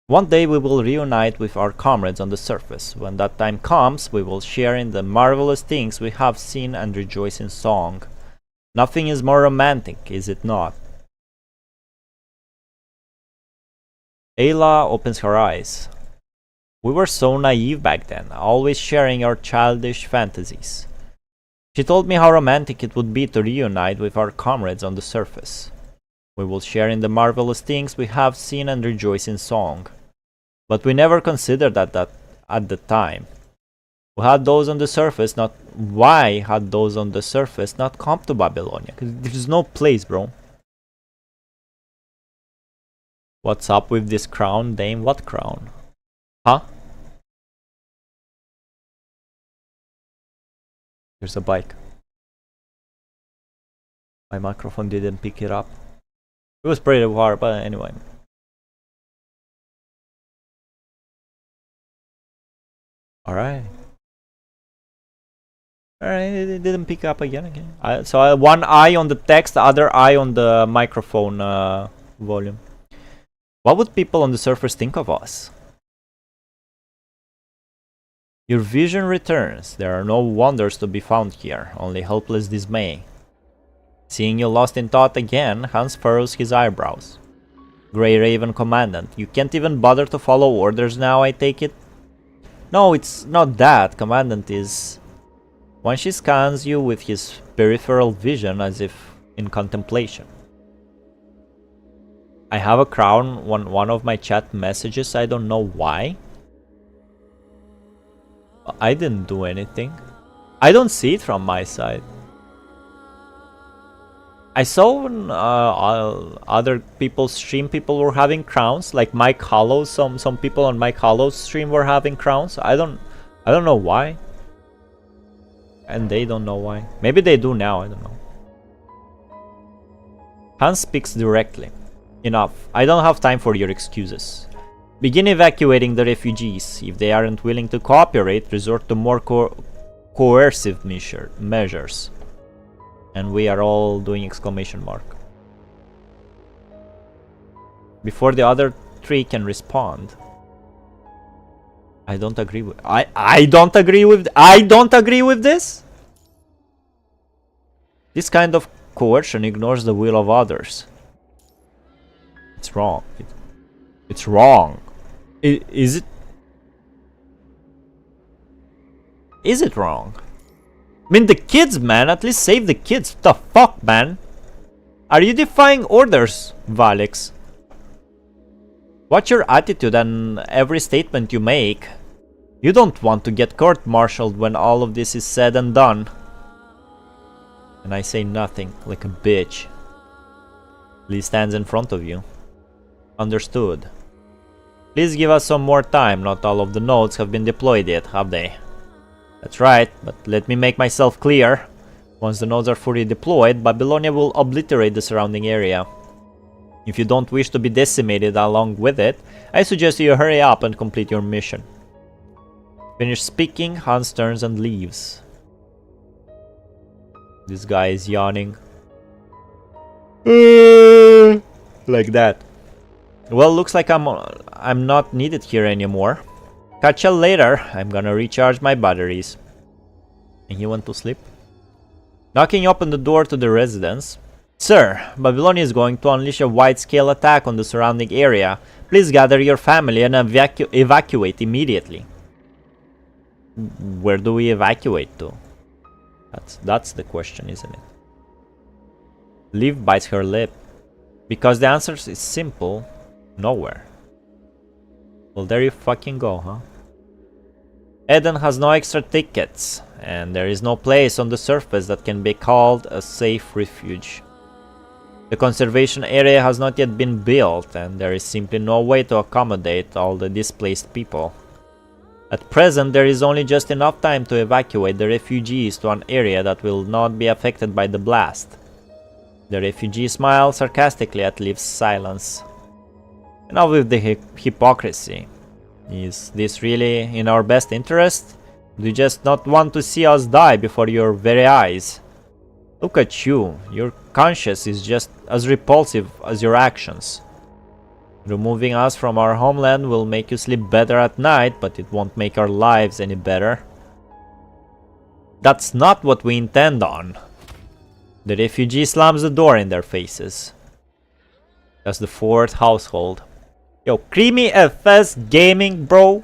A: One day we will reunite with our comrades on the surface. When that time comes, we will share in the marvelous things we have seen and rejoice in song. Nothing is more romantic, is it not? Ayla opens her eyes. We were so naive back then, always sharing our childish fantasies. She told me how romantic it would be to reunite with our comrades on the surface. We will share in the marvelous things we have seen and rejoice in song. But we never considered that at the time. We had those on the surface, not... Why had those on the surface not come to Babylonia? Because there's no place, bro. What's up with this crown, Dame? What crown? Huh? There's a bike. My microphone didn't pick it up. It was pretty hard, but anyway. Alright. Alright, it didn't pick up again. So one eye on the text, the other eye on the microphone volume. What would people on the surface think of us? Your vision returns. There are no wonders to be found here, only helpless dismay. Seeing you lost in thought again, Hans furrows his eyebrows. Grey Raven Commandant, you can't even bother to follow orders now, I take it? No, it's not that. Commandant is... When she scans you with his peripheral vision as if in contemplation. I have a crown on one of my chat messages, I don't know why. I didn't do anything. I don't see it from my side. I saw when other people's stream people were having crowns, like Mike Hollow's, some people on Mike Hollow's stream were having crowns. I don't know why. And they don't know why. Maybe they do now, I don't know. Hans speaks directly. Enough. I don't have time for your excuses. Begin evacuating the refugees. If they aren't willing to cooperate, resort to more coercive measures. And we are all doing exclamation mark. Before the other three can respond. I don't agree with... I don't agree with this? This kind of coercion ignores the will of others. It's wrong. It's wrong. Is it? Is it wrong? I mean, the kids, man. At least save the kids. What the fuck, man? Are you defying orders, Valics? What's your attitude and every statement you make? You don't want to get court-martialed when all of this is said and done. And I say nothing, like a bitch. Lee stands in front of you. Understood. Please give us some more time. Not all of the nodes have been deployed yet, have they? That's right, but let me make myself clear. Once the nodes are fully deployed, Babylonia will obliterate the surrounding area. If you don't wish to be decimated along with it, I suggest you hurry up and complete your mission. Finish speaking, Hans turns and leaves. This guy is yawning. Like that. Well, looks like I'm not needed here anymore. Catch you later. I'm gonna recharge my batteries. And you went to sleep? Knocking open the door to the residence. Sir, Babylonia is going to unleash a wide-scale attack on the surrounding area. Please gather your family and evacuate immediately. Where do we evacuate to? That's the question, isn't it? Liv bites her lip. Because the answer is simple. Nowhere. Well, there you fucking go, huh? Eden has no extra tickets, and there is no place on the surface that can be called a safe refuge. The conservation area has not yet been built, and there is simply no way to accommodate all the displaced people. At present, there is only just enough time to evacuate the refugees to an area that will not be affected by the blast. The refugee smiled sarcastically at Liv's silence. Enough with the hypocrisy. Is this really in our best interest? Do you just not want to see us die before your very eyes? Look at you. Your conscience is just as repulsive as your actions. Removing us from our homeland will make you sleep better at night, but it won't make our lives any better. That's not what we intend on. The refugee slams the door in their faces. That's the fourth household. Yo, Creamy FS Gaming, bro.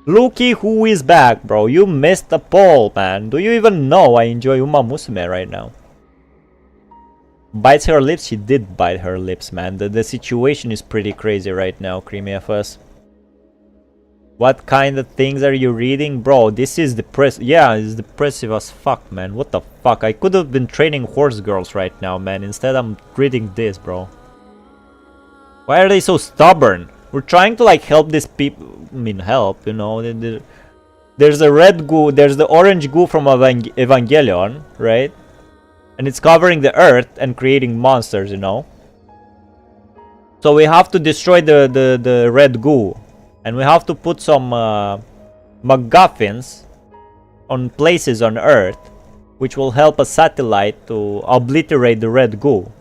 A: Looky who is back, bro. You missed the poll, man. Do you even know I enjoy Umamusume right now? Bites her lips? She did bite her lips, man. The situation is pretty crazy right now, Creamy FS. What kind of things are you reading? Bro, this is depressive. Yeah, it's depressive as fuck, man. What the fuck? I could have been training horse girls right now, man. Instead, I'm reading this, bro. Why are they so stubborn? We're trying to like help these people. I mean, help, you know. There's a red goo, there's the orange goo from Evangelion, right? And it's covering the earth and creating monsters, you know. So we have to destroy the red goo. And we have to put some MacGuffins on places on earth, which will help a satellite to obliterate the red goo.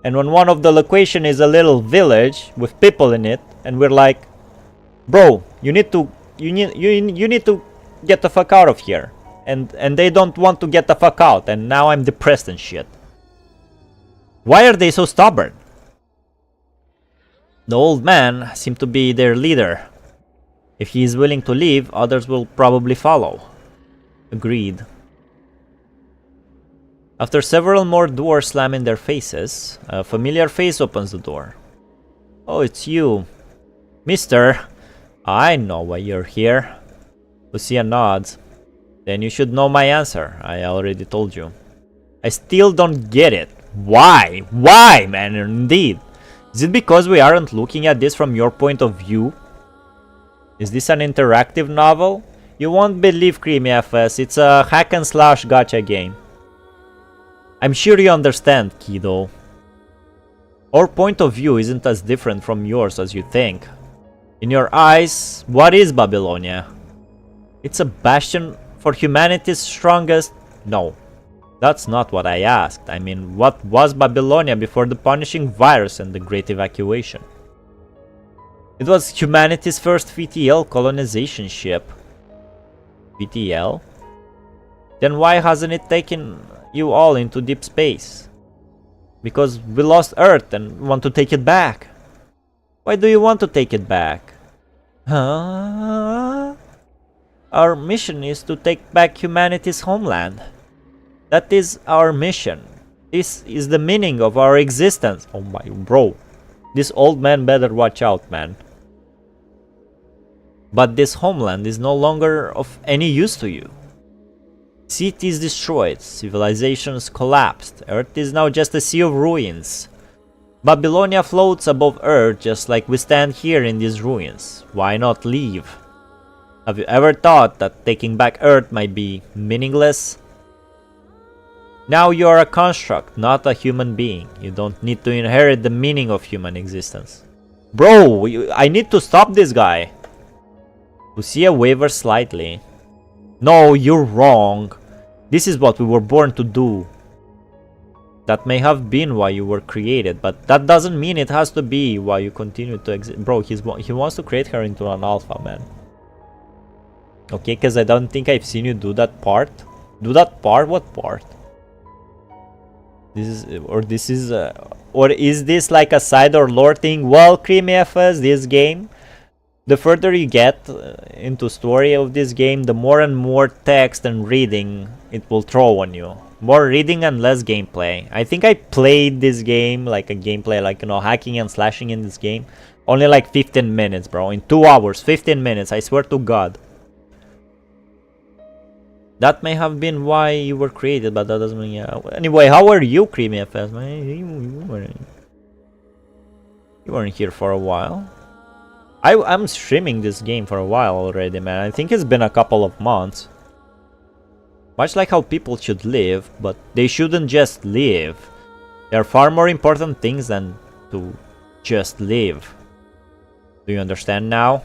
A: And when one of the location is a little village with people in it, and we're like, bro, you need to get the fuck out of here. And they don't want to get the fuck out, and now I'm depressed and shit. Why are they so stubborn? The old man seemed to be their leader. If he is willing to leave, others will probably follow. Agreed. After several more doors slam in their faces, a familiar face opens the door. Oh, it's you. Mister, I know why you're here. Lucia nods. Then you should know my answer. I already told you. I still don't get it. Why? Why, man? Indeed. Is it because we aren't looking at this from your point of view? Is this an interactive novel? You won't believe, Creamy FS. It's a hack and slash gacha game. I'm sure you understand, kiddo. Our point of view isn't as different from yours as you think. In your eyes, what is Babylonia? It's a bastion for humanity's strongest... No, that's not what I asked. I mean, what was Babylonia before the punishing virus and the Great Evacuation? It was humanity's first VTL colonization ship. VTL? Then why hasn't it taken you all into deep space? Because we lost Earth and want to take it back. Why do you want to take it back? Huh? Our mission is to take back humanity's homeland. That is our mission. This is the meaning of our existence. Oh my bro. This old man better watch out, man. But this homeland is no longer of any use to you. Cities destroyed, civilizations collapsed, Earth is now just a sea of ruins. Babylonia floats above Earth just like we stand here in these ruins. Why not leave? Have you ever thought that taking back Earth might be meaningless? Now you are a construct, not a human being. You don't need to inherit the meaning of human existence. Bro, I need to stop this guy. Lucia wavers slightly. No, you're wrong. This is what we were born to do. That may have been why you were created, but that doesn't mean it has to be why you continue to exist. Bro, he wants to create her into an alpha, man. Okay, because I don't think I've seen you do that part. Do that part? What part? This is, or is this like a side or lore thing? Well, Creamy FS, this game, the further you get into story of this game, the more and more text and reading it will throw on you. More reading and less gameplay. I think I played this game, like a gameplay, like, you know, hacking and slashing in this game, only like 15 minutes, bro. In 2 hours, 15 minutes, I swear to God. That may have been why you were created, but that doesn't mean, yeah. Anyway, how are you, Creamy FS, man? You weren't here for a while. I'm streaming this game for a while already, man. I think it's been a couple of months. Much like how people should live, but they shouldn't just live. There are far more important things than to just live. Do you understand now?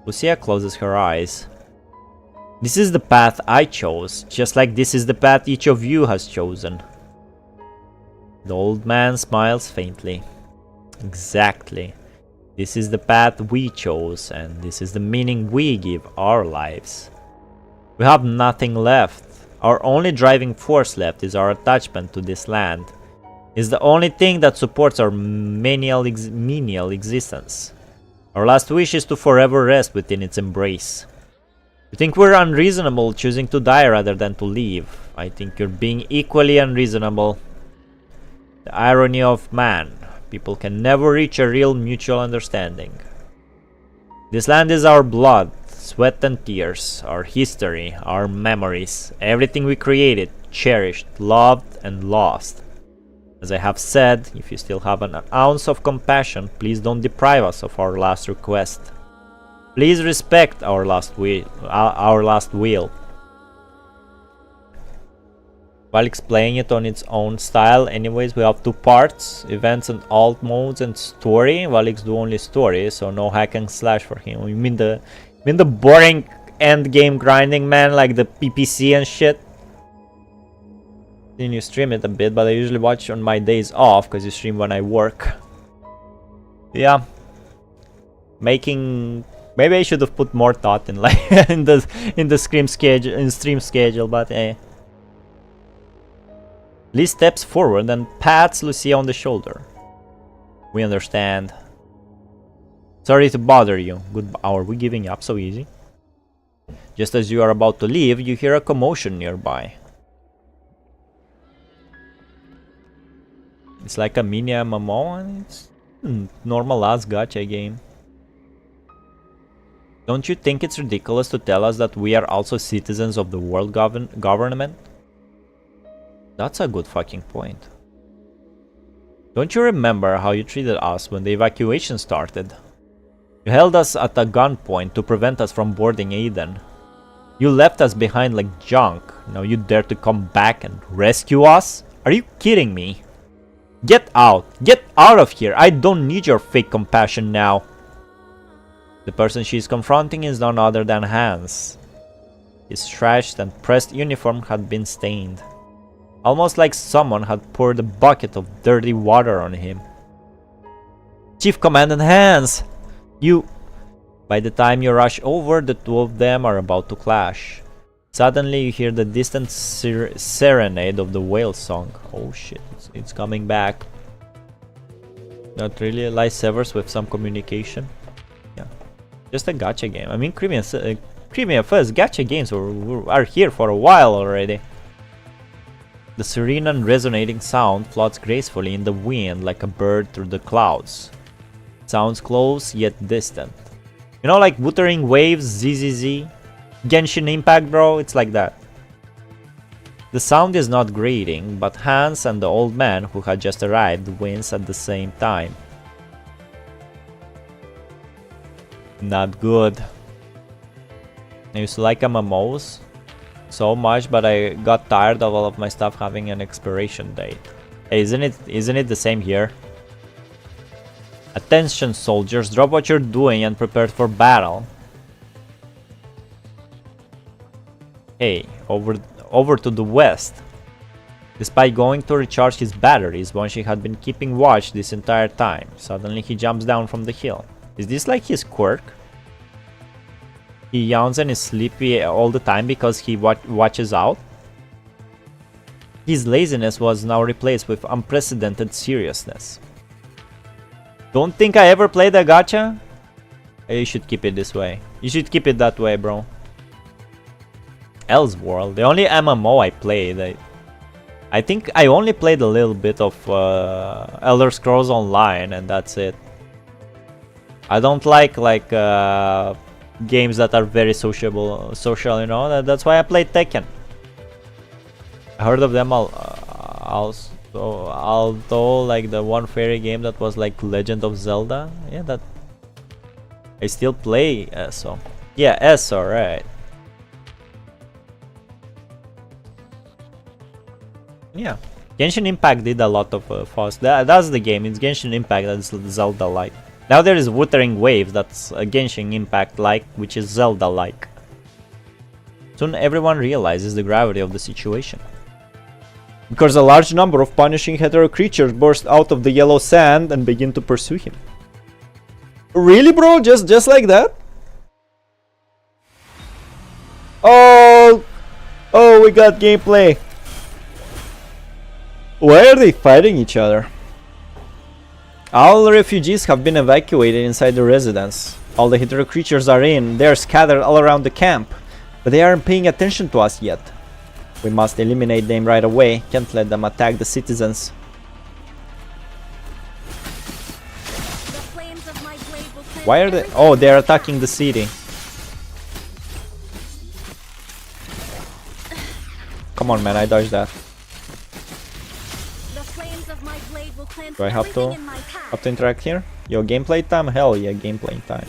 A: Lucia closes her eyes. This is the path I chose, just like this is the path each of you has chosen. The old man smiles faintly. Exactly. This is the path we chose, and this is the meaning we give our lives. We have nothing left. Our only driving force left is our attachment to this land. It's the only thing that supports our menial existence. Our last wish is to forever rest within its embrace. You think we're unreasonable choosing to die rather than to live. I think you're being equally unreasonable. The irony of man. People can never reach a real mutual understanding. This land is our blood, sweat and tears, our history, our memories, everything we created, cherished, loved, and lost. As I have said, if you still have an ounce of compassion, please don't deprive us of our last request. Please respect our last will. While explaining it on its own style, anyways, we have 2 parts, events and alt modes and story. Valics do only story, so no hack and slash for him. You mean the boring end game grinding, man, like the PPC and shit? Then you stream it a bit, but I usually watch on my days off because you stream when I work. Yeah, maybe I should have put more thought in like in the stream schedule, but eh. Lee steps forward and pats Lucia on the shoulder. We understand. Sorry to bother you. Are we giving up so easy? Just as you are about to leave, you hear a commotion nearby. It's like a mini MMO and it's normal ass gacha game. Don't you think it's ridiculous to tell us that we are also citizens of the world government? That's a good fucking point. Don't you remember how you treated us when the evacuation started? You held us at a gunpoint to prevent us from boarding Aiden. You left us behind like junk. Now you dare to come back and rescue us? Are you kidding me? Get out! Get out of here! I don't need your fake compassion now. The person she is confronting is none other than Hans. His trashed and pressed uniform had been stained. Almost like someone had poured a bucket of dirty water on him. Chief Commandant Hans! You... By the time you rush over, the 2 of them are about to clash. Suddenly you hear the distant serenade of the whale song. Oh shit, it's coming back. Not really, lightsabers with some communication. Yeah, just a gacha game. I mean, Creamy FS gacha games are here for a while already. The serene and resonating sound floats gracefully in the wind like a bird through the clouds. It sounds close yet distant. You know, like Wuthering Waves, ZZZ, Genshin Impact, bro? It's like that. The sound is not grating, but Hans and the old man who had just arrived wince at the same time. Not good. I used to like MMOs so much, but I got tired of all of my stuff having an expiration date. Hey, isn't it the same here? Attention soldiers, drop what you're doing and prepare for battle. Hey, over to the west. Despite going to recharge his batteries, Banshee had been keeping watch this entire time. Suddenly he jumps down from the hill. Is this like his quirk? He yawns and is sleepy all the time because he watches out? His laziness was now replaced with unprecedented seriousness. Don't think I ever played a gacha? You should keep it this way. You should keep it that way, bro. Elseworld, the only MMO I played. I think I only played a little bit of Elder Scrolls Online, and that's it. I don't like games that are very social, you know. That's why I played Tekken. I heard of them also, although like the one fairy game that was like Legend of Zelda. Yeah, that I still play ESO. Yeah, ESO, right. Yeah, Genshin Impact did a lot of fuss. That's the game. It's Genshin Impact that's Zelda-like. Now there is Wuthering Waves that's Genshin Impact-like, which is Zelda-like. Soon everyone realizes the gravity of the situation, because a large number of punishing hetero creatures burst out of the yellow sand and begin to pursue him. Really, bro? Just like that? Oh, we got gameplay. Why are they fighting each other? All refugees have been evacuated inside the residence. All the hetero creatures are in. They are scattered all around the camp, but they aren't paying attention to us yet. We must eliminate them right away. Can't let them attack the citizens. Why are they? Oh, they're attacking the city. Come on, man, I dodged that. Do I have to interact here? Yo, gameplay time? Hell yeah, gameplay time.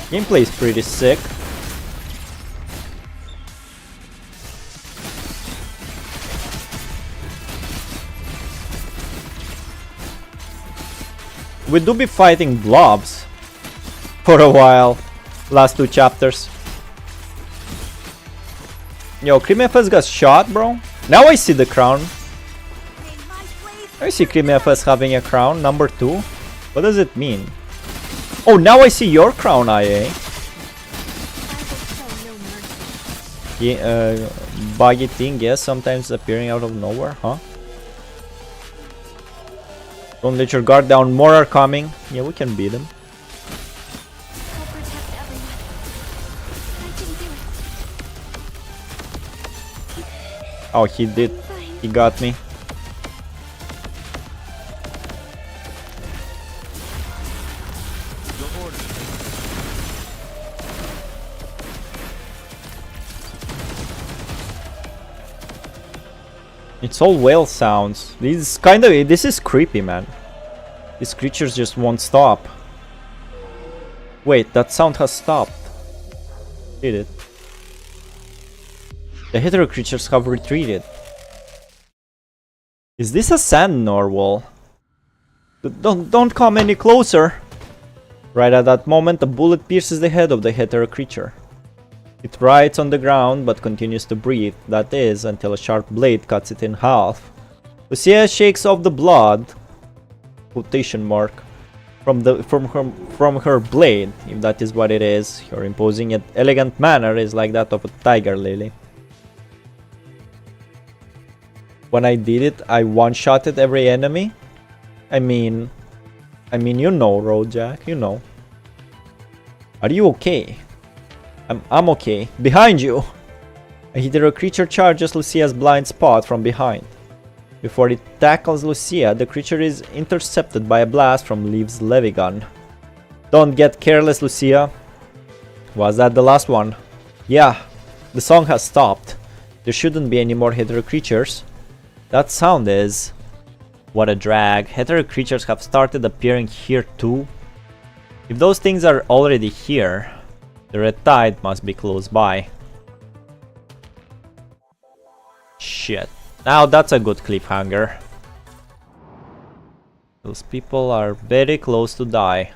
A: Gameplay is pretty sick. We do be fighting blobs for a while. Last 2 chapters. Yo, CreamFS got shot, bro. Now I see the crown. I see CreamFS having a crown, number 2. What does it mean? Oh, now I see your crown, IA. Yeah, buggy thing, yes, sometimes appearing out of nowhere, huh? Don't let your guard down, more are coming. Yeah, we can beat them. Oh, he did. He got me. It's all whale sounds. This is creepy, man. These creatures just won't stop. Wait, that sound has stopped. Did it? The hetero creatures have retreated. Is this a sand narwhal? Don't come any closer. Right at that moment, a bullet pierces the head of the hetero creature. It writhes on the ground but continues to breathe, that is, until a sharp blade cuts it in half. Lucia shakes off the blood, quotation mark, from her blade, if that is what it is. Her imposing yet elegant manner is like that of a tiger lily. When I did it, I one-shotted every enemy. I mean, you know, Roadjack, you know. Are you okay? I'm okay. Behind you! A hetero creature charges Lucia's blind spot from behind. Before it tackles Lucia, the creature is intercepted by a blast from Leaves' Levy Gun. Don't get careless, Lucia. Was that the last one? Yeah, the song has stopped. There shouldn't be any more hetero creatures. That sound is... What a drag. Hetero creatures have started appearing here too. If those things are already here, the red tide must be close by. Shit. Now that's a good cliffhanger. Those people are very close to die.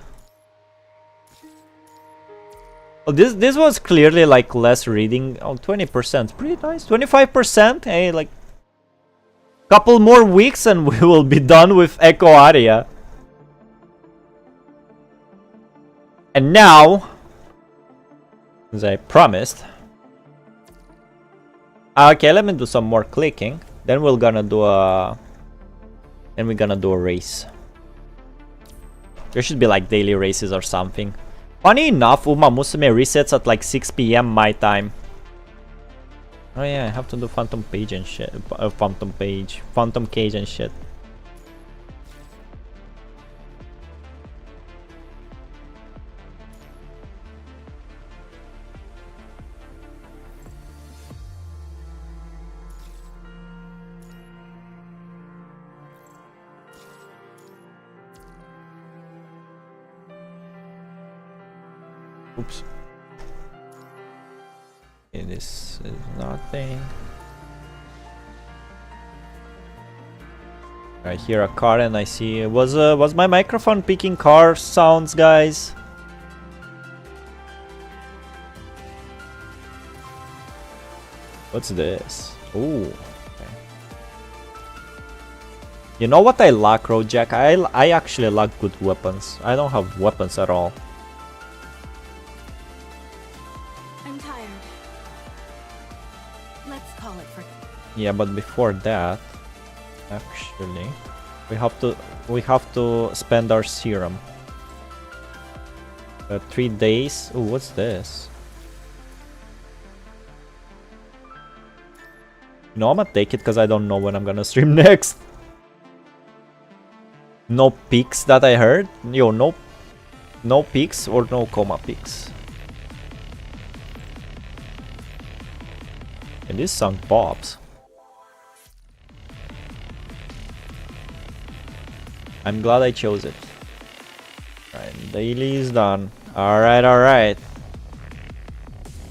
A: Oh, this was clearly like less reading. Oh, 20%, pretty nice. 25%, hey, like couple more weeks and we will be done with Echo Aria. And now, as I promised, okay, let me do some more clicking. Then we're gonna do a race. There should be like daily races or something. Funny enough, Umamusume resets at like 6 PM my time. Oh yeah, I have to do Phantom Cage and shit. Phantom Cage and shit. Oops. Okay, this is nothing. I hear a car and I see... Was my microphone picking car sounds, guys? What's this? Ooh. Okay. You know what I lack, Rojack? I actually lack good weapons. I don't have weapons at all.
B: I'm tired. Let's call it for...
A: Yeah, but before that, actually, we have to spend our serum. 3 days. Ooh, what's this? No, I'm gonna take it because I don't know when I'm gonna stream next. No peaks that I heard. Yo, no peaks or no coma peaks. And this song pops. I'm glad I chose it. Right, daily is done. Alright, alright.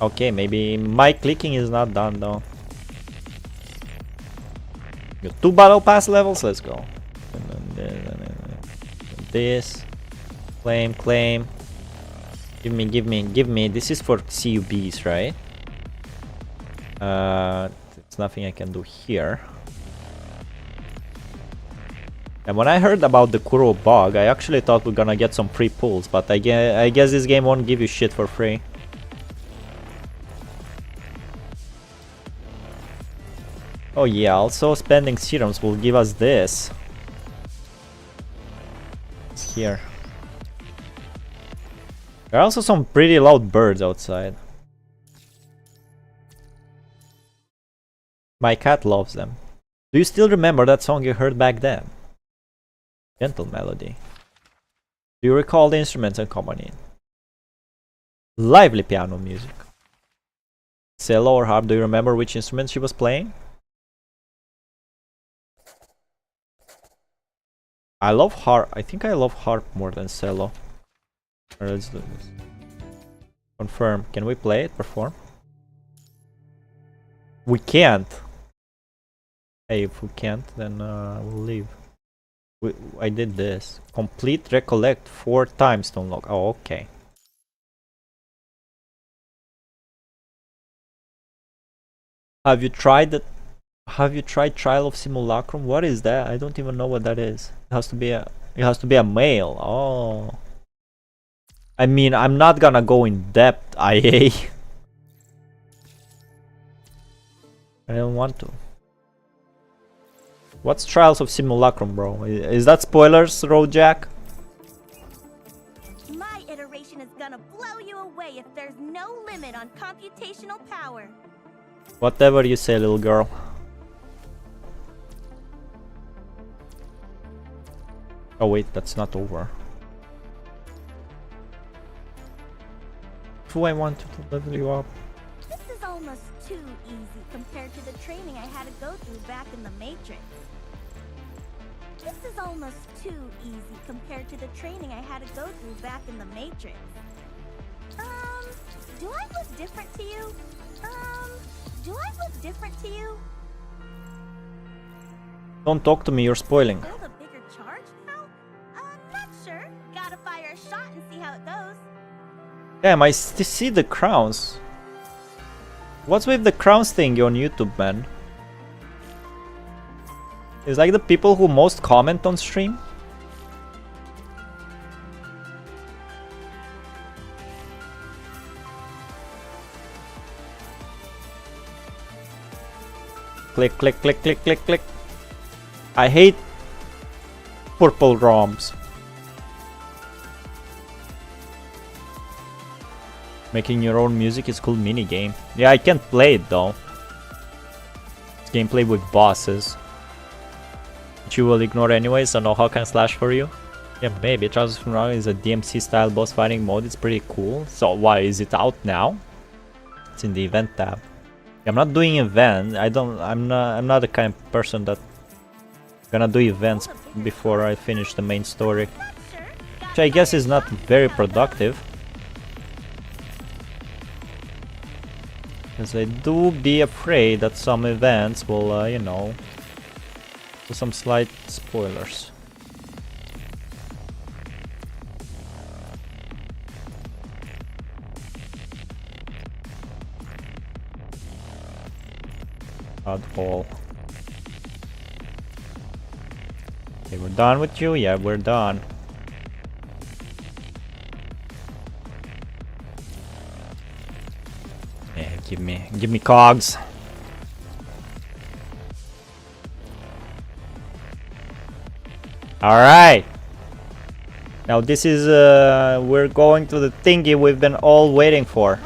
A: Okay, maybe my clicking is not done though. Got 2 battle pass levels, let's go. And then this. Claim. Give me. This is for CUBs, right? There's nothing I can do here. And when I heard about the Kuro bug, I actually thought we're gonna get some free pulls, but I guess this game won't give you shit for free. Oh yeah, also spending serums will give us this. It's here. There are also some pretty loud birds outside. My cat loves them. Do you still remember that song you heard back then? Gentle melody. Do you recall the instruments accompanying? Lively piano music. Cello or harp, do you remember which instrument she was playing? I love harp. I think I love harp more than cello. Alright, let's do this. Confirm. Can we play it? Perform? We can't. Hey, if we can't, then we'll leave. I did this. Complete recollect 4 times to unlock. Oh, okay. Have you tried that? Have you tried Trial of Simulacrum? What is that? I don't even know what that is. It has to be a male. Oh. I mean, I'm not gonna go in depth, IA. I don't want to. What's Trials of Simulacrum, bro? Is that spoilers, Rojack?
B: My iteration is gonna blow you away if there's no limit on computational power.
A: Whatever you say, little girl. Oh wait, that's not over. Do I want to level you up?
B: This is almost too easy compared to the training I had to go through back in the Matrix. This is almost too easy compared to the training I had to go through back in the Matrix. Do I look different to you? Do I look different to you?
A: Don't talk to me, you're spoiling.
B: Build a bigger charge now? Not sure. Gotta fire a shot and see how it goes.
A: Damn, I see the crowns. What's with the crowns thing on YouTube, man? It's like the people who most comment on stream. Click, click, click, click, click, click. I hate purple ROMs. Making your own music is cool minigame. Yeah, I can't play it though. It's gameplay with bosses. Which you will ignore anyways, so no Hawk and Slash for you. Yeah, maybe. Trials from Now is a DMC style boss fighting mode. It's pretty cool. So why is it out now? It's in the event tab. I'm not doing events. I'm not the kind of person that gonna do events before I finish the main story. Which I guess is not very productive. Because I do be afraid that some events will, you know, do some slight spoilers. Oddball. Okay, we're done with you? Yeah, we're done. Yeah, give me cogs. Alright. Now this is we're going to the thingy we've been all waiting for.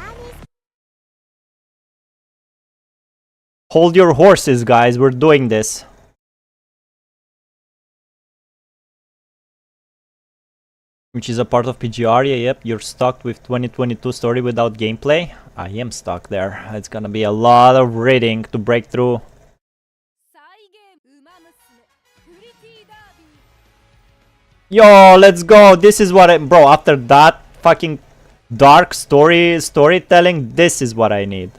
A: Hold your horses, guys, we're doing this. Which is a part of PGR, yeah, yep, you're stuck with 2022 story without gameplay. I am stuck there. It's gonna be a lot of reading to break through. Yo, let's go. This is what bro, after that fucking dark storytelling, this is what I need.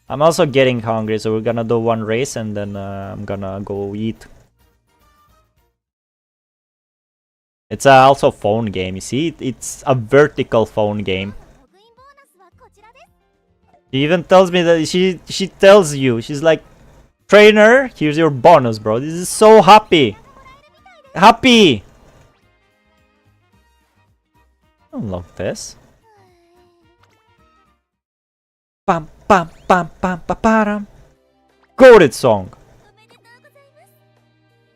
A: I'm also getting hungry, so we're gonna do one race and then I'm gonna go eat. It's also a phone game, you see? It's a vertical phone game. She even tells me that she tells you, she's like, trainer, here's your bonus, bro. This is so happy. Happy! I don't love this. Pam pam pam pam pam pam. Goated song.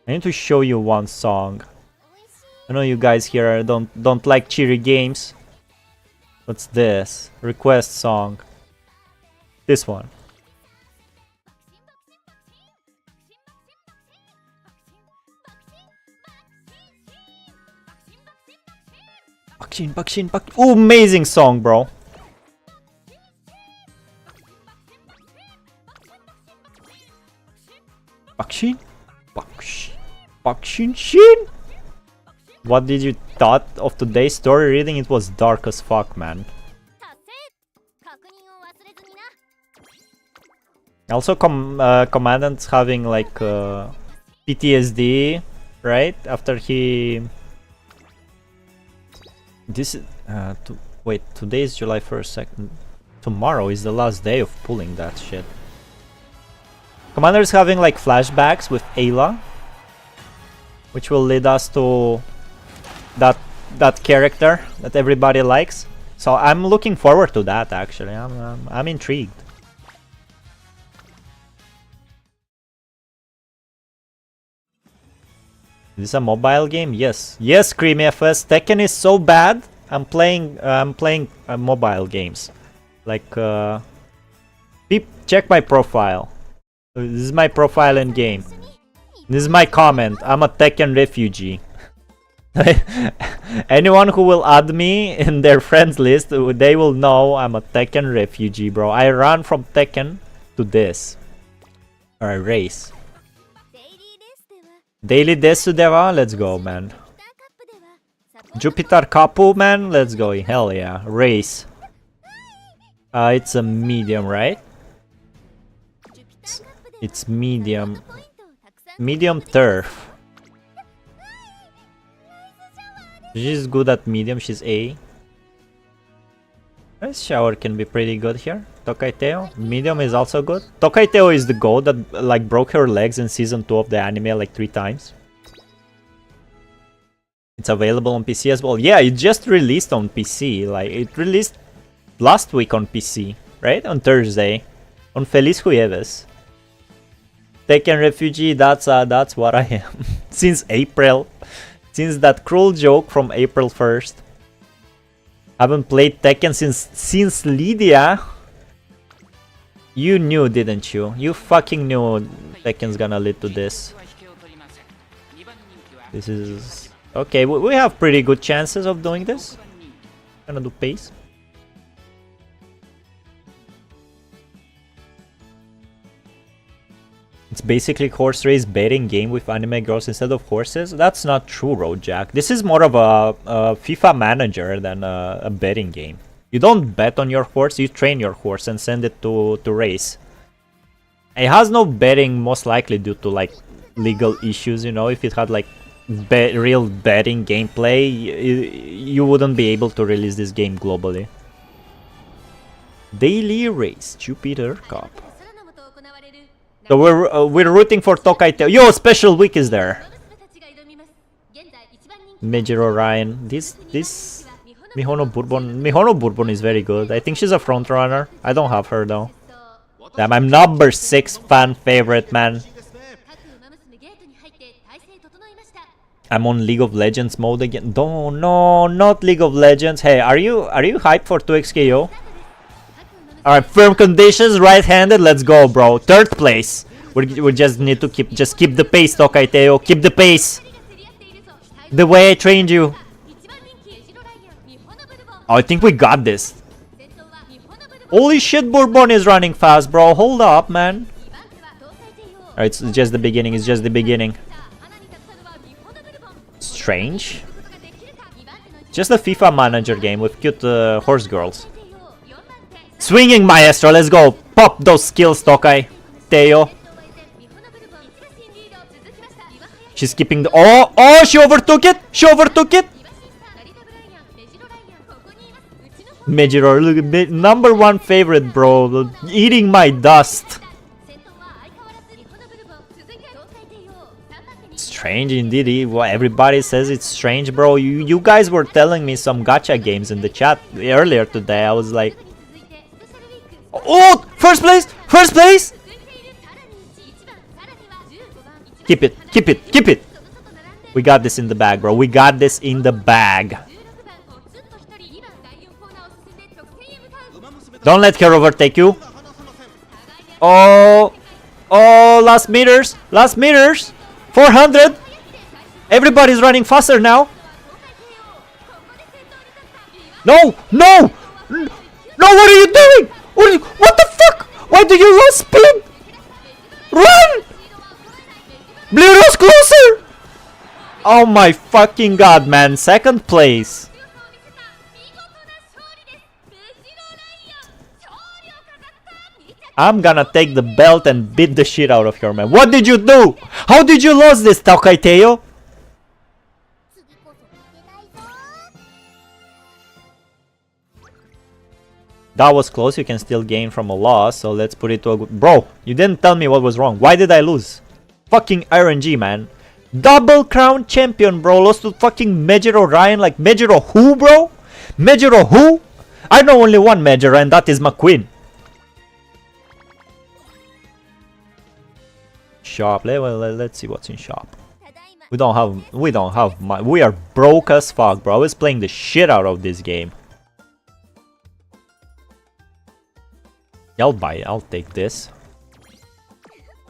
A: I need to show you one song. I know you guys here don't like cheery games. What's this? Request song. This one. Bakshin, bakshin, bakshin. Oh, amazing song, bro. Bakshin, bakshin, bakshin, shin. What did you thought of today's story reading? It was dark as fuck, man. Also, Commandant's having like PTSD, right? After he. This wait, today is July 1st. Tomorrow is the last day of pulling that shit. Commander is having like flashbacks with Ayla, which will lead us to that character that everybody likes. So I'm looking forward to that. Actually, I'm intrigued. Is this a mobile game? Yes. Yes, Creamy FS. Tekken is so bad. I'm playing mobile games. Like check my profile. This is my profile in game. This is my comment. I'm a Tekken refugee. Anyone who will add me in their friends list, they will know I'm a Tekken refugee, bro. I ran from Tekken to this. Or a race. Daily desu dewa? Let's go, man. Jupiter Kapu, man? Let's go. Hell yeah. Race. It's a medium, right? It's medium. Medium turf. She's good at medium, she's A. This shower can be pretty good here. Tokaiteo. Medium is also good. Tokaiteo is the goat that like broke her legs in season 2 of the anime like 3 times. It's available on PC as well. Yeah, it just released on PC. Like it released last week on PC, right? On Thursday. On Feliz Jueves. Tekken refugee, that's what I am. Since April. Since that cruel joke from April 1st. Haven't played Tekken since Lydia. You knew, didn't you? You fucking knew Tekken's gonna lead to this. This is... Okay, we have pretty good chances of doing this. Gonna do pace. It's basically horse race betting game with anime girls instead of horses. That's not true, Roadjack. This is more of a FIFA manager than a betting game. You don't bet on your horse, you train your horse and send it to race. It has no betting, most likely due to like legal issues, you know. If it had like real betting gameplay, you wouldn't be able to release this game globally. Daily race, Jupiter Cup. So we're rooting for Tokaiteo. Yo, special week is there. Major Orion. This Mihono Bourbon is very good. I think she's a front runner. I don't have her though. Damn, I'm number 6 fan favorite, man. I'm on League of Legends mode again. No, not League of Legends. Hey, are you hyped for 2xKO? Alright, firm conditions, right-handed, let's go, bro. 3rd place. We just need to keep the pace, Tokaiteo. Keep the pace. The way I trained you. Oh, I think we got this. Holy shit, Bourbon is running fast, bro. Hold up, man. Alright, it's just the beginning. It's just the beginning. Strange. Just a FIFA manager game with cute horse girls. Swinging Maestro, let's go. Pop those skills, Tokai. Teo. She's keeping the... Oh, she overtook it. She overtook it. Mejiro, look at it. Number 1 favorite, bro. Eating my dust. Strange indeed. Everybody says it's strange, bro. You guys were telling me some gacha games in the chat earlier today. I was like... Oh! First place! First place! Keep it, keep it, keep it! We got this in the bag, bro. We got this in the bag. Don't let her overtake you. Oh! Oh, last meters! Last meters! 400! Everybody's running faster now. No! No! No, what are you doing? What the fuck? Why do you lose speed? Run! Blue Rose closer! Oh my fucking god, man. 2nd place. I'm gonna take the belt and beat the shit out of her, man. What did you do? How did you lose this, Tokaiteo? That was close. You can still gain from a loss, so let's put it to a good... Bro, you didn't tell me what was wrong. Why did I lose? Fucking RNG, man. Double crown champion, bro. Lost to fucking Major Orion. Like, Major who, bro? Major who? I know only one Major, and that is McQueen. Shop. Let's see what's in shop. We don't have money. We are broke as fuck, bro. I was playing the shit out of this game. I'll buy it. I'll take this.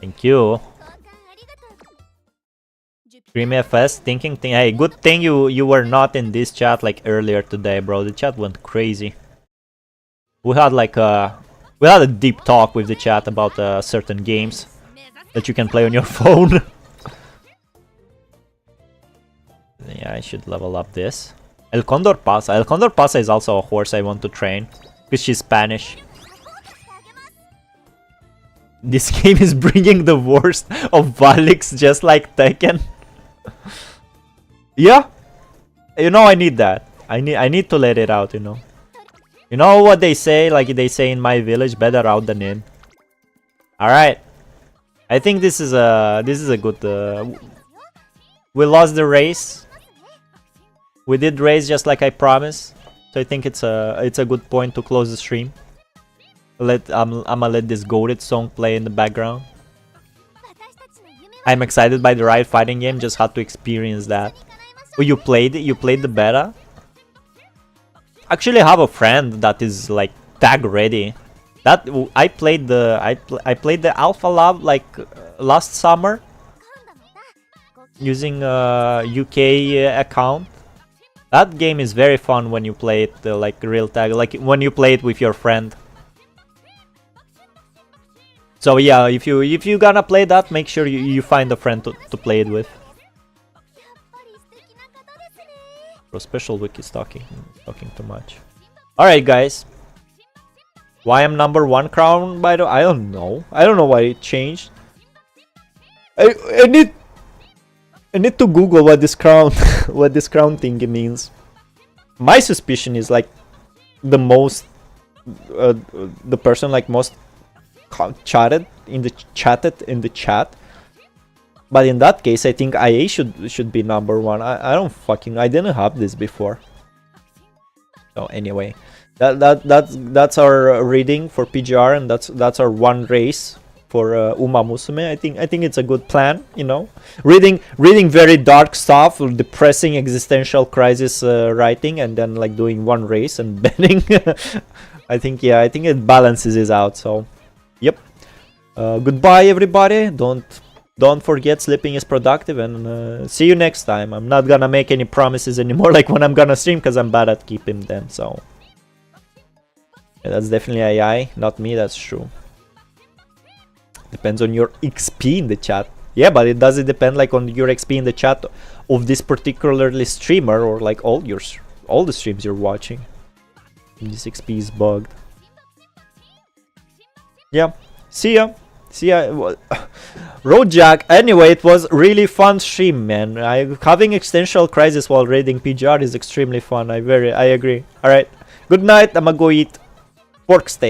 A: Thank you. Stream FS thinking thing. Hey, good thing you were not in this chat like earlier today, bro. The chat went crazy. We had like a deep talk with the chat about certain games that you can play on your phone. Yeah, I should level up this. El Condor Pasa. El Condor Pasa is also a horse I want to train because she's Spanish. This game is bringing the worst of Valics just like Tekken. Yeah, you know I need that. I need to let it out. You know what they say? Like they say in my village, better out than in. All right, I think this is a good. We lost the race. We did race just like I promised, so I think it's a good point to close the stream. I'ma let this goated song play in the background. I'm excited by the Riot fighting game. Just had to experience that. Oh, you played it? You played the beta? Actually, I have a friend that is like tag ready. That I played the Alpha Lab like last summer using a UK account. That game is very fun when you play it like real tag, like when you play it with your friend. So yeah, if you gonna play that, make sure you find a friend to play it with. Bro, Special Wiki is talking too much. Alright guys. Why I'm number 1 crown by the I don't know. I don't know why it changed. I need to Google what this crown what this crown thing means. My suspicion is like the most the person like most chatted in the chat. But in that case, I think IA should be number 1. I didn't have this before. So anyway, that's our reading for PGR, and that's our one race for Umamusume. I think it's a good plan, reading very dark stuff, depressing existential crisis writing, and then like doing one race and banning. I think it balances it out. So yep. Goodbye everybody. Don't forget sleeping is productive, and see you next time. I'm not gonna make any promises anymore like when I'm gonna stream, because I'm bad at keeping them. So yeah, that's definitely AI, not me, that's true. Depends on your XP in the chat. Yeah, but it doesn't depend like on your XP in the chat of this particularly streamer, or like all the streams you're watching. This XP is bugged. Yeah, see ya. Road Jack. Anyway, it was really fun stream, man. Having existential crisis while raiding PGR is extremely fun. I agree. All right, good night. I'ma go eat pork steak.